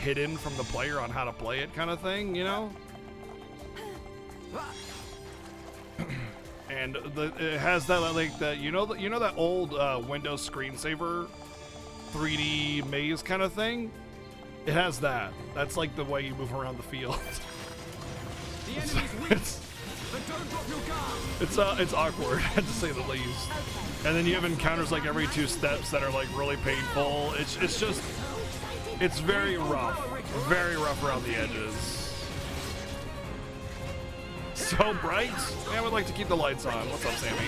[SPEAKER 1] hidden from the player on how to play it, kind of thing, you know. And it has that like that you know that old Windows screensaver 3D maze kind of thing. It has that. That's like the way you move around the field. It's awkward to say the least. And then you have encounters like every 2 steps that are like really painful. It's very rough around the edges. So bright. I would like to keep the lights on. What's up, Sammy?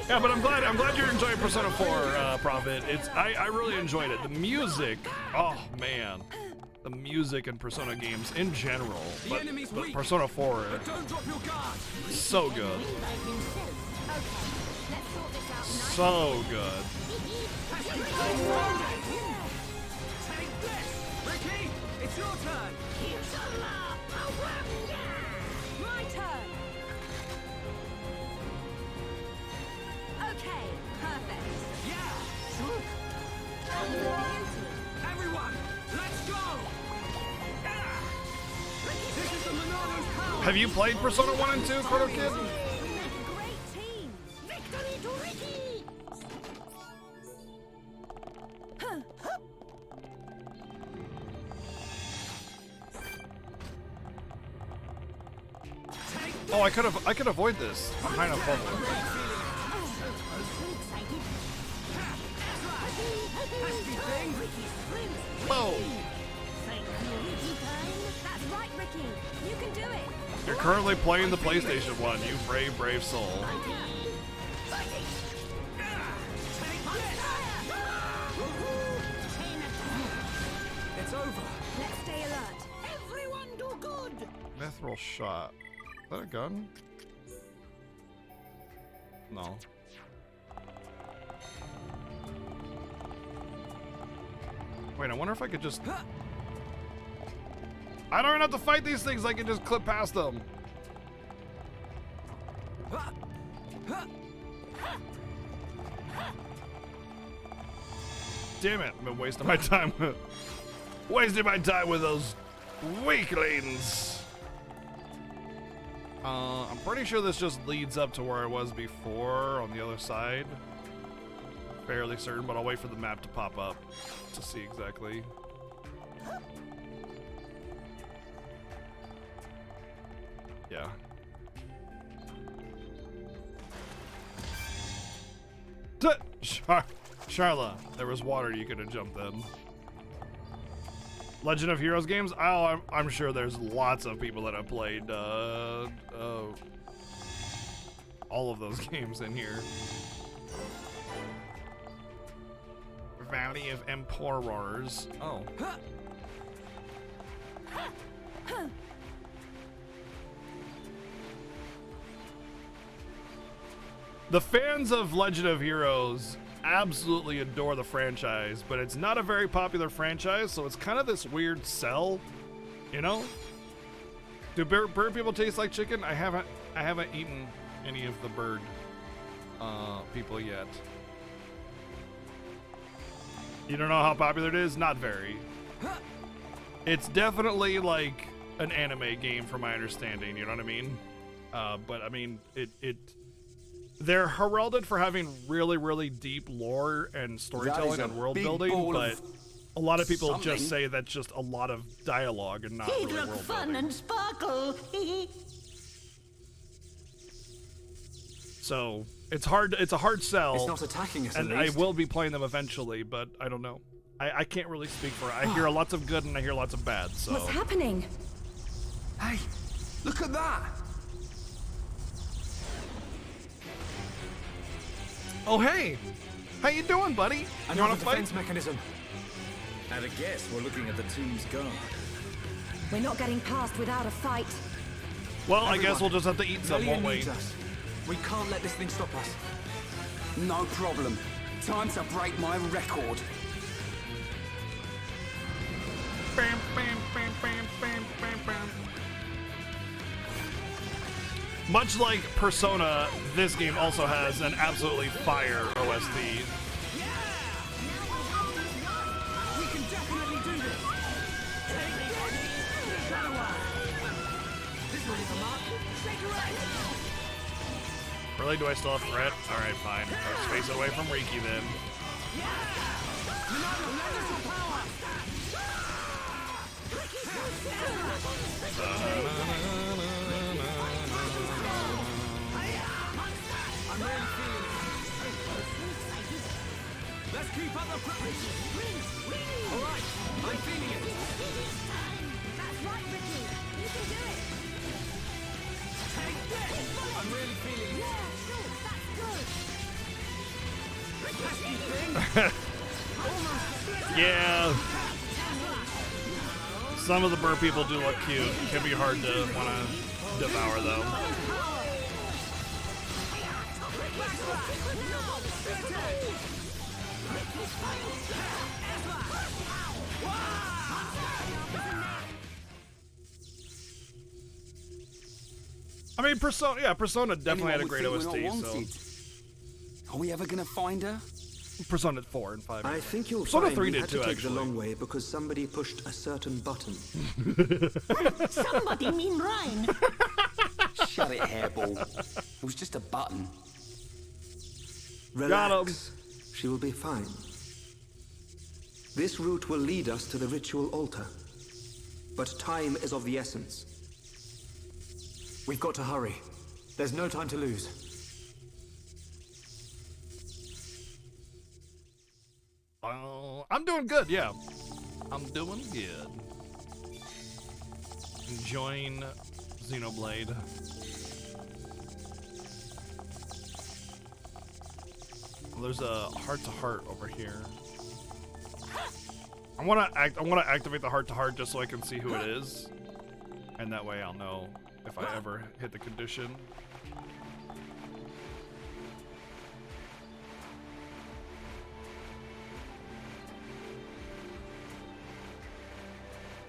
[SPEAKER 1] Yeah, but I'm glad you're enjoying Persona 4, Prophet. I really enjoyed it. The music, oh man. The music in Persona games in general, but Persona 4, so good. So good.
[SPEAKER 3] Ricky, it's your turn.
[SPEAKER 6] My turn. Okay, perfect.
[SPEAKER 3] Yeah. Everyone, let's go. This is the Monano's power.
[SPEAKER 1] Have you played Persona 1 and 2, Proto Kid?
[SPEAKER 6] We make a great team. Victory to Ricky.
[SPEAKER 1] Oh, I could avoid this. I'm kind of fumbled. Whoa!
[SPEAKER 6] That's right, Ricky. You can do it.
[SPEAKER 1] You're currently playing the PlayStation 1, you brave soul.
[SPEAKER 3] It's over.
[SPEAKER 6] Let's stay alert.
[SPEAKER 7] Everyone do good.
[SPEAKER 1] Mithril shot. Is that a gun? No. Wait, I wonder if I could just... I don't even have to fight these things, I can just clip past them. Damn it, I've been wasting my time with... those weaklings. I'm pretty sure this just leads up to where I was before on the other side. Fairly certain, but I'll wait for the map to pop up to see exactly. Yeah. Charla, there was water you could have jumped in. Legend of Heroes games? Oh, I'm sure there's lots of people that have played all of those games in here. Valley of Emperors. Oh. The fans of Legend of Heroes absolutely adore the franchise, but it's not a very popular franchise, so it's kind of this weird sell, you know? Do bird people taste like chicken? I haven't eaten any of the bird people yet. You don't know how popular it is? Not very. It's definitely like an anime game from my understanding, you know what I mean? But I mean, they're heralded for having really, really deep lore and storytelling and world building, but A lot of people
[SPEAKER 15] Something.
[SPEAKER 1] just say that's just a lot of dialogue and not
[SPEAKER 7] He'd
[SPEAKER 1] really
[SPEAKER 7] look
[SPEAKER 1] world
[SPEAKER 7] fun
[SPEAKER 1] building.
[SPEAKER 7] and sparkle.
[SPEAKER 1] So it's hard. It's a hard sell.
[SPEAKER 14] It's not attacking us, at
[SPEAKER 1] and I
[SPEAKER 14] least.
[SPEAKER 1] will be playing them eventually, but I don't know. I can't really speak for it. I hear lots of good and I hear lots of bad. So
[SPEAKER 11] What's happening?
[SPEAKER 15] Hey, look at that!
[SPEAKER 1] Oh hey, how you doing, buddy? You
[SPEAKER 14] Another
[SPEAKER 1] want to fight?
[SPEAKER 14] defense mechanism.
[SPEAKER 12] At a guess, we're looking at the tomb's guard.
[SPEAKER 11] We're not getting past without a fight.
[SPEAKER 1] Well, I
[SPEAKER 14] Everyone,
[SPEAKER 1] guess we'll just have to eat some,
[SPEAKER 14] Melia
[SPEAKER 1] won't we?
[SPEAKER 14] needs us. We can't let this thing stop us.
[SPEAKER 15] No problem. Time to break my record.
[SPEAKER 1] Bam, bam, bam, bam, bam, bam, bam. Much like Persona, this game also has an absolutely fire OST.
[SPEAKER 3] We can definitely do this. This one is a mark. Shake your ass.
[SPEAKER 1] Really? Do I still have threat? Alright, fine. Let's face it away from Riki then.
[SPEAKER 3] Let's keep up the pressure. All right, I'm feeling it.
[SPEAKER 16] That's right, Ricky. You can do it.
[SPEAKER 3] Take this. I'm really feeling it.
[SPEAKER 16] Yeah, sure. That's good.
[SPEAKER 3] Pesky thing.
[SPEAKER 1] Yeah. Some of the bird people do look cute. It can be hard to want to devour though. I mean, Persona definitely had a great OST, so.
[SPEAKER 15] Are we ever gonna find her?
[SPEAKER 1] Persona 4 and 5.
[SPEAKER 2] I think you'll
[SPEAKER 1] Persona
[SPEAKER 2] find
[SPEAKER 1] 3
[SPEAKER 2] we
[SPEAKER 1] did
[SPEAKER 2] had
[SPEAKER 1] too,
[SPEAKER 2] to take
[SPEAKER 1] actually.
[SPEAKER 2] the long way because somebody pushed a certain button.
[SPEAKER 7] Somebody mean Ryan.
[SPEAKER 15] Shut it, hairball. It was just a button.
[SPEAKER 2] Relax. She will be fine. This route will lead us to the ritual altar. But time is of the essence.
[SPEAKER 14] We've got to hurry. There's no time to lose.
[SPEAKER 1] I'm doing good, yeah. I'm doing good. Enjoying Xenoblade. Well, there's a heart-to-heart over here. I want to activate the heart-to-heart just so I can see who it is, and that way I'll know if I ever hit the condition.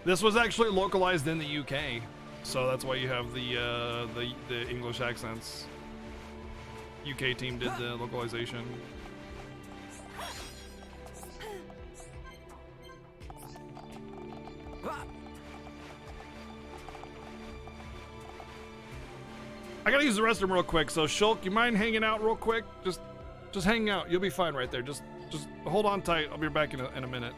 [SPEAKER 1] This was actually localized in the UK, so that's why you have the English accents. UK team did the localization. I gotta use the restroom real quick, so Shulk, you mind hanging out real quick? Just hang out. You'll be fine right there. Just hold on tight. I'll be back in a minute.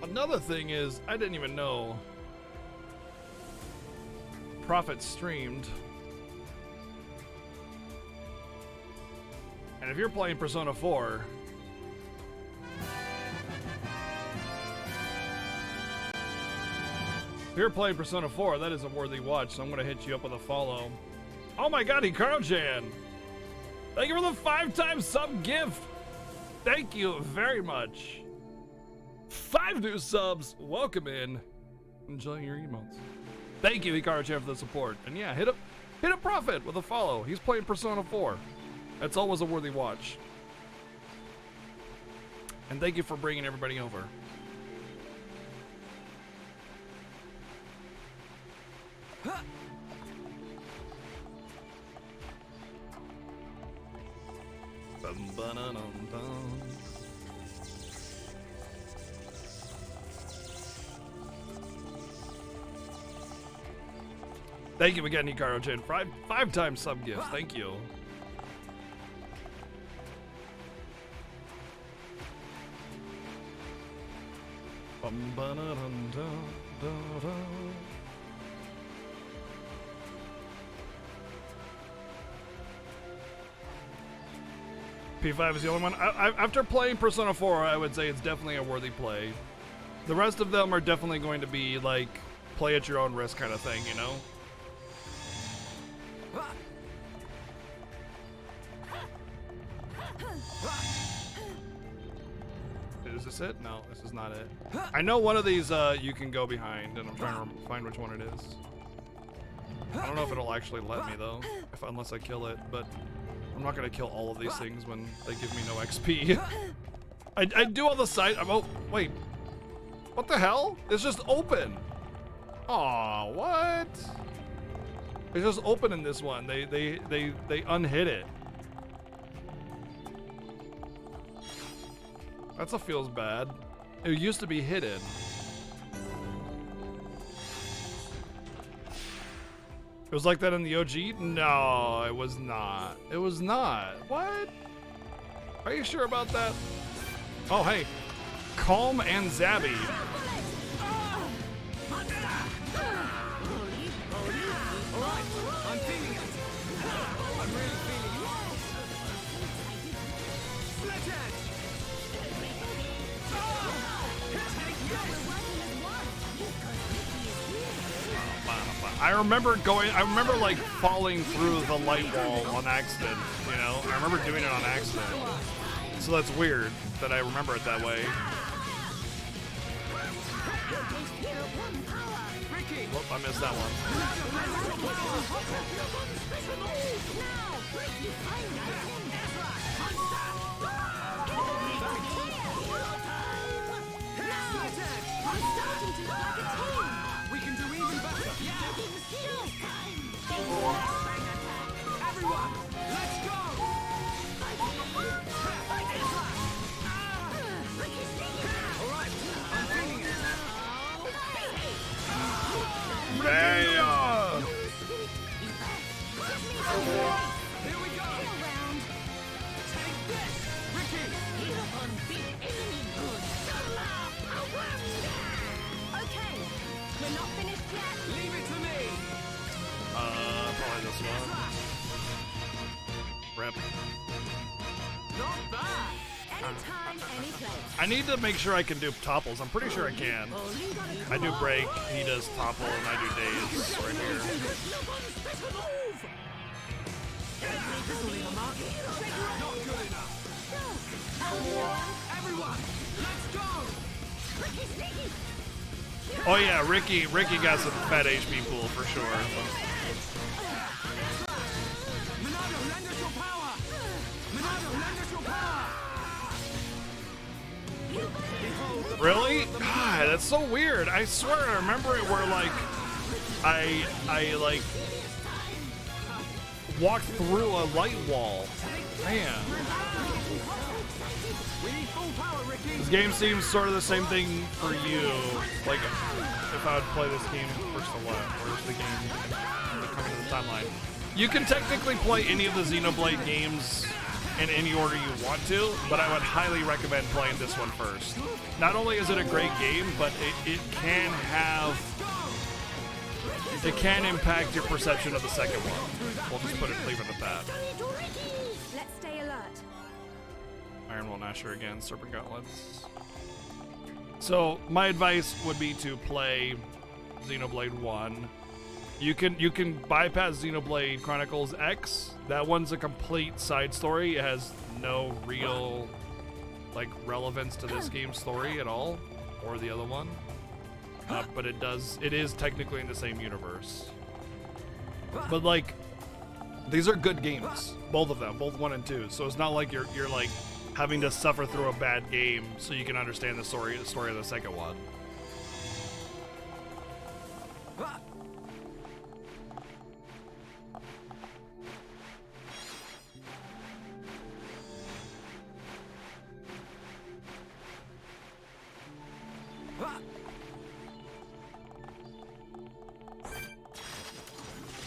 [SPEAKER 1] Another thing is, I didn't even know Prophet streamed. And if you're playing Persona 4, that is a worthy watch, so I'm gonna hit you up with a follow. Oh my god, Hikaru-chan! Thank you for the 5-time sub gift! Thank you very much. 5 new subs, welcome in. Enjoy your emotes. Thank you, Hikaru-chan, for the support. And yeah, hit up Prophet with a follow. He's playing Persona 4. That's always a worthy watch. And thank you for bringing everybody over. Thank you again, Hikaru-chan. 5-time sub gift. Thank you. P5 is the only one. After playing Persona 4, I would say it's definitely a worthy play. The rest of them are definitely going to be like play at your own risk kind of thing, you know? Is this it? No, this is not it. I know one of these you can go behind, and I'm trying to find which one it is. I don't know if it'll actually let me though, unless I kill it, but I'm not gonna kill all of these things when they give me no XP. I do all the side. Oh wait, what the hell? It's just open. Aw, what? It's just open in this one. They unhid it. That's what feels bad. It used to be hidden. It was like that in the OG? No, it was not. It was not. What? Are you sure about that? Oh, hey. Calm and Zabby.
[SPEAKER 3] I'm feeling it. I'm really feeling it. Split it.
[SPEAKER 1] I remember like falling through the light wall on accident, you know? I remember doing it on accident. So that's weird that I remember it that way. Whoop, I missed that one.
[SPEAKER 3] We can do even better. Everyone, let's go. All right, I'm feeling it. Here we go. Take this, Ricky.
[SPEAKER 6] Okay, we're not finished yet.
[SPEAKER 3] Leave it to me.
[SPEAKER 1] Probably this one. Rip.
[SPEAKER 3] Not bad.
[SPEAKER 6] Anytime, any place.
[SPEAKER 1] I need to make sure I can do topples. I'm pretty sure I can. I do break, he does topple, and I do days right here.
[SPEAKER 3] Not good enough. Everyone, let's go.
[SPEAKER 1] Oh yeah, Ricky got some fat HP pool for sure.
[SPEAKER 3] Monado, lend us your power. Monado, lend us your power.
[SPEAKER 1] Really? God, that's so weird. I swear I remember it where like I like walked through a light wall. Man.
[SPEAKER 3] We need full power, Ricky.
[SPEAKER 1] This game seems sort of the same thing for you. Like if I would play this game first to what? Where's the game coming to the timeline? You can technically play any of the Xenoblade games in any order you want to, but I would highly recommend playing this one first. Not only is it a great game, but it can impact your perception of the second one. We'll just leave it at that.
[SPEAKER 6] Let's stay alert.
[SPEAKER 1] Iron Will Gnasher again, Serpent Gauntlets. So my advice would be to play Xenoblade 1. You can bypass Xenoblade Chronicles X. That one's a complete side story. It has no real like relevance to this game's story at all, or the other one. But it is technically in the same universe. But like, these are good games, both of them, both 1 and 2. So it's not like you're like having to suffer through a bad game so you can understand the story of the second one.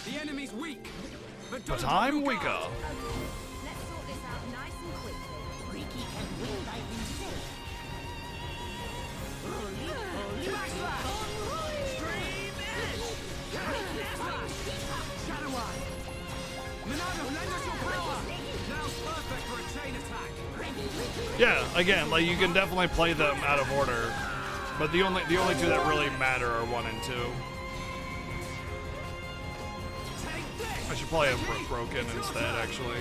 [SPEAKER 3] The enemy's weak,
[SPEAKER 1] But I'm weaker.
[SPEAKER 6] Let's sort this out nice and quickly.
[SPEAKER 16] Ricky can win by himself.
[SPEAKER 3] Extreme Edge! Shadow Eye! Monado, lend us your power! Now's perfect for a chain attack!
[SPEAKER 1] Yeah, again, like you can definitely play them out of order, but the only two that really matter are 1 and 2. I should probably have Broken instead, actually.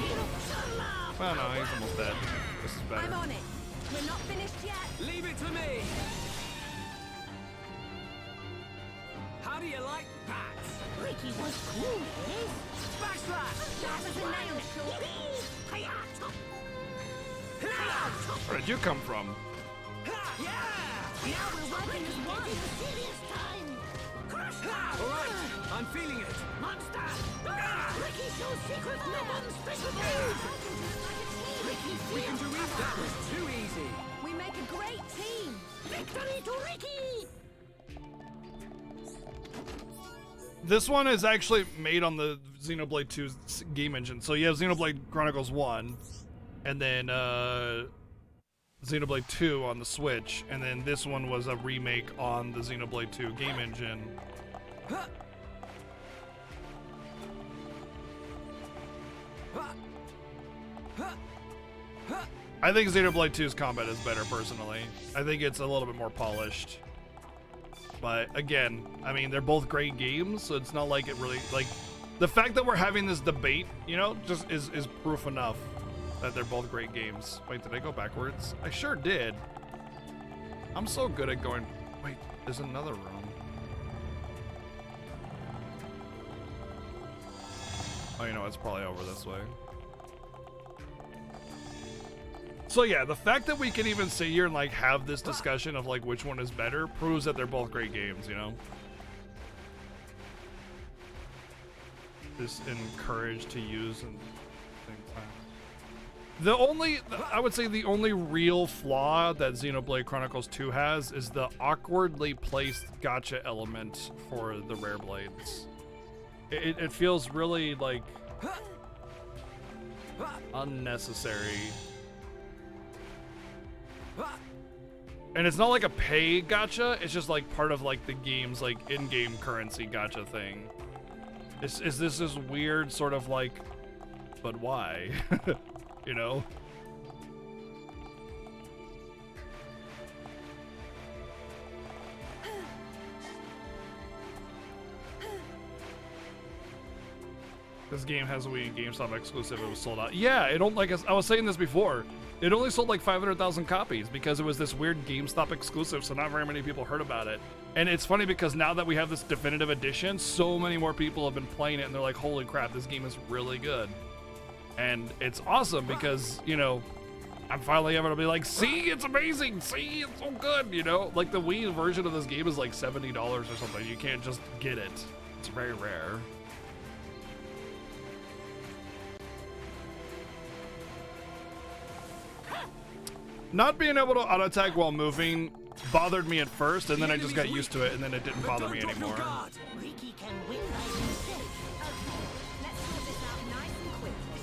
[SPEAKER 1] Well, no, he's almost dead. This is better.
[SPEAKER 6] I'm on it. We're not finished yet.
[SPEAKER 3] Leave it to me! How do you like that?
[SPEAKER 16] Ricky was cool, eh?
[SPEAKER 3] Backslash!
[SPEAKER 6] That was a nail shot.
[SPEAKER 1] Where did you come from?
[SPEAKER 3] Yeah!
[SPEAKER 16] Now we're working as one. Serious time.
[SPEAKER 3] Alright, I'm feeling it.
[SPEAKER 16] Monster! Ricky shows secret weapons. Special moves. Ricky,
[SPEAKER 3] We can do it. That was too easy.
[SPEAKER 6] We make a great team.
[SPEAKER 16] Victory to Ricky!
[SPEAKER 1] This one is actually made on the Xenoblade 2 game engine. So you have Xenoblade Chronicles 1, and then Xenoblade 2 on the Switch, and then this one was a remake on the Xenoblade 2 game engine. I think Xenoblade 2's combat is better, personally. I think it's a little bit more polished. But again, I mean, they're both great games, so it's not like it really, like, the fact that we're having this debate, you know, just is proof enough that they're both great games. Wait, did I go backwards? I sure did. I'm so good at going, wait, there's another room. Oh, you know, it's probably over this way. So yeah, the fact that we can even sit here and like have this discussion of like which one is better proves that they're both great games, you know? Just encouraged to use and things like that. The only, I would say the only real flaw that Xenoblade Chronicles 2 has is the awkwardly placed gacha element for the rare blades. It feels really like unnecessary. And it's not like a pay gacha, it's just like part of like the game's like in-game currency gacha thing. Is this weird sort of like, but why? You know? This game has a Wii GameStop exclusive. It was sold out. Yeah, it don't, like I was saying this before. It only sold like 500,000 copies because it was this weird GameStop exclusive, so not very many people heard about it. And it's funny because now that we have this definitive edition, so many more people have been playing it, and they're like, holy crap, this game is really good. And it's awesome because, you know, I'm finally able to be like, see, it's amazing, see, it's so good, you know? Like the Wii version of this game is like $70 or something. You can't just get it. It's very rare. Not being able to auto-attack while moving bothered me at first, and then I just got used to it, and then it didn't bother me anymore.
[SPEAKER 16] Ricky can win by himself.
[SPEAKER 6] Okay, let's sort this out nice and quickly.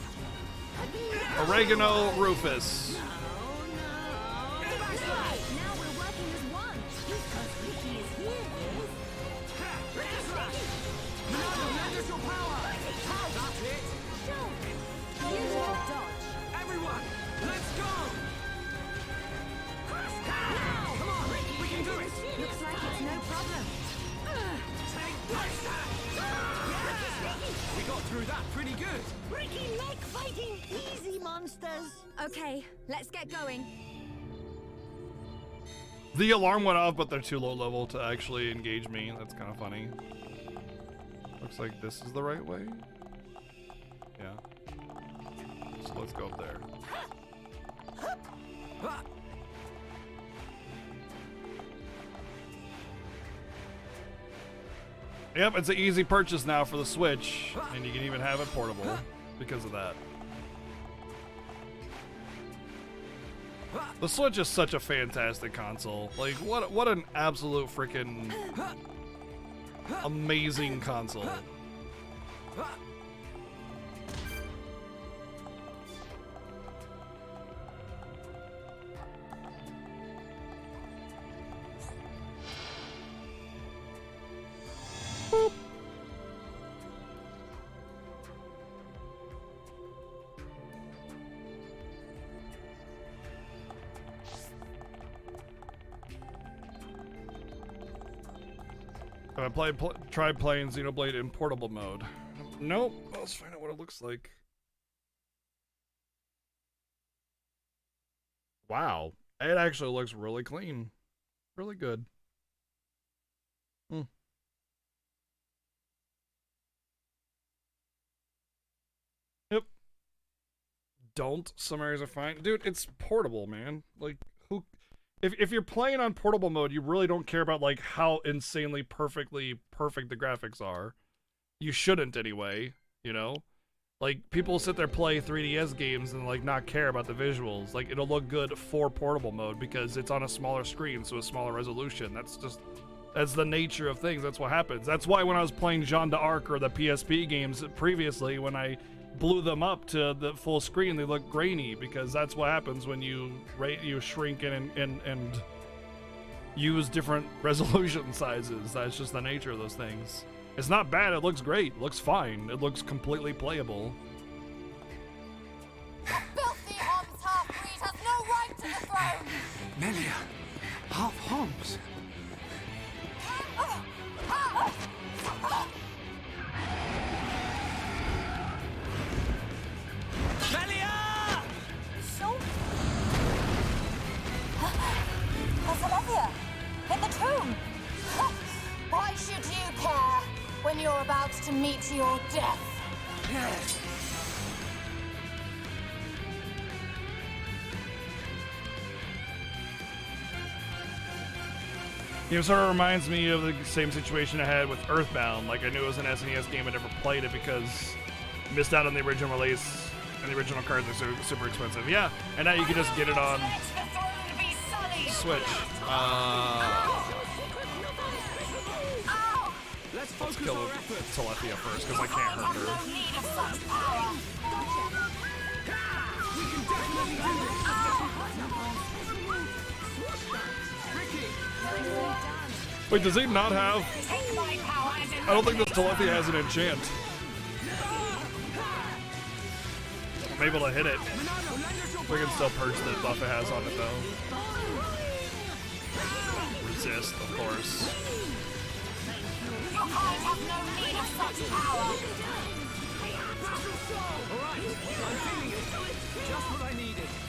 [SPEAKER 1] Oregano Rufus.
[SPEAKER 16] Now we're working as one. Because Ricky is here.
[SPEAKER 3] Lend us your power. That's it.
[SPEAKER 16] Beautiful dodge.
[SPEAKER 3] Everyone, let's go. Now, come on, we can do it.
[SPEAKER 16] Looks like it's no problem.
[SPEAKER 3] We got through that pretty good.
[SPEAKER 7] Ricky like fighting easy monsters.
[SPEAKER 11] Okay, let's get going.
[SPEAKER 1] The alarm went off, but they're too low level to actually engage me. That's kind of funny. Looks like this is the right way. Yeah. So let's go up there. Yep, it's an easy purchase now for the Switch, and you can even have it portable because of that. The Switch is such a fantastic console. Like, what an absolute freaking amazing console. Boop. Have I tried playing Xenoblade in portable mode? Nope. Let's find out what it looks like. Wow. It actually looks really clean. Really good. Yep. Don't. Some areas are fine. Dude, it's portable, man. Like, who... If you're playing on portable mode, you really don't care about like how insanely perfect the graphics are. You shouldn't anyway, you know? Like, people sit there play 3DS games and like not care about the visuals. Like, it'll look good for portable mode because it's on a smaller screen, so a smaller resolution. That's the nature of things. That's what happens. That's why when I was playing Jeanne d'Arc or the PSP games previously, when I blew them up to the full screen, they look grainy, because that's what happens when you shrink and use different resolution sizes. That's just the nature of those things. It's not bad. It looks great. It looks fine. It looks completely playable.
[SPEAKER 6] Filthy Homs half-breed has no right to the throne!
[SPEAKER 14] Melia, half Homs.
[SPEAKER 3] Melia!
[SPEAKER 6] So? Alethea, in the tomb! Why should you care when you're about to meet your death?
[SPEAKER 14] Yes.
[SPEAKER 1] You know, sort of reminds me of the same situation I had with Earthbound. Like, I knew it was an SNES game, I never played it because I missed out on the original release, and the original cards are super expensive. Yeah, and now you can just get it on Switch. Let's kill Telethia first, because I can't hurt her. Wait, does he not have... I don't think this Telethia has an enchant. I'm able to hit it. We can still purge the buff it has on it, though. Resist, of course.
[SPEAKER 6] Your kind have no need of such power.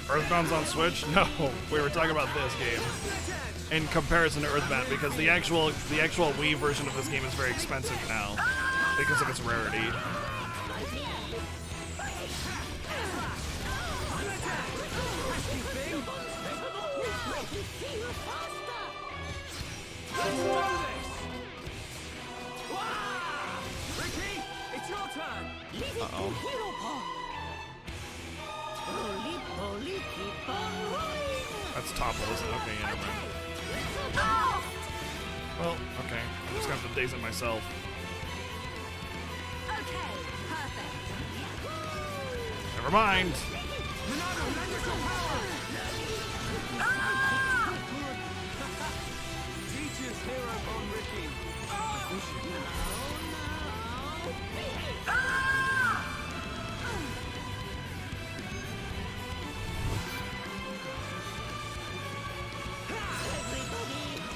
[SPEAKER 1] Earthbound's on Switch? No, we were talking about this game in comparison to Earthbound, because the actual Wii version of this game is very expensive now because of its rarity.
[SPEAKER 3] Ricky, it's your turn.
[SPEAKER 1] That's topple, isn't it? Okay, yeah, never mind. Well, okay. I'm just gonna have to daze it myself.
[SPEAKER 6] Okay, perfect.
[SPEAKER 1] Never mind.
[SPEAKER 3] Teacher's hero on Ricky.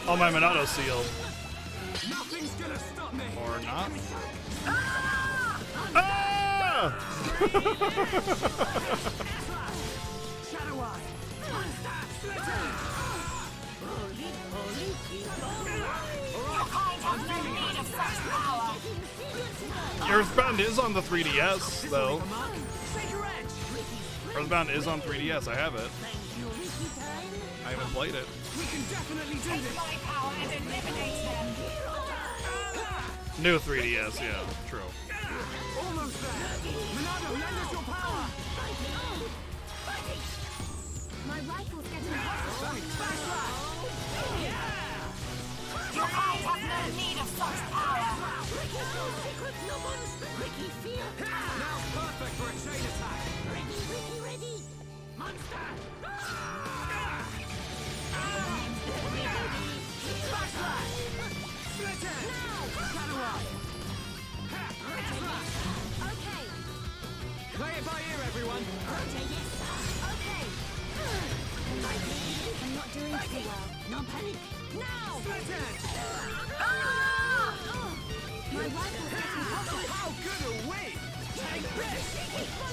[SPEAKER 1] Oh, my Monado sealed.
[SPEAKER 3] Nothing's gonna stop me.
[SPEAKER 1] Or not.
[SPEAKER 3] Shadow Eye.
[SPEAKER 1] Earthbound is on the 3DS, though. Earthbound is on 3DS. I have it. I haven't played it.
[SPEAKER 3] We can definitely do this. My power and eliminate them.
[SPEAKER 1] New 3DS, yeah, true.
[SPEAKER 3] Almost there. Monado, lend us your power.
[SPEAKER 16] My rifle's getting hot.
[SPEAKER 6] Your eyes have no need of such power.
[SPEAKER 3] Ricky, fear. Now perfect for a chain attack.
[SPEAKER 16] Ready. Monster.
[SPEAKER 3] Split it. Shadow Eye.
[SPEAKER 16] Okay.
[SPEAKER 3] Play it by ear, everyone.
[SPEAKER 16] Okay. I'm not doing too well. No panic. Now.
[SPEAKER 3] Split it.
[SPEAKER 16] My rifle's getting hotter.
[SPEAKER 3] How good are we? Take this.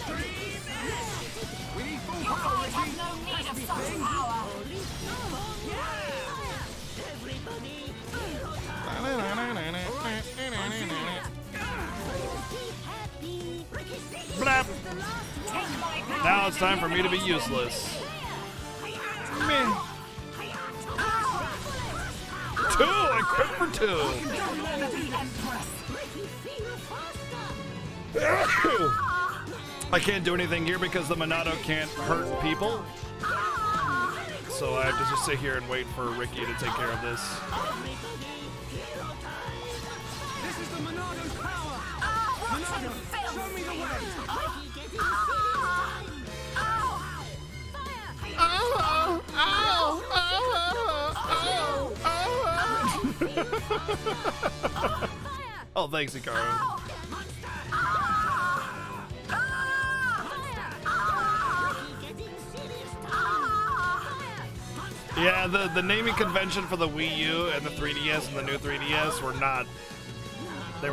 [SPEAKER 3] Stream it. We need full power, Ricky.
[SPEAKER 6] Have no need of such power.
[SPEAKER 1] Blap. Now it's time for me to be useless. Meh. 2! I crit for 2! I can't do anything here because the Monado can't hurt people. So I have to just sit here and wait for Ricky to take care of this.
[SPEAKER 3] This is the Monado's power. Monado, show me the way.
[SPEAKER 1] Oh, thanks, Hikaru. Yeah, the naming convention for the Wii U and the 3DS and the new 3DS were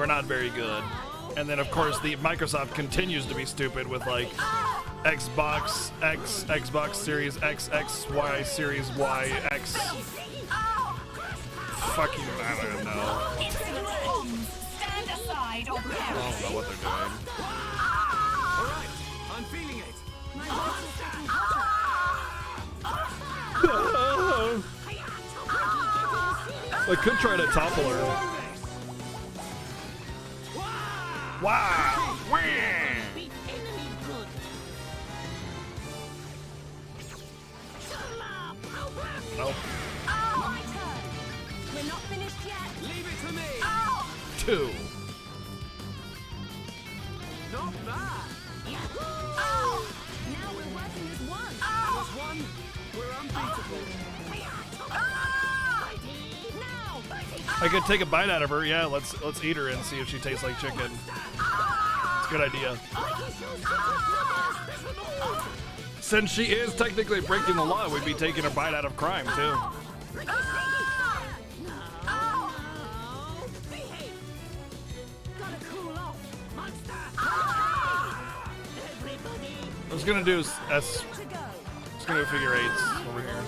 [SPEAKER 1] not very good. And then of course the Microsoft continues to be stupid with like Xbox X, Xbox Series X, XY, Series Y, X. Fucking, I don't know.
[SPEAKER 6] Stand aside or
[SPEAKER 1] I don't know what they're doing.
[SPEAKER 3] Alright, I'm feeling it.
[SPEAKER 1] I could try to topple her. Wow! Wah! Nope.
[SPEAKER 16] My turn. We're not finished yet.
[SPEAKER 3] Leave it to me.
[SPEAKER 1] 2.
[SPEAKER 3] Not bad.
[SPEAKER 16] Now we're working as one.
[SPEAKER 3] As one, we're unbeatable.
[SPEAKER 1] I could take a bite out of her. Yeah, let's eat her and see if she tastes like chicken. It's a good idea. Since she is technically breaking the law, we'd be taking a bite out of crime too. I was gonna do S. It's gonna do figure eights over here.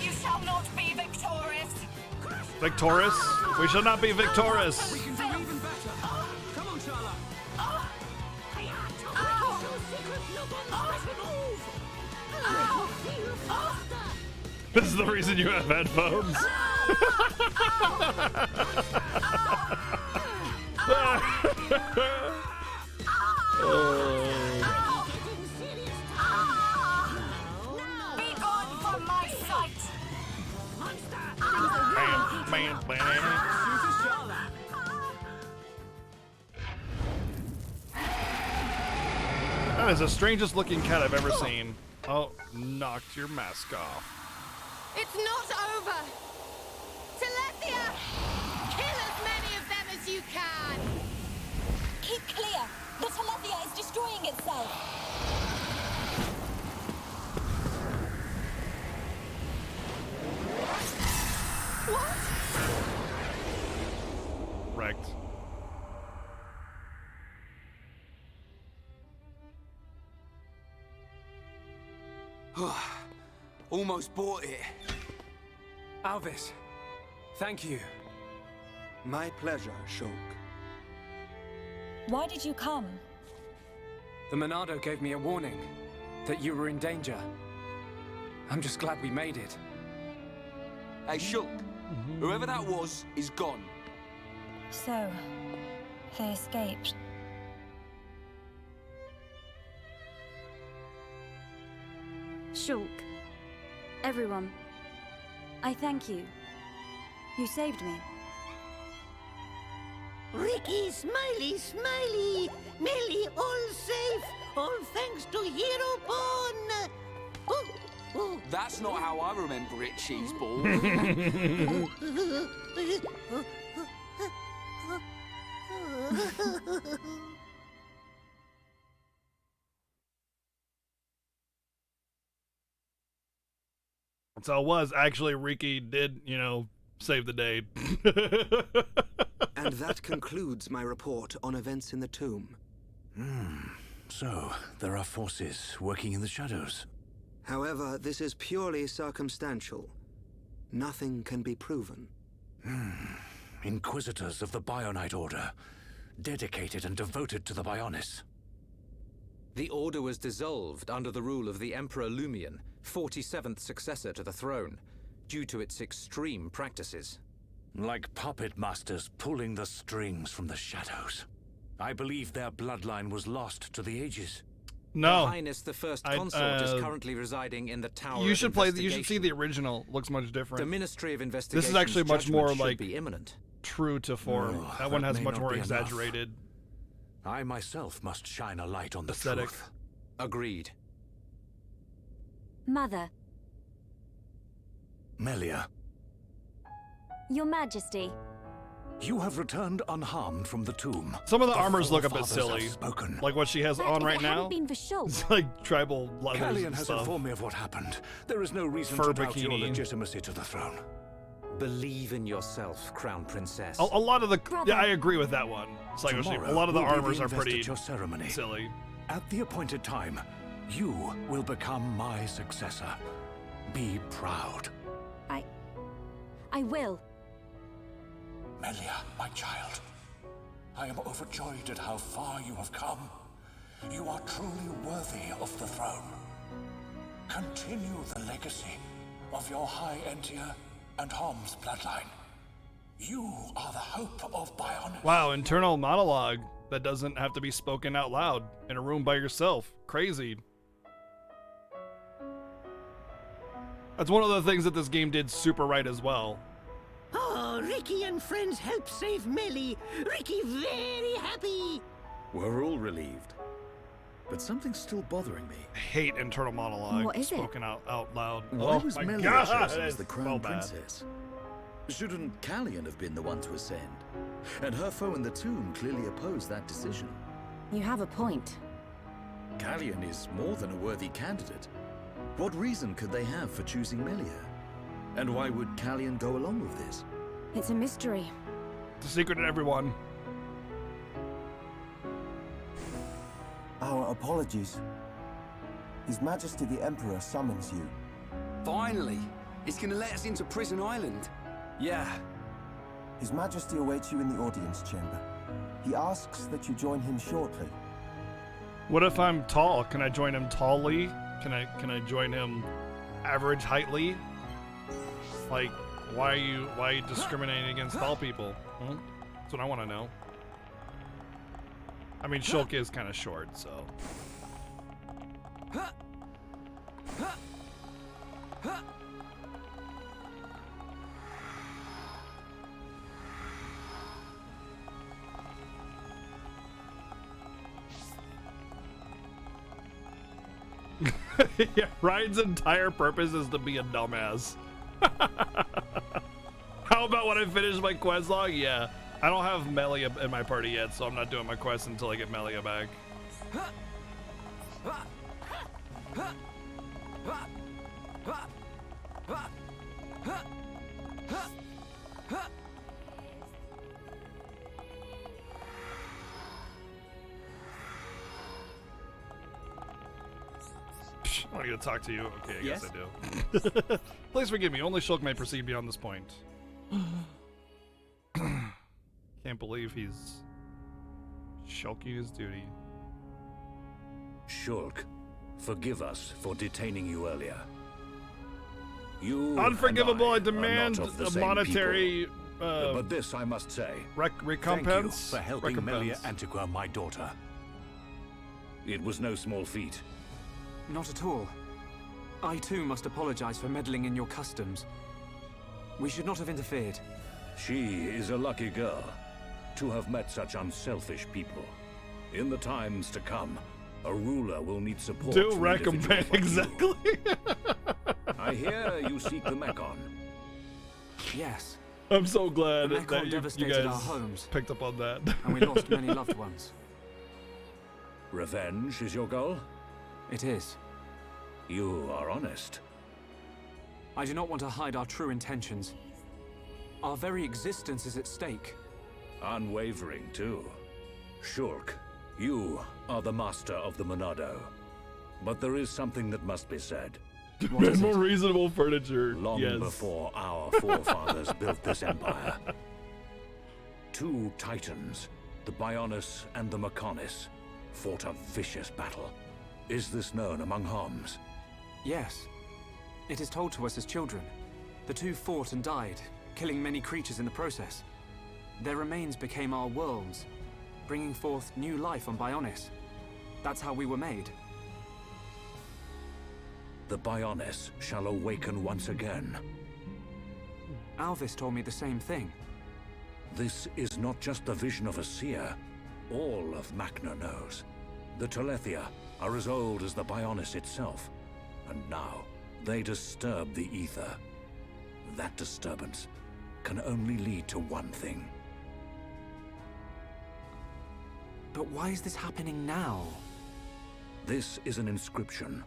[SPEAKER 6] You shall not be victorious.
[SPEAKER 1] Victorious? We shall not be victorious.
[SPEAKER 3] We can do even better. Come on, Charla.
[SPEAKER 1] This is the reason you have headphones.
[SPEAKER 6] Be gone from my sight.
[SPEAKER 1] Bam, bam, bam. That is the strangest looking cat I've ever seen. Oh, knocked your mask off.
[SPEAKER 6] It's not over! Telethia! Kill as many of them as you can!
[SPEAKER 18] Keep clear! The Telethia is destroying itself!
[SPEAKER 6] What?
[SPEAKER 1] Wrecked.
[SPEAKER 15] Almost bought it.
[SPEAKER 14] Alvis, thank you.
[SPEAKER 2] My pleasure, Shulk.
[SPEAKER 13] Why did you come?
[SPEAKER 14] The Monado gave me a warning that you were in danger. I'm just glad we made it.
[SPEAKER 15] Hey, Shulk. Whoever that was is gone.
[SPEAKER 13] So, they escaped.
[SPEAKER 11] Shulk. Everyone. I thank you. You saved me.
[SPEAKER 7] Ricky, Smiley, Smiley! Melly, all safe! All thanks to Hero Pawn! Oh, oh.
[SPEAKER 15] That's not how I remember it, Cheeseball.
[SPEAKER 1] So it was actually Riki did, you know, save the day.
[SPEAKER 2] And that concludes my report on events in the tomb.
[SPEAKER 8] So, there are forces working in the shadows.
[SPEAKER 2] However, this is purely circumstantial. Nothing can be proven.
[SPEAKER 8] Inquisitors of the Bionite Order, dedicated and devoted to the Bionis.
[SPEAKER 9] The Order was dissolved under the rule of the Emperor Lumion, 47th successor to the throne, due to its extreme practices.
[SPEAKER 8] Like puppet masters pulling the strings from the shadows. I believe their bloodline was lost to the ages.
[SPEAKER 1] No.
[SPEAKER 9] Her Highness the First Consort is currently residing in the Tower
[SPEAKER 1] You
[SPEAKER 9] of
[SPEAKER 1] should play. You should
[SPEAKER 9] Investigation.
[SPEAKER 1] see the original. Looks much different.
[SPEAKER 9] The Ministry of Investigation.
[SPEAKER 1] This is actually much more like
[SPEAKER 9] be imminent.
[SPEAKER 1] true to form.
[SPEAKER 8] Oh,
[SPEAKER 1] that one
[SPEAKER 8] that
[SPEAKER 1] has
[SPEAKER 8] may
[SPEAKER 1] much
[SPEAKER 8] not
[SPEAKER 1] more
[SPEAKER 8] be enough.
[SPEAKER 1] exaggerated.
[SPEAKER 8] I myself must shine a light on the
[SPEAKER 1] aesthetic.
[SPEAKER 8] truth.
[SPEAKER 9] Agreed.
[SPEAKER 11] Mother.
[SPEAKER 8] Melia,
[SPEAKER 11] Your Majesty.
[SPEAKER 8] you have returned unharmed from the tomb.
[SPEAKER 1] Some of the armors look a bit
[SPEAKER 8] forefathers have
[SPEAKER 1] silly.
[SPEAKER 8] spoken.
[SPEAKER 1] Like what she has
[SPEAKER 11] But
[SPEAKER 1] on
[SPEAKER 11] if
[SPEAKER 1] right
[SPEAKER 11] it
[SPEAKER 1] now.
[SPEAKER 11] hadn't been for Shulk,
[SPEAKER 1] It's like tribal leathers
[SPEAKER 8] Callian
[SPEAKER 1] and
[SPEAKER 8] has
[SPEAKER 1] stuff.
[SPEAKER 8] informed me of what happened. There is no reason
[SPEAKER 1] Fur
[SPEAKER 8] to doubt your
[SPEAKER 1] bikini.
[SPEAKER 8] legitimacy to the throne.
[SPEAKER 9] Believe in yourself, Crown Princess.
[SPEAKER 1] A lot of the
[SPEAKER 11] Brother.
[SPEAKER 1] yeah, I agree with that one. It's like
[SPEAKER 8] Tomorrow
[SPEAKER 1] a lot of the
[SPEAKER 8] will be
[SPEAKER 1] armors are pretty
[SPEAKER 8] investiture ceremony.
[SPEAKER 1] silly.
[SPEAKER 8] At the appointed time, you will become my successor. Be proud.
[SPEAKER 11] I will.
[SPEAKER 8] Melia, my child, I am overjoyed at how far you have come. You are truly worthy of the throne. Continue the legacy of your High Entia and Hom's bloodline. You are the hope of Bionis.
[SPEAKER 1] Wow, internal monologue that doesn't have to be spoken out loud in a room by yourself. Crazy. That's one of the things that this game did super right as well.
[SPEAKER 7] Oh, Ricky and friends help save Melly. Ricky very happy.
[SPEAKER 12] We're all relieved. But something's still bothering me.
[SPEAKER 1] I hate internal monologue
[SPEAKER 11] What is it?
[SPEAKER 1] spoken out loud.
[SPEAKER 12] Why
[SPEAKER 1] Oh
[SPEAKER 12] was
[SPEAKER 1] my
[SPEAKER 12] Melia
[SPEAKER 1] God,
[SPEAKER 12] chosen
[SPEAKER 1] that
[SPEAKER 12] as the
[SPEAKER 1] is
[SPEAKER 12] crown
[SPEAKER 1] so bad.
[SPEAKER 12] princess? Shouldn't Callian have been the one to ascend? And her foe in the tomb clearly opposed that decision.
[SPEAKER 11] You have a point.
[SPEAKER 12] Callian is more than a worthy candidate. What reason could they have for choosing Melia? And why would Callian go along with this?
[SPEAKER 11] It's a mystery.
[SPEAKER 1] It's a secret to everyone.
[SPEAKER 19] Our apologies. His Majesty the Emperor summons you.
[SPEAKER 15] Finally! He's gonna let us into Prison Island.
[SPEAKER 19] Yeah. His Majesty awaits you in the audience chamber. He asks that you join him shortly.
[SPEAKER 1] What if I'm tall? Can I join him tallly? Can I join him average heightly? Like, why are you discriminating against tall people? Huh? That's what I want to know. I mean, Shulk is kind of short, so. Yeah, Ryan's entire purpose is to be a dumbass. How about when I finish my quest log? Yeah. I don't have Melia in my party yet, so I'm not doing my quest until I get Melia back. I want to talk to you. Okay, I guess I do. Please forgive me. Only Shulk may proceed beyond this point. Can't believe he's shulking his duty.
[SPEAKER 8] Shulk, forgive us for detaining you earlier. You
[SPEAKER 1] Unforgivable. I
[SPEAKER 8] and
[SPEAKER 1] demand
[SPEAKER 8] are not of the
[SPEAKER 1] a
[SPEAKER 8] same
[SPEAKER 1] monetary
[SPEAKER 8] people. But this I must say.
[SPEAKER 1] recompense.
[SPEAKER 8] Thank you for helping Melia Antiqua, my daughter. It was no small feat.
[SPEAKER 14] Not at all. I too must apologize for meddling in your customs. We should not have interfered.
[SPEAKER 8] She is a lucky girl to have met such unselfish people. In the times to come, a ruler will need support.
[SPEAKER 1] Do
[SPEAKER 8] from
[SPEAKER 1] recompense exactly.
[SPEAKER 8] I hear you seek the Mekon.
[SPEAKER 14] Yes.
[SPEAKER 1] I'm so glad
[SPEAKER 14] the
[SPEAKER 1] that
[SPEAKER 14] Mekon
[SPEAKER 1] you
[SPEAKER 14] devastated
[SPEAKER 1] guys
[SPEAKER 14] our homes,
[SPEAKER 1] picked up on that.
[SPEAKER 14] and we lost many loved ones.
[SPEAKER 8] Revenge is your goal?
[SPEAKER 14] It is.
[SPEAKER 8] You are honest.
[SPEAKER 14] I do not want to hide our true intentions. Our very existence is at stake.
[SPEAKER 8] Unwavering, too. Shulk, you are the master of the Monado. But there is something that must be said.
[SPEAKER 1] More reasonable furniture.
[SPEAKER 8] Long
[SPEAKER 1] yes.
[SPEAKER 8] before our forefathers built this empire, two titans, the Bionis and the Mechonis, fought a vicious battle. Is this known among Homs?
[SPEAKER 14] Yes. It is told to us as children. The two fought and died, killing many creatures in the process. Their remains became our worlds, bringing forth new life on Bionis. That's how we were made.
[SPEAKER 8] The Bionis shall awaken once again.
[SPEAKER 14] Alvis told me the same thing.
[SPEAKER 8] This is not just the vision of a seer. All of Macna knows. The Telethia are as old as the Bionis itself, and now they disturb the ether. That disturbance can only lead to one thing.
[SPEAKER 14] But why is this happening now?
[SPEAKER 8] This is an inscription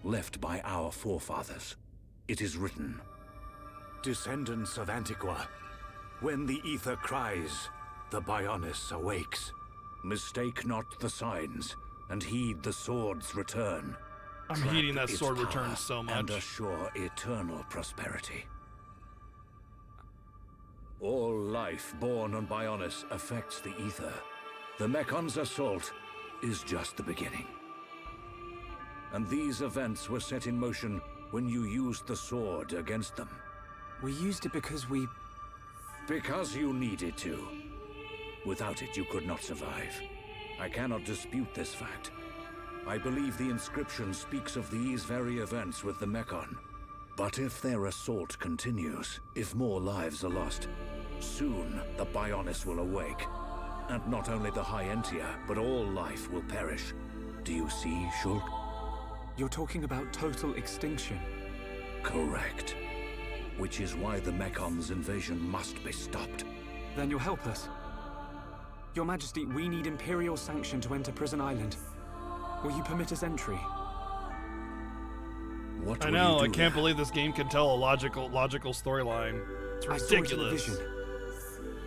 [SPEAKER 8] left by our forefathers. It is written, "Descendants of Antiqua, when the ether cries, the Bionis awakes. Mistake not the signs, and heed the sword's return.
[SPEAKER 1] I'm
[SPEAKER 8] Trap
[SPEAKER 1] heeding that
[SPEAKER 8] its
[SPEAKER 1] sword
[SPEAKER 8] power
[SPEAKER 1] return so much.
[SPEAKER 8] And assure eternal prosperity." All life born on Bionis affects the ether. The Mekon's assault is just the beginning. And these events were set in motion when you used the sword against them.
[SPEAKER 14] We used it because we...
[SPEAKER 8] Because you needed to. Without it, you could not survive. I cannot dispute this fact. I believe the inscription speaks of these very events with the Mekon. But if their assault continues, if more lives are lost, soon the Bionis will awake. And not only the High Entia, but all life will perish. Do you see, Shulk?
[SPEAKER 14] You're talking about total extinction.
[SPEAKER 8] Correct. Which is why the Mekon's invasion must be stopped.
[SPEAKER 14] Then you'll help us. Your Majesty, we need Imperial sanction to enter Prison Island. Will you permit us entry?
[SPEAKER 8] What
[SPEAKER 1] I know, I can't believe this game can tell a logical storyline. It's
[SPEAKER 14] I saw it in the
[SPEAKER 1] ridiculous.
[SPEAKER 14] vision.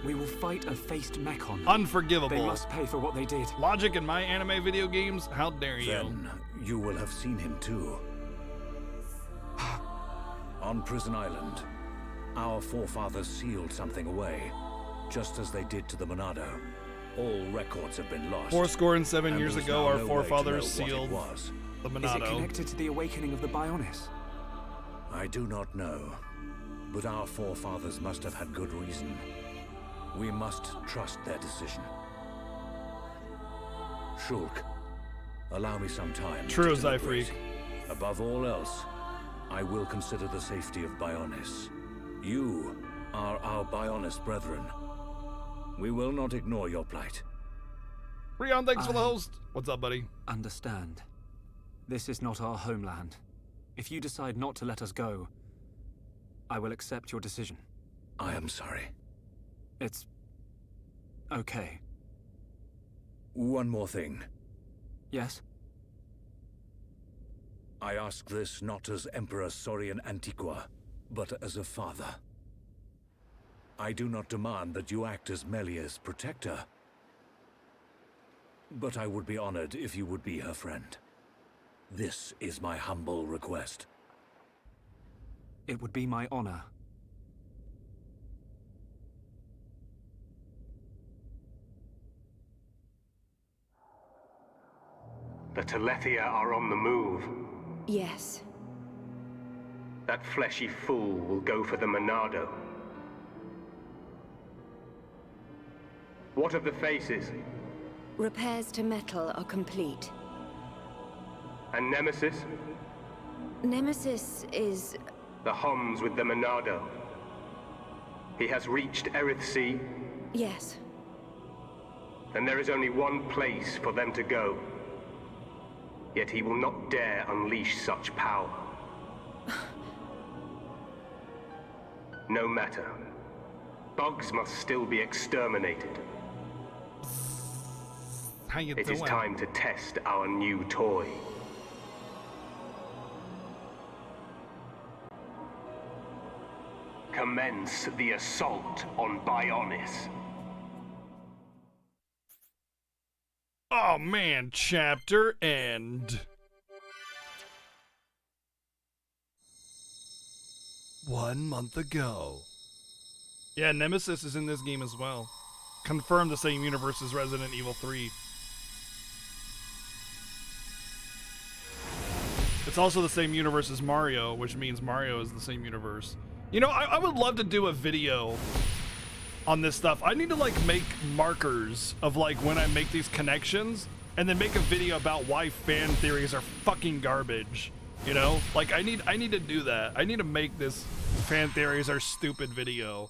[SPEAKER 14] We will fight a faced Mekon.
[SPEAKER 1] Unforgivable.
[SPEAKER 14] They must pay for what they did.
[SPEAKER 1] Logic in my anime video games? How dare you?
[SPEAKER 8] Then you will have seen him too. On Prison Island, our forefathers sealed something away, just as they did to the Monado. All records have been lost.
[SPEAKER 1] 7 years
[SPEAKER 8] there's
[SPEAKER 1] ago,
[SPEAKER 8] now
[SPEAKER 1] our
[SPEAKER 8] no way to
[SPEAKER 1] forefathers
[SPEAKER 8] know what it
[SPEAKER 1] sealed
[SPEAKER 8] was.
[SPEAKER 1] the
[SPEAKER 14] Is it
[SPEAKER 1] Monado.
[SPEAKER 14] connected to the awakening of the Bionis?
[SPEAKER 8] I do not know, but our forefathers must have had good reason. We must trust their decision. Shulk, allow me some time.
[SPEAKER 1] True,
[SPEAKER 8] to deliberate.
[SPEAKER 1] Zyfreak.
[SPEAKER 8] Above all else, I will consider the safety of Bionis. You are our Bionis brethren. We will not ignore your plight.
[SPEAKER 1] Rion, thanks for the host. What's up, buddy?
[SPEAKER 14] Understand. This is not our homeland. If you decide not to let us go, I will accept your decision.
[SPEAKER 8] I am sorry.
[SPEAKER 14] It's okay.
[SPEAKER 8] One more thing.
[SPEAKER 14] Yes?
[SPEAKER 8] I ask this not as Emperor Saurian Antiqua, but as a father. I do not demand that you act as Melia's protector, but I would be honored if you would be her friend. This is my humble request.
[SPEAKER 14] It would be my honor.
[SPEAKER 20] The Telethia are on the move.
[SPEAKER 10] Yes.
[SPEAKER 20] That fleshy fool will go for the Monado. What of the faces?
[SPEAKER 10] Repairs to metal are complete.
[SPEAKER 20] And Nemesis?
[SPEAKER 10] Nemesis is...
[SPEAKER 20] The Homs with the Monado. He has reached Erith Sea?
[SPEAKER 10] Yes.
[SPEAKER 20] Then there is only one place for them to go. Yet he will not dare unleash such power. No matter. Bugs must still be exterminated.
[SPEAKER 1] How you
[SPEAKER 20] It
[SPEAKER 1] doing?
[SPEAKER 20] is time to test our new toy. Commence the assault on Bionis.
[SPEAKER 1] Oh man, chapter end. One month ago. Yeah, Nemesis is in this game as well. Confirmed the same universe as Resident Evil 3. It's also the same universe as Mario, which means Mario is the same universe. You know, I would love to do a video on this stuff. I need to like make markers of like when I make these connections and then make a video about why fan theories are fucking garbage. You know, like I need to do that. I need to make this fan theories are stupid video.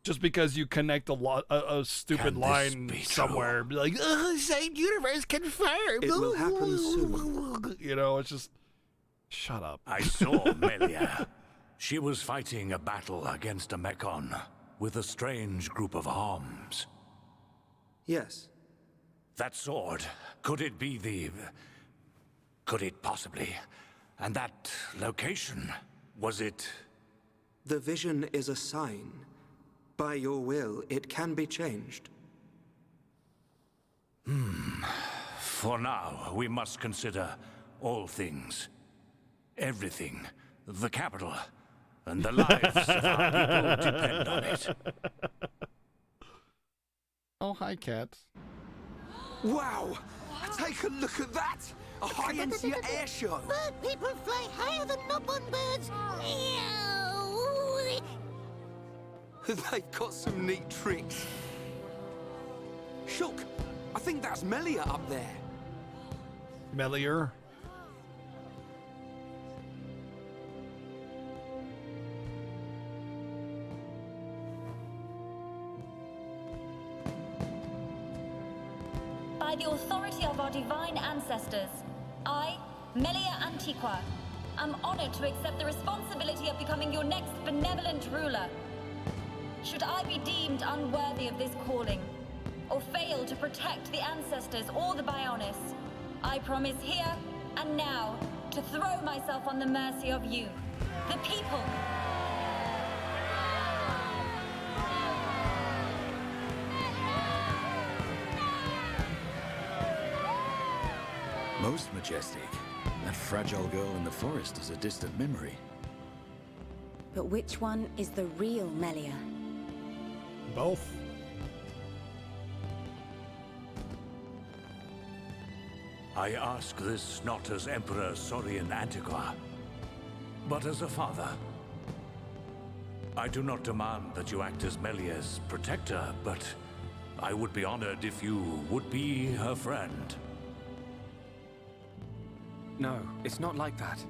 [SPEAKER 1] Just because you connect a stupid line somewhere, be like, oh, same universe confirmed.
[SPEAKER 2] It will happen soon.
[SPEAKER 1] You know, it's just shut up.
[SPEAKER 8] I saw Melia. She was fighting a battle against a Mechon with a strange group of Homs.
[SPEAKER 2] Yes.
[SPEAKER 8] That sword, could it be the... Could it possibly... And that location, was it...
[SPEAKER 2] The vision is a sign. By your will, it can be changed.
[SPEAKER 8] For now, we must consider all things. Everything. The capital. And the lives of our people depend on it.
[SPEAKER 1] Oh, hi, cat.
[SPEAKER 15] Wow! Take a look at that! A high-Entia air show!
[SPEAKER 7] Bird people fly higher than Nopon birds. Ew.
[SPEAKER 15] They've got some neat tricks. Shook, I think that's Melia up there.
[SPEAKER 1] Melior.
[SPEAKER 11] By the authority of our divine ancestors, I, Melia Antiqua, am honored to accept the responsibility of becoming your next benevolent ruler. Should I be deemed unworthy of this calling, or fail to protect the ancestors or the Bionis, I promise here and now to throw myself on the mercy of you, the people.
[SPEAKER 12] Most majestic. That fragile girl in the forest is a distant memory.
[SPEAKER 11] But which one is the real Melia?
[SPEAKER 1] Both.
[SPEAKER 8] I ask this not as Emperor Saurian Antiqua, but as a father. I do not demand that you act as Melia's protector, but I would be honored if you would be her friend.
[SPEAKER 14] No, it's not like that.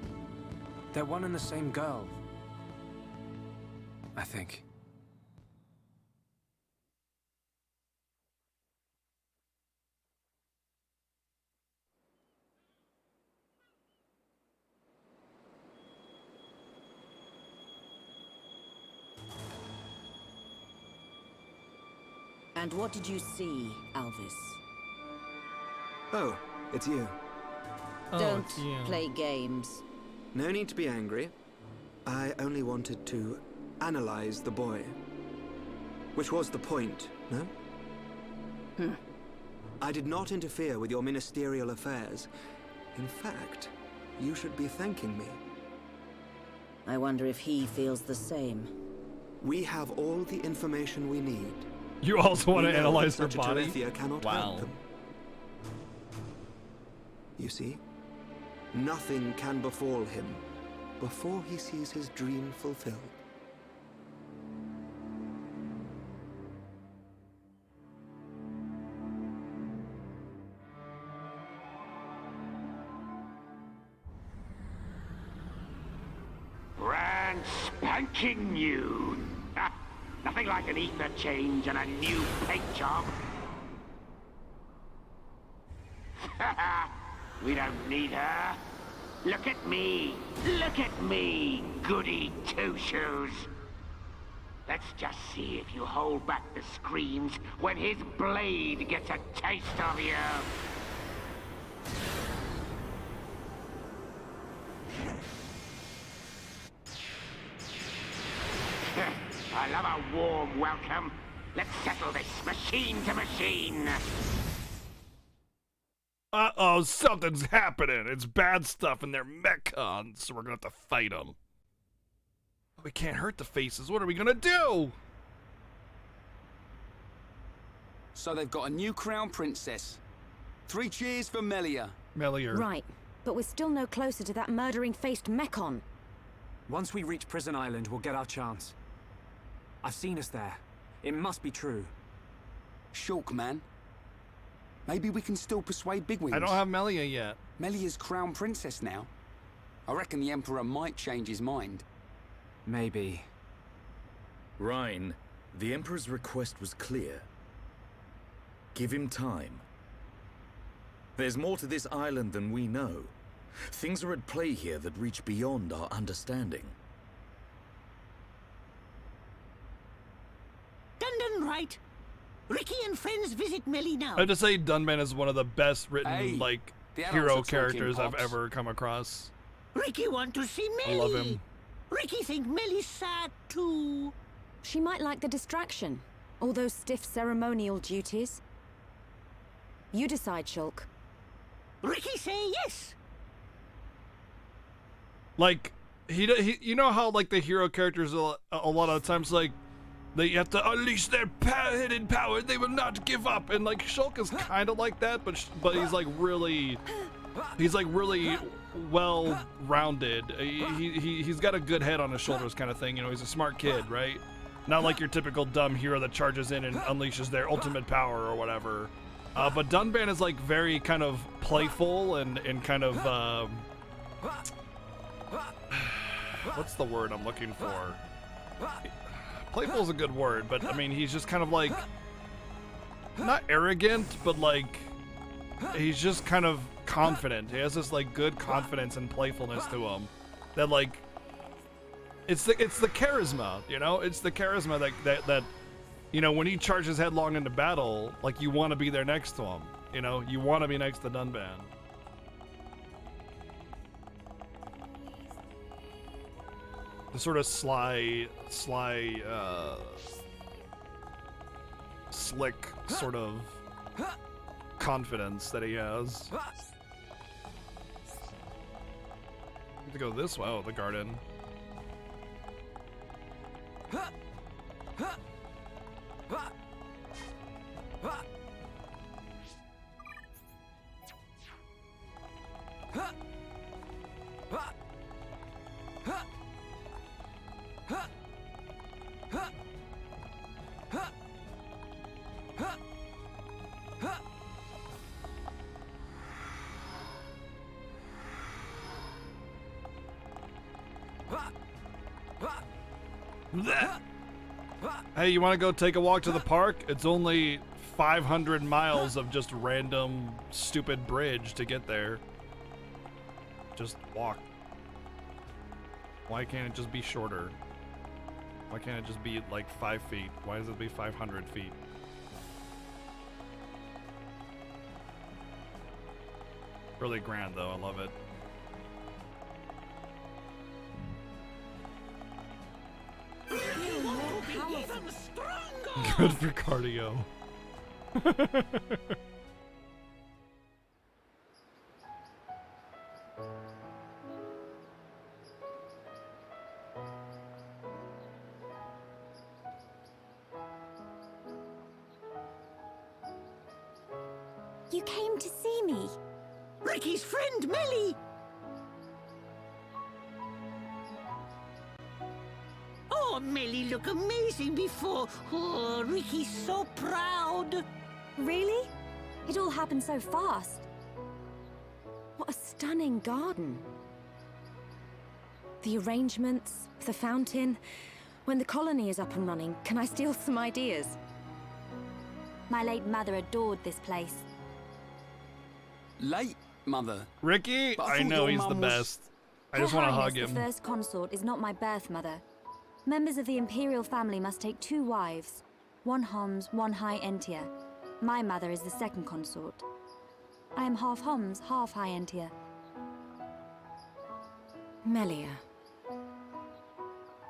[SPEAKER 14] They're one and the same girl. I think.
[SPEAKER 5] And what did you see, Alvis?
[SPEAKER 2] Oh, it's you.
[SPEAKER 5] Don't play games.
[SPEAKER 2] No need to be angry. I only wanted to analyze the boy. Which was the point, no? I did not interfere with your ministerial affairs. In fact, you should be thanking me.
[SPEAKER 5] I wonder if he feels the same.
[SPEAKER 2] We have all the information we need.
[SPEAKER 1] You also want to analyze her
[SPEAKER 2] such a
[SPEAKER 1] body?
[SPEAKER 2] Telethia cannot help them. You see, nothing can befall him before he sees his dream fulfilled.
[SPEAKER 21] Brand spanking new. Ah, nothing like an ether change and a new paint job. We don't need her. Look at me. Look at me, goody two-shoes. Let's just see if you hold back the screams when his blade gets a taste of you. I love a warm welcome. Let's settle this machine to machine.
[SPEAKER 1] Uh-oh, something's happening. It's bad stuff and they're mechons, so we're gonna have to fight them. We can't hurt the faces. What are we gonna do?
[SPEAKER 15] So they've got a new crown princess. 3 cheers for Melia.
[SPEAKER 1] Melia.
[SPEAKER 10] Right, but we're still no closer to that murdering-faced mechon.
[SPEAKER 14] Once we reach Prison Island, we'll get our chance. I've seen us there. It must be true.
[SPEAKER 15] Shulk, man. Maybe we can still persuade Bigwings.
[SPEAKER 1] I don't have Melia yet.
[SPEAKER 15] Melia's crown princess now. I reckon the Emperor might change his mind.
[SPEAKER 14] Maybe.
[SPEAKER 12] Rhine, the Emperor's request was clear. Give him time. There's more to this island than we know. Things are at play here that reach beyond our understanding.
[SPEAKER 7] Dun right. Ricky and friends visit Melly now.
[SPEAKER 1] I have to say, Dunban is one of the best written,
[SPEAKER 7] the adults
[SPEAKER 1] hero
[SPEAKER 7] are
[SPEAKER 1] characters
[SPEAKER 7] talking,
[SPEAKER 1] I've
[SPEAKER 7] Pops.
[SPEAKER 1] ever come across.
[SPEAKER 7] Ricky want to see Melly.
[SPEAKER 1] I love him.
[SPEAKER 7] Ricky think Melly's sad too.
[SPEAKER 10] She might like the distraction. All those stiff ceremonial duties. You decide, Shulk.
[SPEAKER 7] Ricky say yes.
[SPEAKER 1] Like, he you know how, like, the hero characters a lot of times, like, they have to unleash their hidden power. They will not give up. And like Shulk is kind of like that, but he's like really well-rounded. He's got a good head on his shoulders, kind of thing. You know, he's a smart kid, right? Not like your typical dumb hero that charges in and unleashes their ultimate power or whatever. But Dunban is like very kind of playful and kind of what's the word I'm looking for? Playful is a good word, but I mean, he's just kind of like, not arrogant, but like, he's just kind of confident. He has this like good confidence and playfulness to him that like, it's the charisma, you know? It's the charisma that you know, when he charges headlong into battle, like you want to be there next to him, you know? You want to be next to Dunban. The sort of slick sort of confidence that he has. To go this way. Oh, the garden. Hey, you want to go take a walk to the park? It's only 500 miles of just random stupid bridge to get there. Just walk. Why can't it just be shorter? Why can't it just be like 5 feet? Why does it be 500 feet? Really grand, though. I love it.
[SPEAKER 7] You want to be even stronger!
[SPEAKER 1] Good for cardio.
[SPEAKER 13] You came to see me.
[SPEAKER 7] Ricky's friend, Melly! Oh, Melly look amazing before. Oh, Ricky's so proud.
[SPEAKER 13] Really? It all happened so fast. What a stunning garden. The arrangements, the fountain. When the colony is up and running, can I steal some ideas? My late mother adored this place.
[SPEAKER 15] Late, Mother.
[SPEAKER 1] Ricky,
[SPEAKER 15] But
[SPEAKER 1] I
[SPEAKER 15] thought
[SPEAKER 1] know
[SPEAKER 15] your
[SPEAKER 1] he's the
[SPEAKER 15] mum was-
[SPEAKER 1] best. I just want to hug him.
[SPEAKER 13] The first consort is not my birth mother. Members of the imperial family must take 2 wives. 1 Homs, 1 High Entia. My mother is the second consort. I am half Homs, half High Entia.
[SPEAKER 10] Melia.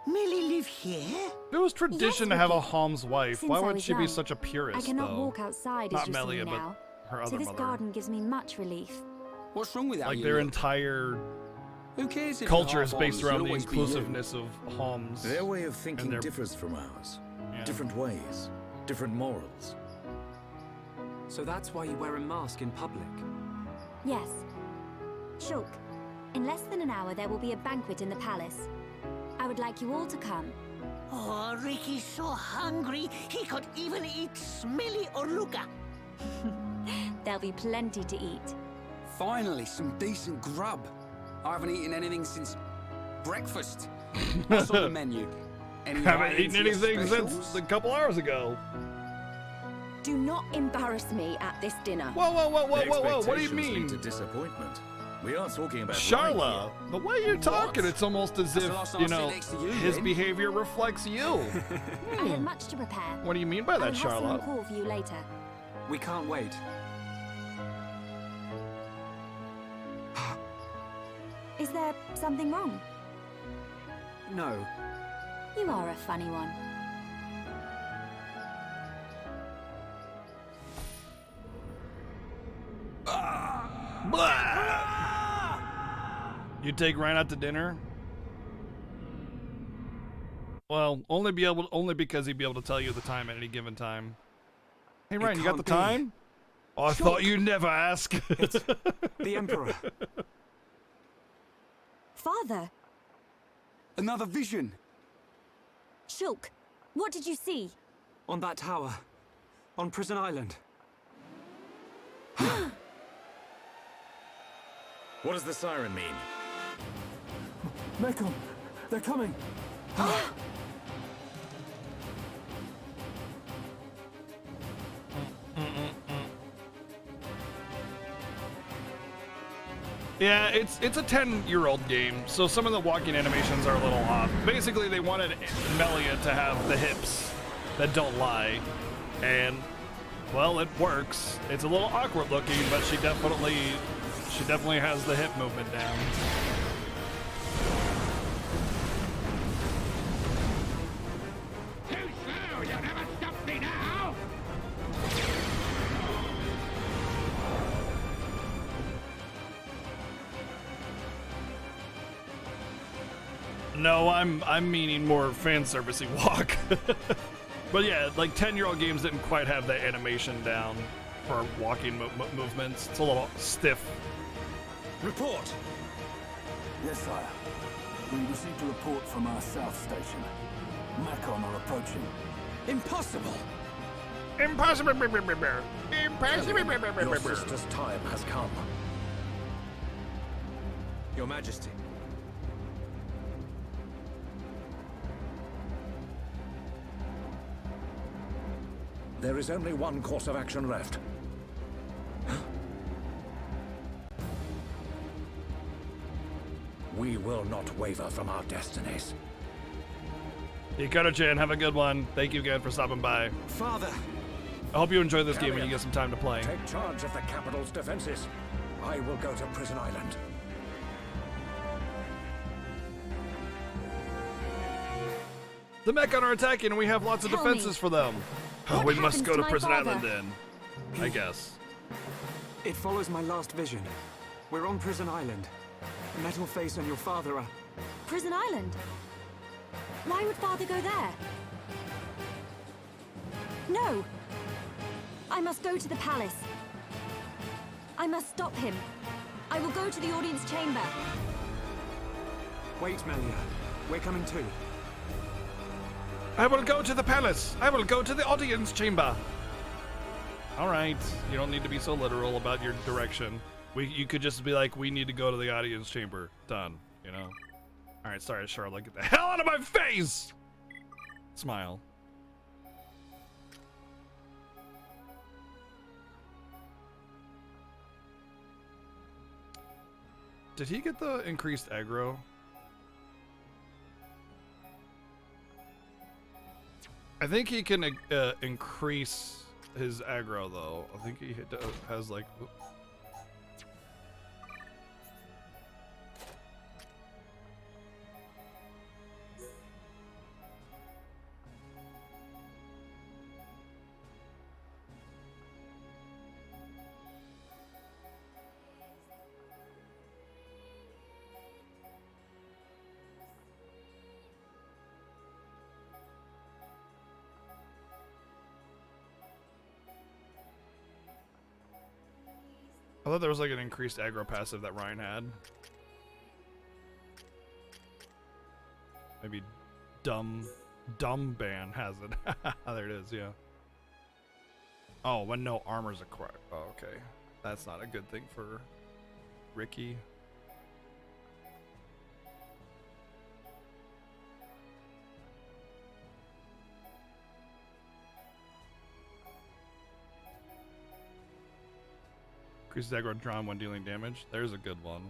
[SPEAKER 7] Melly live here?
[SPEAKER 1] It was tradition to have a Hom's wife.
[SPEAKER 13] Since
[SPEAKER 1] Why
[SPEAKER 13] I
[SPEAKER 1] would
[SPEAKER 13] was
[SPEAKER 1] she be
[SPEAKER 13] young,
[SPEAKER 1] such a purist,
[SPEAKER 13] I cannot
[SPEAKER 1] though?
[SPEAKER 13] walk outside
[SPEAKER 1] Not
[SPEAKER 13] as you
[SPEAKER 1] Melia,
[SPEAKER 13] see
[SPEAKER 1] but
[SPEAKER 13] now.
[SPEAKER 1] her
[SPEAKER 13] So
[SPEAKER 1] other
[SPEAKER 13] this
[SPEAKER 1] mother.
[SPEAKER 13] garden gives me much relief.
[SPEAKER 15] What's wrong with that?
[SPEAKER 1] Like their entire
[SPEAKER 15] Who cares if
[SPEAKER 1] culture
[SPEAKER 15] you're
[SPEAKER 1] is
[SPEAKER 15] half
[SPEAKER 1] based
[SPEAKER 15] Homs?
[SPEAKER 1] around
[SPEAKER 15] You'll
[SPEAKER 1] the
[SPEAKER 15] always be you.
[SPEAKER 1] inclusiveness of Homs.
[SPEAKER 12] Their way of thinking
[SPEAKER 1] their-
[SPEAKER 12] differs from ours.
[SPEAKER 1] Yeah.
[SPEAKER 12] Different ways, different morals.
[SPEAKER 14] So that's why you wear a mask in public?
[SPEAKER 13] Yes. Shulk, in less than an hour there will be a banquet in the palace. I would like you all to come.
[SPEAKER 7] Oh, Ricky's so hungry, he could even eat Smelly or Luca.
[SPEAKER 13] There'll be plenty to eat.
[SPEAKER 15] Finally, some decent grub. I haven't eaten anything since breakfast. What's on the menu? Any
[SPEAKER 1] Haven't eaten
[SPEAKER 15] Entia
[SPEAKER 1] anything
[SPEAKER 15] specials?
[SPEAKER 1] since a couple hours ago.
[SPEAKER 10] Do not embarrass me at this dinner.
[SPEAKER 1] Whoa, whoa, whoa, whoa,
[SPEAKER 12] The
[SPEAKER 1] whoa, whoa! What do you
[SPEAKER 12] expectations lead
[SPEAKER 1] mean,
[SPEAKER 12] to disappointment. We are talking about
[SPEAKER 1] Charla? The way you're talking, it's almost as
[SPEAKER 15] That's
[SPEAKER 1] if
[SPEAKER 15] the last time
[SPEAKER 1] you
[SPEAKER 15] I sit
[SPEAKER 1] know
[SPEAKER 15] next to you,
[SPEAKER 1] his
[SPEAKER 15] then.
[SPEAKER 1] behavior reflects you.
[SPEAKER 13] I have much to prepare.
[SPEAKER 1] What do you mean by
[SPEAKER 13] I
[SPEAKER 1] that,
[SPEAKER 13] will have someone
[SPEAKER 1] Charlotte?
[SPEAKER 13] call for you later.
[SPEAKER 14] We can't wait.
[SPEAKER 13] Is there something wrong?
[SPEAKER 14] No.
[SPEAKER 13] You are a funny one.
[SPEAKER 1] You take Ryan out to dinner? Well, only because he'd be able to tell you the time at any given time. Hey Ryan, you got the
[SPEAKER 14] can't be.
[SPEAKER 1] time? Oh, I thought you'd never ask.
[SPEAKER 14] The Emperor.
[SPEAKER 13] Father!
[SPEAKER 15] Another vision.
[SPEAKER 13] Shulk, what did you see?
[SPEAKER 14] On that tower. On Prison Island.
[SPEAKER 12] What does the siren mean?
[SPEAKER 19] Mekon, they're coming.
[SPEAKER 1] Yeah, it's a 10-year-old game, so some of the walking animations are a little off. Basically, they wanted Melia to have the hips that don't lie, and well, it works. It's a little awkward looking, but she definitely has the hip movement down.
[SPEAKER 21] Too slow! You'll never stop me now!
[SPEAKER 1] No, I'm meaning more fan servicey walk. But yeah, like 10-year-old games didn't quite have that animation down for walking movements. It's a little stiff.
[SPEAKER 12] Report!
[SPEAKER 19] Yes, sire. We received a report from our south station. Mekon are approaching.
[SPEAKER 15] Impossible!
[SPEAKER 1] Impossible!
[SPEAKER 12] Your sister's time has come.
[SPEAKER 9] Your Majesty.
[SPEAKER 8] There is only one course of action left. We will not waver from our destinies.
[SPEAKER 1] Yukata-chan, have a good one. Thank you again for stopping by.
[SPEAKER 15] Father!
[SPEAKER 1] I hope you enjoy this game when
[SPEAKER 8] Carrier,
[SPEAKER 1] you get some time to play.
[SPEAKER 8] Take charge of the capital's defenses. I will go to Prison Island.
[SPEAKER 1] The Mechon are attacking and we have lots of
[SPEAKER 13] Tell
[SPEAKER 1] defenses
[SPEAKER 13] me,
[SPEAKER 1] for them. Oh,
[SPEAKER 13] what
[SPEAKER 1] we must
[SPEAKER 13] happens
[SPEAKER 1] go
[SPEAKER 13] to
[SPEAKER 1] to
[SPEAKER 13] my
[SPEAKER 1] Prison
[SPEAKER 13] father?
[SPEAKER 1] Island then. I guess.
[SPEAKER 14] It follows my last vision. We're on Prison Island. Metalface and your father are...
[SPEAKER 13] Prison Island? Why would Father go there? No! I must go to the palace. I must stop him. I will go to the audience chamber.
[SPEAKER 14] Wait, Melia. We're coming too.
[SPEAKER 1] I will go to the palace. I will go to the audience chamber. All right, you don't need to be so literal about your direction. You could just be like, we need to go to the audience chamber. Done, you know? All right, sorry, Charlotte, get the hell out of my face! Smile. Did he get the increased aggro? I think he can increase his aggro though. I think he has like. I thought there was like an increased aggro passive that Ryan had. Maybe dumb ban has it. There it is, yeah. Oh, when no armor's acquired. Oh, okay. That's not a good thing for Ricky. Increases aggro drawn when dealing damage. There's a good one.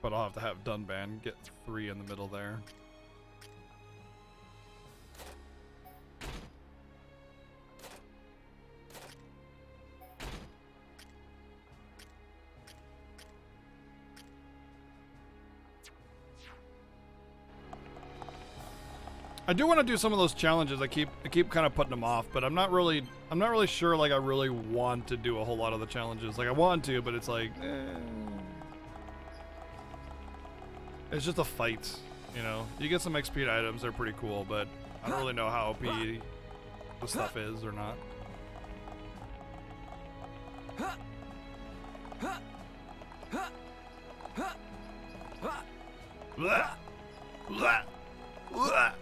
[SPEAKER 1] But I'll have to have Dunban get 3 in the middle there. I do want to do some of those challenges. I keep kind of putting them off, but I'm not really sure like I really want to do a whole lot of the challenges. Like I want to, but it's like it's just a fight, you know. You get some XP items, they're pretty cool, but I don't really know how OP the stuff is or not. Blah. Blah. Blah.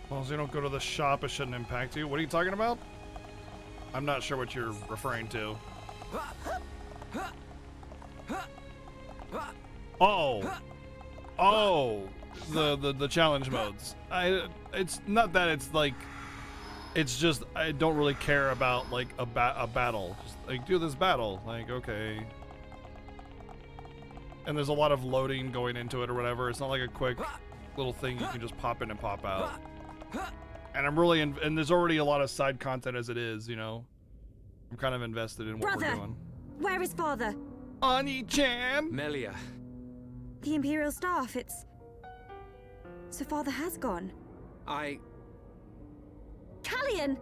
[SPEAKER 1] As long as you don't go to the shop, it shouldn't impact you. What are you talking about? I'm not sure what you're referring to. Oh, the challenge modes. It's not that it's like, it's just I don't really care about like a battle. Just like do this battle, like okay. And there's a lot of loading going into it or whatever. It's not like a quick little thing you can just pop in and pop out. And I'm really and there's already a lot of side content as it is, you know. I'm kind of invested in what we're doing.
[SPEAKER 13] Where is Father?
[SPEAKER 1] Ani-chan!
[SPEAKER 9] Melia.
[SPEAKER 13] The Imperial staff, it's... So Father has gone. Callian!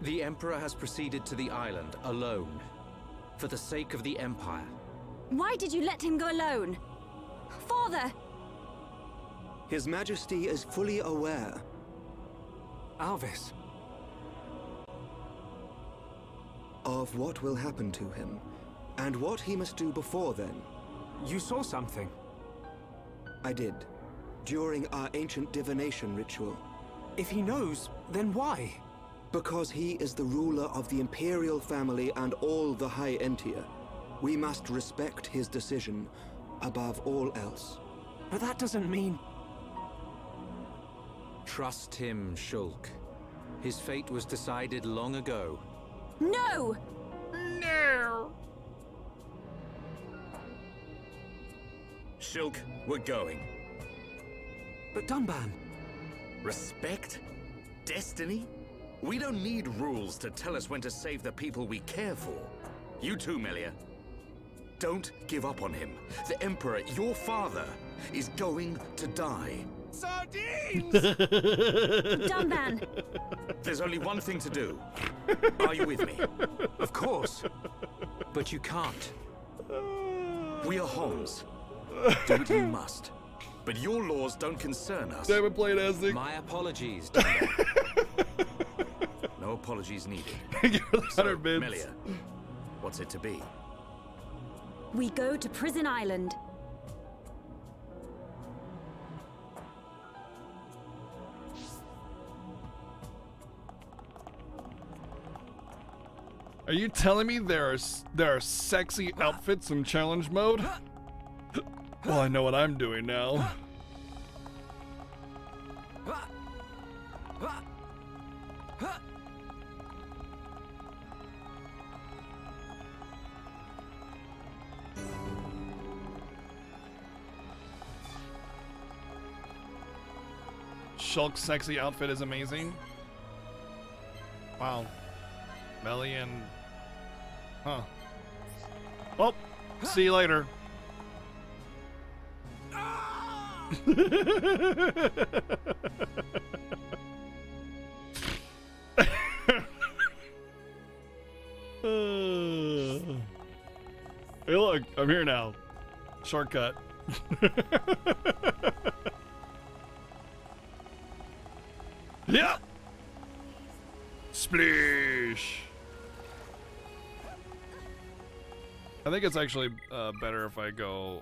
[SPEAKER 9] The Emperor has proceeded to the island alone, for the sake of the Empire.
[SPEAKER 13] Why did you let him go alone? Father!
[SPEAKER 2] His Majesty is fully aware.
[SPEAKER 14] Alvis.
[SPEAKER 2] Of what will happen to him, and what he must do before then.
[SPEAKER 14] You saw something.
[SPEAKER 2] I did, during our ancient divination ritual.
[SPEAKER 14] If he knows, then why?
[SPEAKER 2] Because he is the ruler of the Imperial family and all the High Entia. We must respect his decision above all else.
[SPEAKER 14] But that doesn't mean...
[SPEAKER 9] Trust him, Shulk. His fate was decided long ago.
[SPEAKER 13] No!
[SPEAKER 1] No!
[SPEAKER 12] Shulk, we're going.
[SPEAKER 14] But Dunban...
[SPEAKER 12] Respect? Destiny? We don't need rules to tell us when to save the people we care for. You too, Melia. Don't give up on him. The Emperor, your father, is going to die.
[SPEAKER 3] Sardines!
[SPEAKER 13] Dunban!
[SPEAKER 12] There's only one thing to do. Are you with me?
[SPEAKER 14] Of course.
[SPEAKER 9] But you can't.
[SPEAKER 12] We are Homs. Do what you must. But your laws don't concern us.
[SPEAKER 1] Damn it, played as
[SPEAKER 9] My apologies,
[SPEAKER 12] No apologies needed.
[SPEAKER 1] So,
[SPEAKER 12] Melia, what's it to be?
[SPEAKER 13] We go to Prison Island.
[SPEAKER 1] Are you telling me there are sexy outfits in challenge mode? Well, I know what I'm doing now. Shulk's sexy outfit is amazing. Wow. Melian. Huh. Well, see you later. Hey, look, I'm here now. Shortcut. Yeah. Splish. I think it's actually better if I go.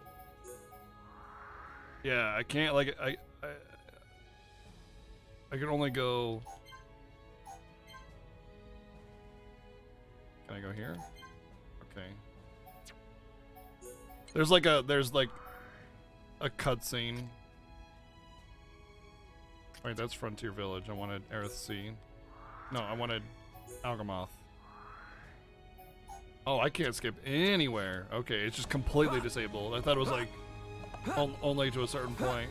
[SPEAKER 1] Yeah, I can't like I can only go. Can I go here? Okay. There's like a cutscene. Wait, that's Frontier Village. I wanted Earthsea. No, I wanted Algamoth. Oh, I can't skip anywhere. Okay, it's just completely disabled. I thought it was like only to a certain point.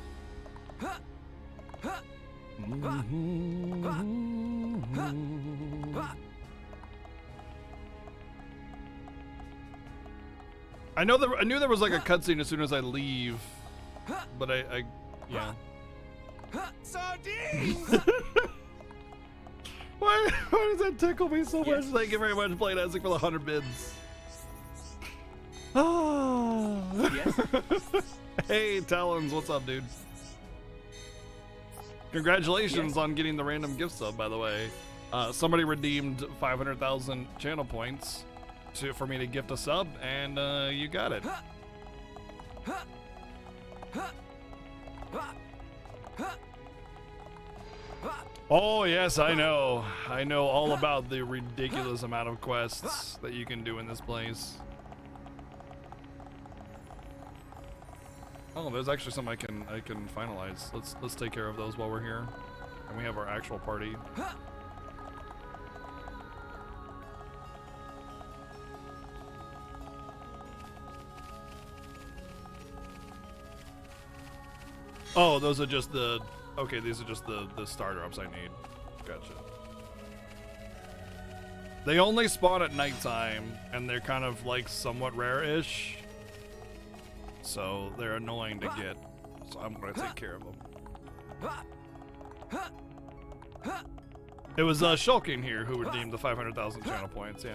[SPEAKER 1] I knew there was like a cutscene as soon as I leave, but I yeah.
[SPEAKER 3] Sardines!
[SPEAKER 1] Why does that tickle me so much? Thank you very much, Blade Isaac, for the 100 bids. Oh. Yes. Hey, Talons, what's up, dude? Congratulations on getting the random gift sub, by the way. Somebody redeemed 500,000 channel points for me to gift a sub, and you got it. Oh yes, I know. I know all about the ridiculous amount of quests that you can do in this place. Oh, there's actually some I can finalize. Let's take care of those while we're here, and we have our actual party. Oh, those are just the. Okay, these are just the starter ups I need. Gotcha. They only spawn at nighttime, and they're kind of like somewhat rare-ish. So they're annoying to get. So I'm gonna take care of them. It was Shulkin here who redeemed the 500,000 channel points, yeah.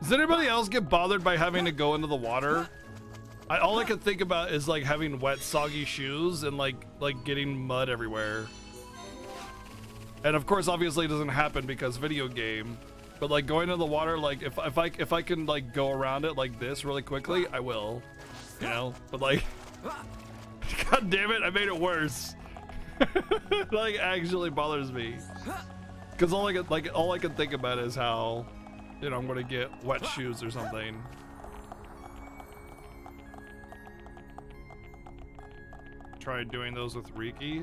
[SPEAKER 1] Does anybody else get bothered by having to go into the water? All I can think about is like having wet, soggy shoes and like getting mud everywhere. And of course, obviously, it doesn't happen because video game. But like going into the water, like if I can like go around it like this really quickly, I will. You know. But like, god damn it, I made it worse. It, like actually bothers me. Because all I can think about is how, you know, I'm gonna get wet shoes or something. Tried doing those with Riki.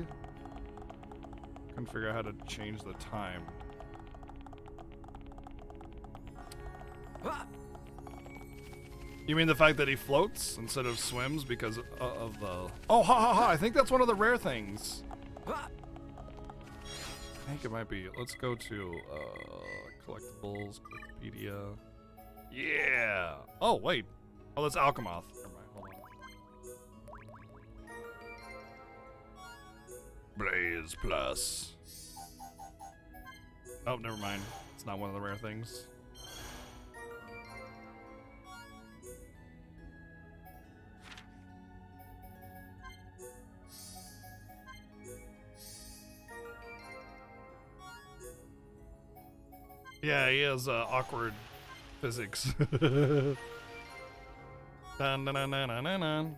[SPEAKER 1] Couldn't figure out how to change the time. You mean the fact that he floats instead of swims because of the... Oh, ha ha ha! I think that's one of the rare things. I think it might be. Let's go to collectibles, Wikipedia. Yeah. Oh wait. Oh, that's Alchemoth. Never mind. Hold on. Blaze Plus. Oh, never mind. It's not one of the rare things. Yeah, he has awkward physics. Dun, dun, dun, dun, dun, dun, dun.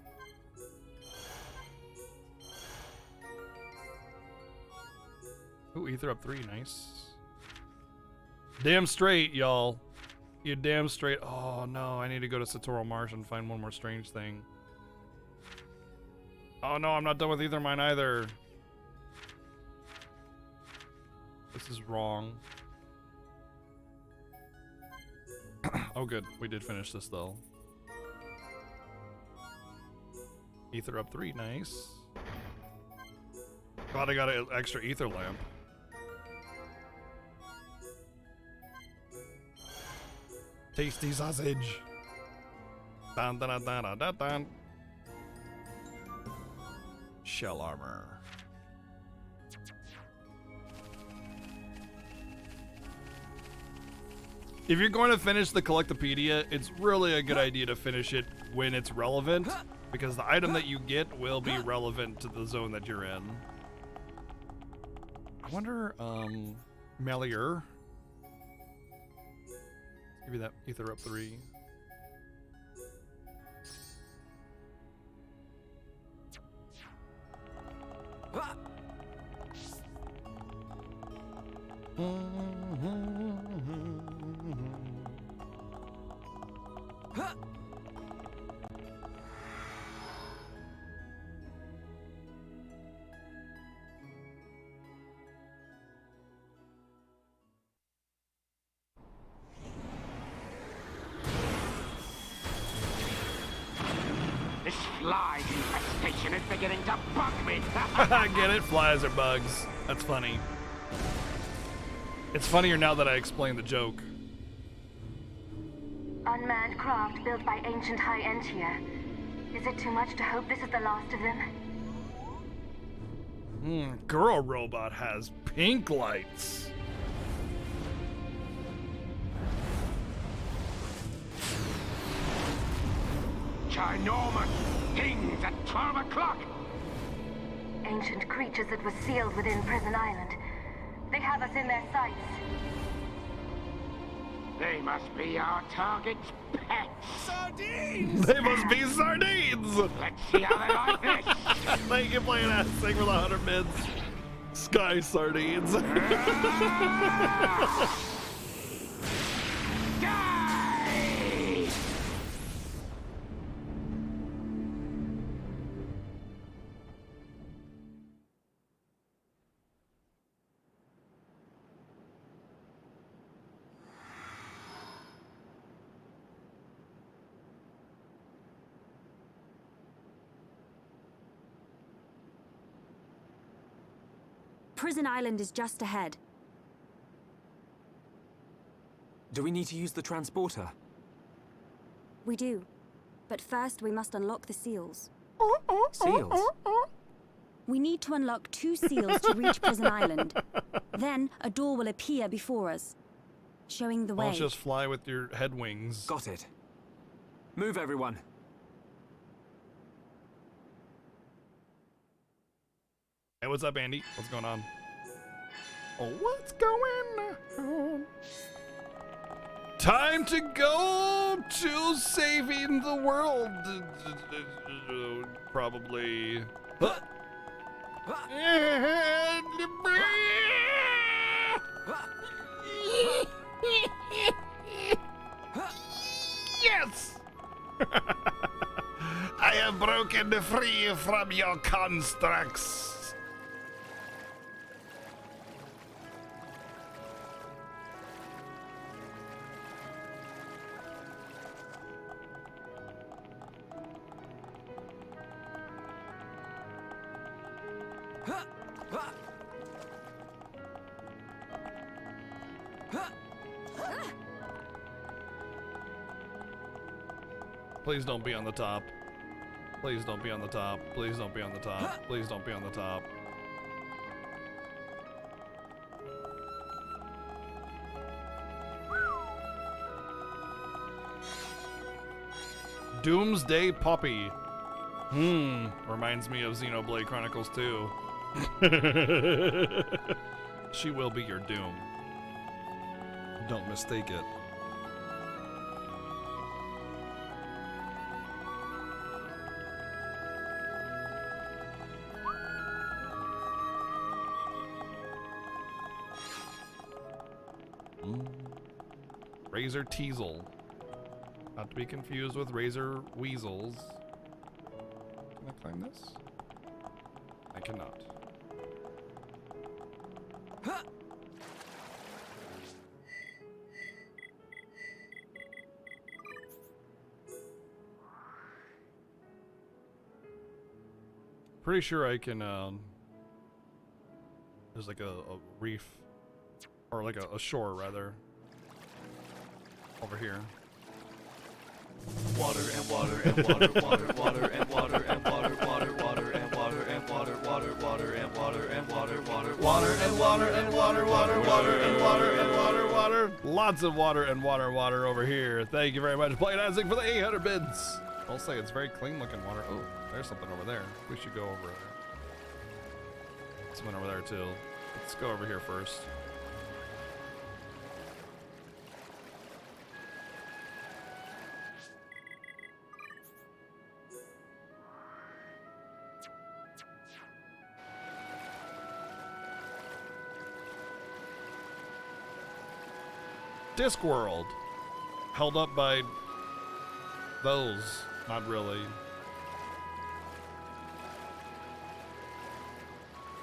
[SPEAKER 1] Ooh, Ether up 3, nice. Damn straight, y'all. You damn straight. Oh no, I need to go to Satoral Marsh and find one more strange thing. Oh no, I'm not done with Ether Mine either. This is wrong. Oh good, we did finish this though. Ether up 3, nice. Glad I got an extra ether lamp. Tasty sausage. Dun, dun, dun, dun, dun, dun. Shell armor. If you're going to finish the Collectopedia, it's really a good idea to finish it when it's relevant, because the item that you get will be relevant to the zone that you're in. I wonder, Melior. Give you that Ether up 3.
[SPEAKER 21] This fly infestation is beginning to bug me.
[SPEAKER 1] I get it, flies are bugs. That's funny. It's funnier now that I explained the joke.
[SPEAKER 4] Unmanned craft built by ancient High Entia. Is it too much to hope this is the last of them?
[SPEAKER 1] Girl robot has pink lights.
[SPEAKER 21] Ginormous things at 12 o'clock.
[SPEAKER 4] Ancient creatures that were sealed within Prison Island. They have us in their sights.
[SPEAKER 21] They must be our target's pets.
[SPEAKER 1] Sardines! They must be sardines!
[SPEAKER 21] Let's see how they like this.
[SPEAKER 1] Thank you, playing ass thing for the 100 mids. Sky sardines.
[SPEAKER 21] Die!
[SPEAKER 13] Prison Island is just ahead.
[SPEAKER 14] Do we need to use the transporter?
[SPEAKER 13] We do. But first, we must unlock the seals.
[SPEAKER 14] Seals?
[SPEAKER 13] We need to unlock 2 seals to reach Prison Island. Then, a door will appear before us, showing the way.
[SPEAKER 1] Let's just fly with your head wings.
[SPEAKER 14] Got it. Move, everyone.
[SPEAKER 1] Hey, what's up, Andy? What's going on? Oh, what's going on? Time to go to saving the world. Probably. Yes! I have broken free from your constructs. Please don't be on the top. Please don't be on the top. Please don't be on the top. Please don't be on the top. Doomsday Poppy. Reminds me of Xenoblade Chronicles 2. She will be your doom. Don't mistake it. Razor Teasel. Not to be confused with Razor Weasels. Can I climb this? I cannot. Pretty sure I can, there's like a reef, or like a shore rather, over here.
[SPEAKER 17] Water and water and water, water, water and water and water, water, water and water and water, water, water and water and water, water, water and water and water, water, water and water and water, water.
[SPEAKER 1] Lots of water and water over here. Thank you very much, Playing Isaac, for the 800 bids. I'll say it's very clean looking water. Oh, there's something over there. We should go over there. Someone over there too. Let's go over here first. Discworld. Held up by those. Not really.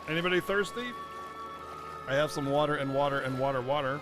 [SPEAKER 1] Anybody thirsty? I have some water and water and water.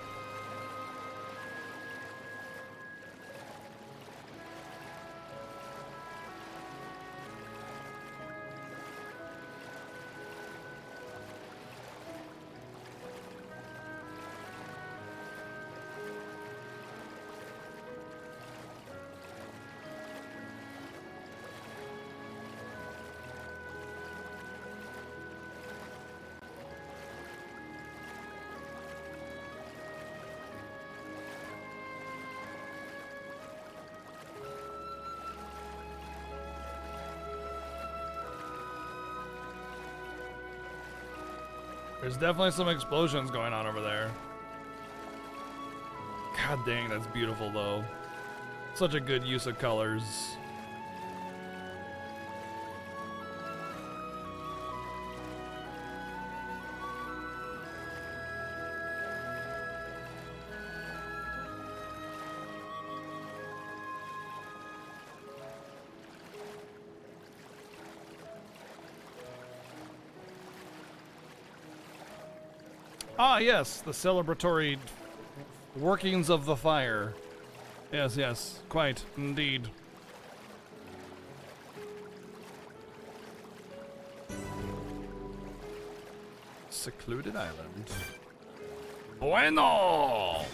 [SPEAKER 1] There's definitely some explosions going on over there. God dang, that's beautiful though. Such a good use of colors. Ah, yes, the celebratory workings of the fire. Yes, yes, quite, indeed. secluded island. Bueno!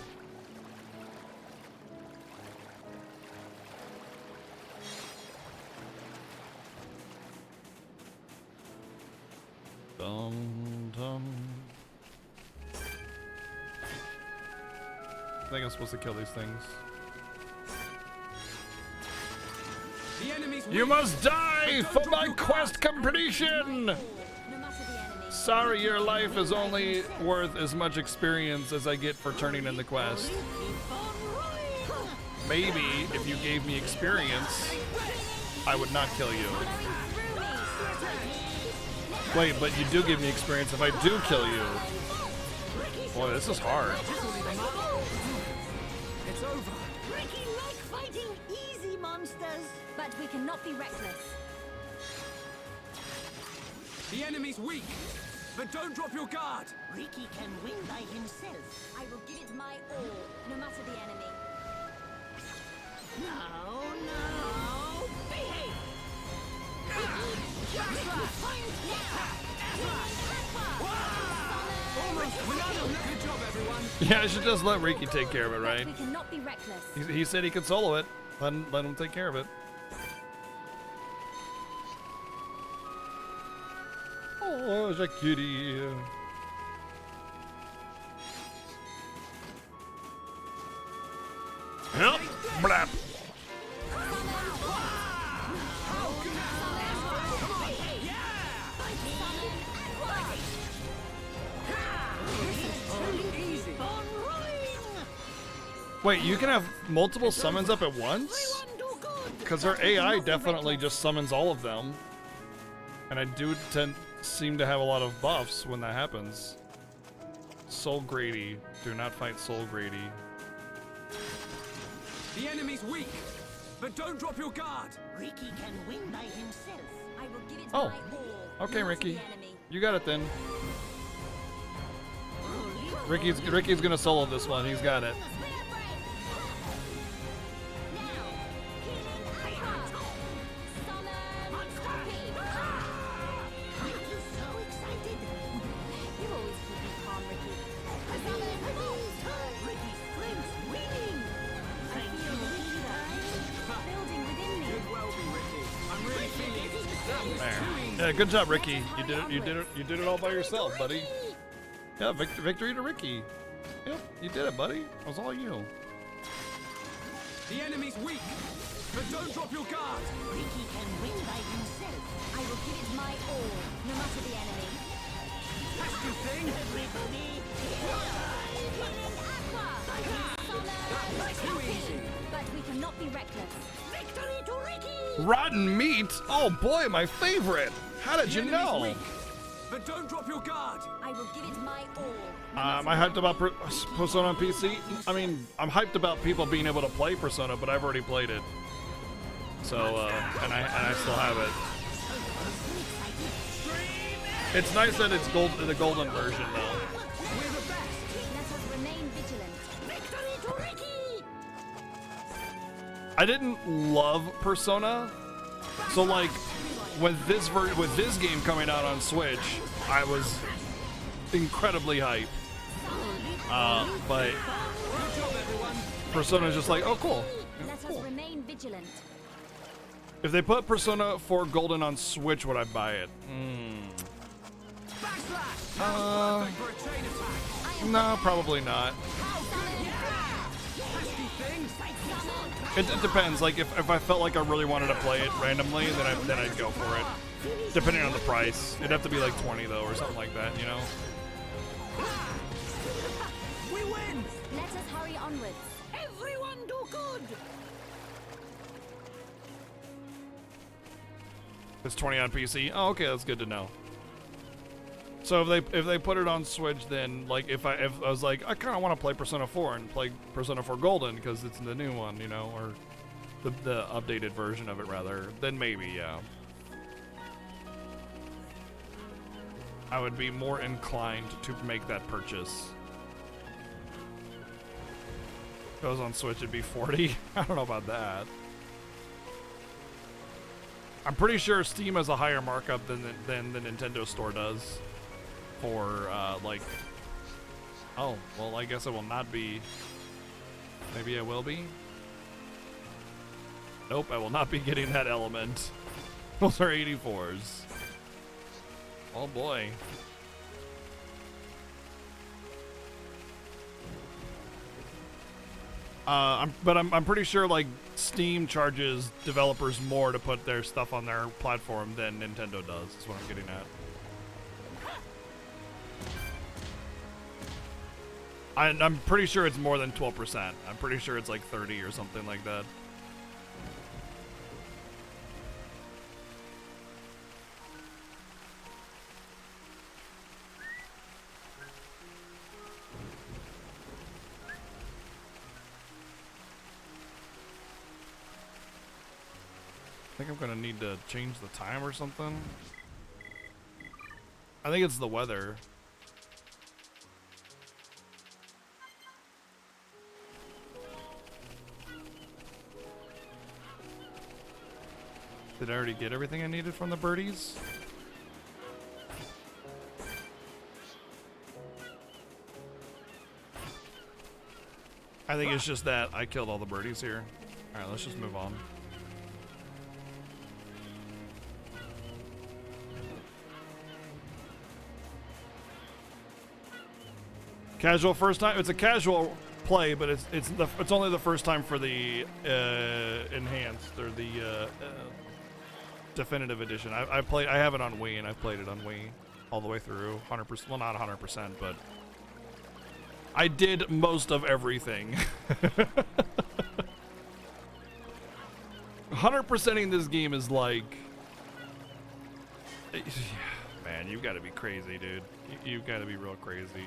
[SPEAKER 1] Dum dum. I think I'm supposed to kill these things. You must die for my quest completion! Sorry, your life is only worth as much experience as I get for turning in the quest. Maybe if you gave me experience, I would not kill you. Wait, but you do give me experience if I do kill you. Boy, this is hard.
[SPEAKER 7] It's over. Ricky like fighting easy monsters, but we cannot be reckless.
[SPEAKER 3] The enemy's weak, but don't drop your guard.
[SPEAKER 7] Ricky can win by himself.
[SPEAKER 6] I will give it my all, no matter the enemy.
[SPEAKER 7] No, no, behave.
[SPEAKER 3] Good job, everyone.
[SPEAKER 1] Yeah, I should just let Ricky take care of it, right?
[SPEAKER 13] We cannot be reckless.
[SPEAKER 1] He said he could solo it. Let him take care of it. Oh, Jackie. Help! Blap! Wait, you can have multiple summons up at once? Because her AI definitely just summons all of them. And I do seem to have a lot of buffs when that happens. Soul Grady. Do not fight Soul Grady.
[SPEAKER 3] The enemy's weak, but don't drop your guard.
[SPEAKER 7] Ricky can win by himself.
[SPEAKER 6] I will give it
[SPEAKER 1] Oh.
[SPEAKER 6] my all.
[SPEAKER 1] Okay,
[SPEAKER 6] no
[SPEAKER 1] Ricky.
[SPEAKER 6] matter the enemy.
[SPEAKER 1] You got it then. Ricky's gonna solo this one. He's got it. Yeah, good job, Ricky. You did it. You did it all by yourself, buddy. Yeah, victory to Ricky. Yep, you did it, buddy. It was all you.
[SPEAKER 3] The enemy's weak, but don't drop your guard.
[SPEAKER 7] Ricky can win by himself.
[SPEAKER 6] I will give it my all, no matter the enemy.
[SPEAKER 3] Pesky thing.
[SPEAKER 7] Everybody,
[SPEAKER 3] That's too easy.
[SPEAKER 13] But we cannot be reckless.
[SPEAKER 7] victory to Ricky!
[SPEAKER 1] Rotten meat. Oh boy, my favorite. How did you know?
[SPEAKER 3] Weak, but don't drop your guard.
[SPEAKER 6] I will give it my all.
[SPEAKER 1] Am I hyped about Persona on PC? I mean, I'm hyped about people being able to play Persona, but I've already played it. So, and I still have it. It's nice that it's the golden version, though.
[SPEAKER 6] Let us remain vigilant.
[SPEAKER 7] Victory to Ricky!
[SPEAKER 1] I didn't love Persona, so like with this game coming out on Switch, I was incredibly hyped. But Persona is just like, oh cool.
[SPEAKER 13] Let us remain vigilant.
[SPEAKER 1] If they put Persona 4 Golden on Switch, would I buy it? No, probably not. It depends. Like if I felt like I really wanted to play it randomly, then I'd go for it. Depending on the price, it'd have to be like 20 though, or something like that, you know.
[SPEAKER 7] We win!
[SPEAKER 13] Let us hurry onwards.
[SPEAKER 7] Everyone do good!
[SPEAKER 1] It's 20 on PC. Oh, okay, that's good to know. So if they put it on Switch, then like if I was like I kind of want to play Persona 4 and play Persona 4 Golden because it's the new one, you know, or the updated version of it rather, then maybe yeah. I would be more inclined to make that purchase. If it was on Switch, it'd be 40. I don't know about that. I'm pretty sure Steam has a higher markup than the Nintendo Store does. for like. Oh well, I guess I will not be. Maybe I will be. Nope, I will not be getting that element. Those are 84s. Oh boy. I'm pretty sure like Steam charges developers more to put their stuff on their platform than Nintendo does. Is what I'm getting at. I'm pretty sure it's more than 12%. I'm pretty sure it's like 30 or something like that. I think I'm gonna need to change the time or something. I think it's the weather. Did I already get everything I needed from the birdies? I think it's just that I killed all the birdies here. Alright, let's just move on. Casual first time. It's a casual play, but it's only the first time for the enhanced or the definitive edition. I have it on Wii and I've played it on Wii all the way through 100%. Well, not 100%, but I did most of everything. 100%ing this game is like, man, you've got to be crazy, dude. You've got to be real crazy.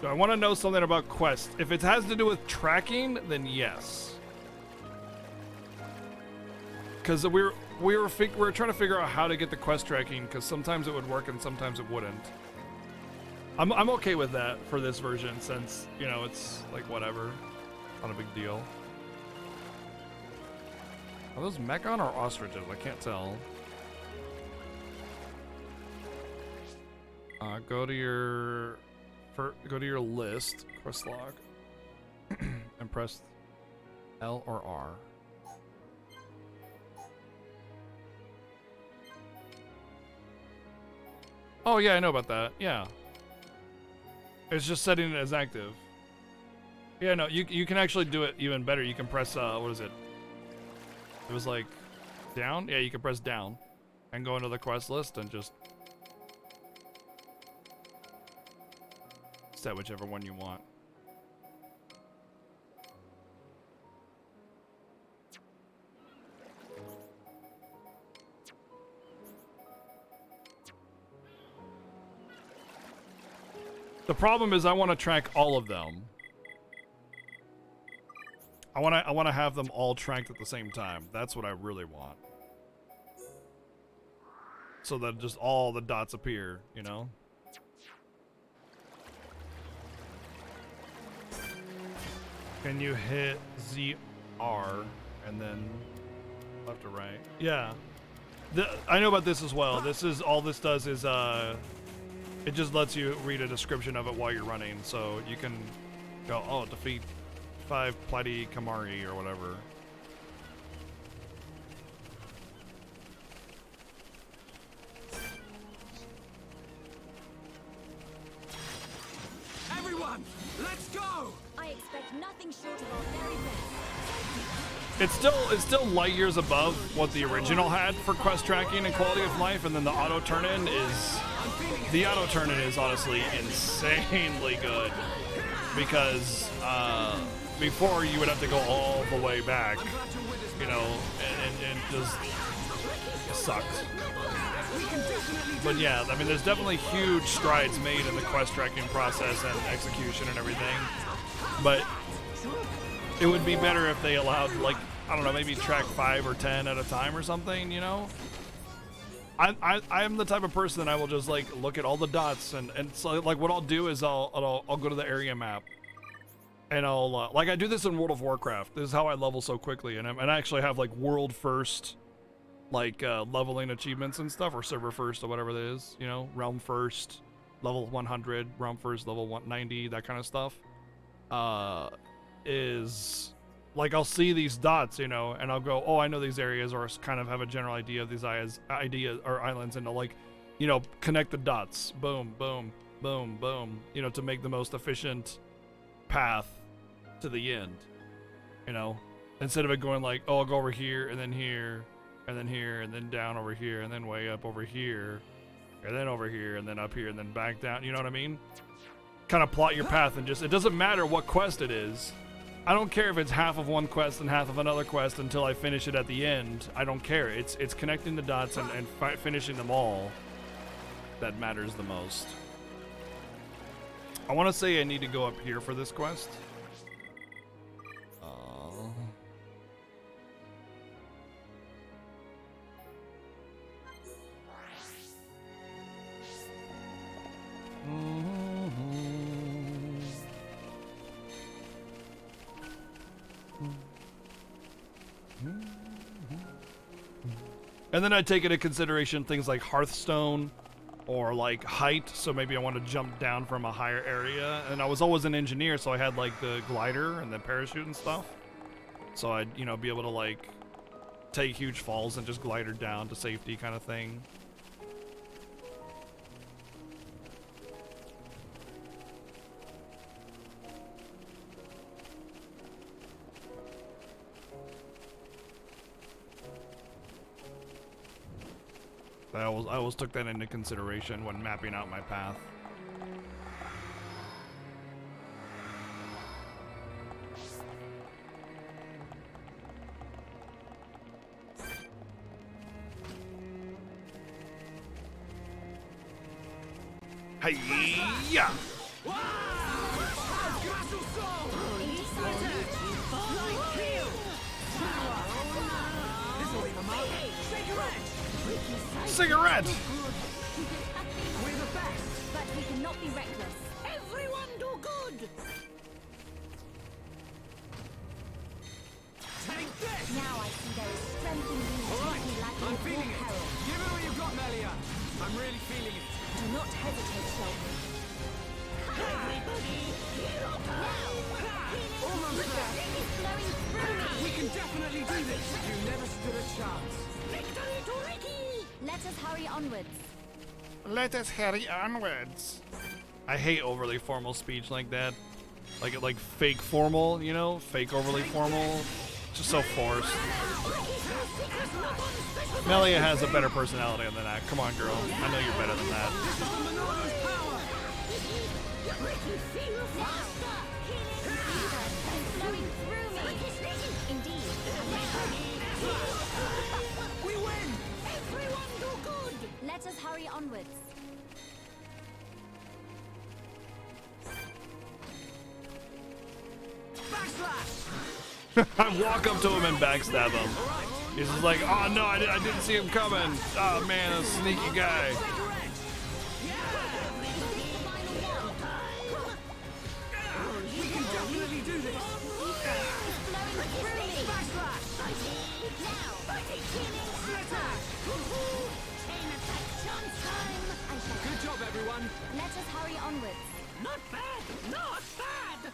[SPEAKER 1] I want to know something about quests. If it has to do with tracking, then yes. Because we were trying to figure out how to get the quest tracking, because sometimes it would work and sometimes it wouldn't. I'm okay with that for this version, since you know it's like whatever, not a big deal. Are those mechon or ostriches? I can't tell. Go to your list, quest log, and press L or R. Oh yeah, I know about that. Yeah. It's just setting it as active. Yeah, no, you can actually do it even better. You can press what is it? It was like down? Yeah, you can press down and go into the quest list and just set whichever one you want. The problem is I want to track all of them. I want to have them all tracked at the same time. That's what I really want. So that just all the dots appear, you know? Can you hit ZR and then left or right? Yeah. I know about this as well. All this does is it just lets you read a description of it while you're running, so you can go, oh, defeat 5 Platy Kamari or whatever.
[SPEAKER 3] Everyone, let's go!
[SPEAKER 11] I expect nothing short of our very best.
[SPEAKER 1] It's still light years above what the original had for quest tracking and quality of life, and then the auto turn-in is honestly insanely good, because before you would have to go all the way back, you know, and just sucks. But yeah, I mean, there's definitely huge strides made in the quest tracking process and execution and everything, but It would be better if they allowed, like, I don't know, maybe track 5 or 10 at a time or something, you know? I am the type of person that I will just, like, look at all the dots, and so, like, what I'll do is I'll go to the area map, and I'll, like, I do this in World of Warcraft. This is how I level so quickly, and I actually have, like, world first, like, leveling achievements and stuff, or server first, or whatever it is, you know? Realm first, level 100, realm first, level 190, that kind of stuff. Is like I'll see these dots, you know, and I'll go, oh, I know these areas, or kind of have a general idea of these ideas or islands, and I'll, like, you know, connect the dots, boom, boom, boom, boom, you know, to make the most efficient path to the end, you know, instead of it going like, oh, I'll go over here and then here and then here and then down over here and then way up over here and then over here and then up here and then back down, you know what I mean? Kind of plot your path, and just, it doesn't matter what quest it is. I don't care if it's half of one quest and half of another quest until I finish it at the end. I don't care. It's connecting the dots and finishing them all that matters the most. I want to say I need to go up here for this quest. And then I take into consideration things like Hearthstone or like height, so maybe I want to jump down from a higher area. And I was always an engineer, so I had like the glider and the parachute and stuff. So I'd, you know, be able to like take huge falls and just glider down to safety kind of thing. I always took that into consideration when mapping out my path. Hey-ya! Cigarette!
[SPEAKER 6] We're the best, but we cannot be reckless. Everyone do good!
[SPEAKER 3] Take this!
[SPEAKER 6] Now I see there is strength in you.
[SPEAKER 3] Alright, I'm feeling it.
[SPEAKER 6] Peril.
[SPEAKER 3] Give it all you've got, Melia. I'm really feeling it.
[SPEAKER 6] Do not hesitate, Sheldon. Everybody, hero power! Almost there. Is flowing through me.
[SPEAKER 3] We can definitely do this. You never stood a chance.
[SPEAKER 6] Victory to Ricky! Let us hurry onwards.
[SPEAKER 1] Let us hurry onwards. I hate overly formal speech like that. Like fake formal, you know? Fake overly formal. Just so forced. Melia has a better personality than that. Come on, girl. I know you're better than that.
[SPEAKER 6] We win! Everyone do good! Let us hurry onwards.
[SPEAKER 1] I walk up to him and backstab him. He's just like, oh no, I didn't see him coming. Oh man, a sneaky guy.
[SPEAKER 3] We can definitely do this. Good job, everyone.
[SPEAKER 6] Let us hurry onwards.
[SPEAKER 3] Not bad, not bad.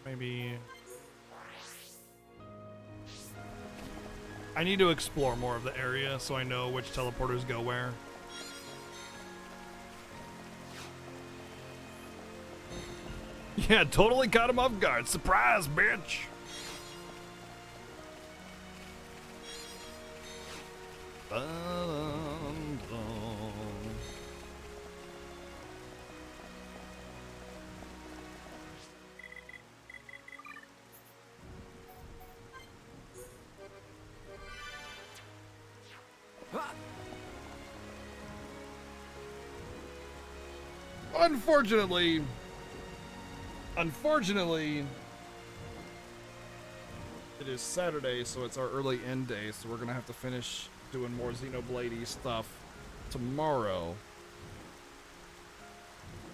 [SPEAKER 1] Maybe I need to explore more of the area so I know which teleporters go where. Yeah, totally caught him off guard. Surprise, bitch! Unfortunately, it is Saturday, so it's our early end day, so we're gonna have to finish doing more Xenoblade stuff tomorrow.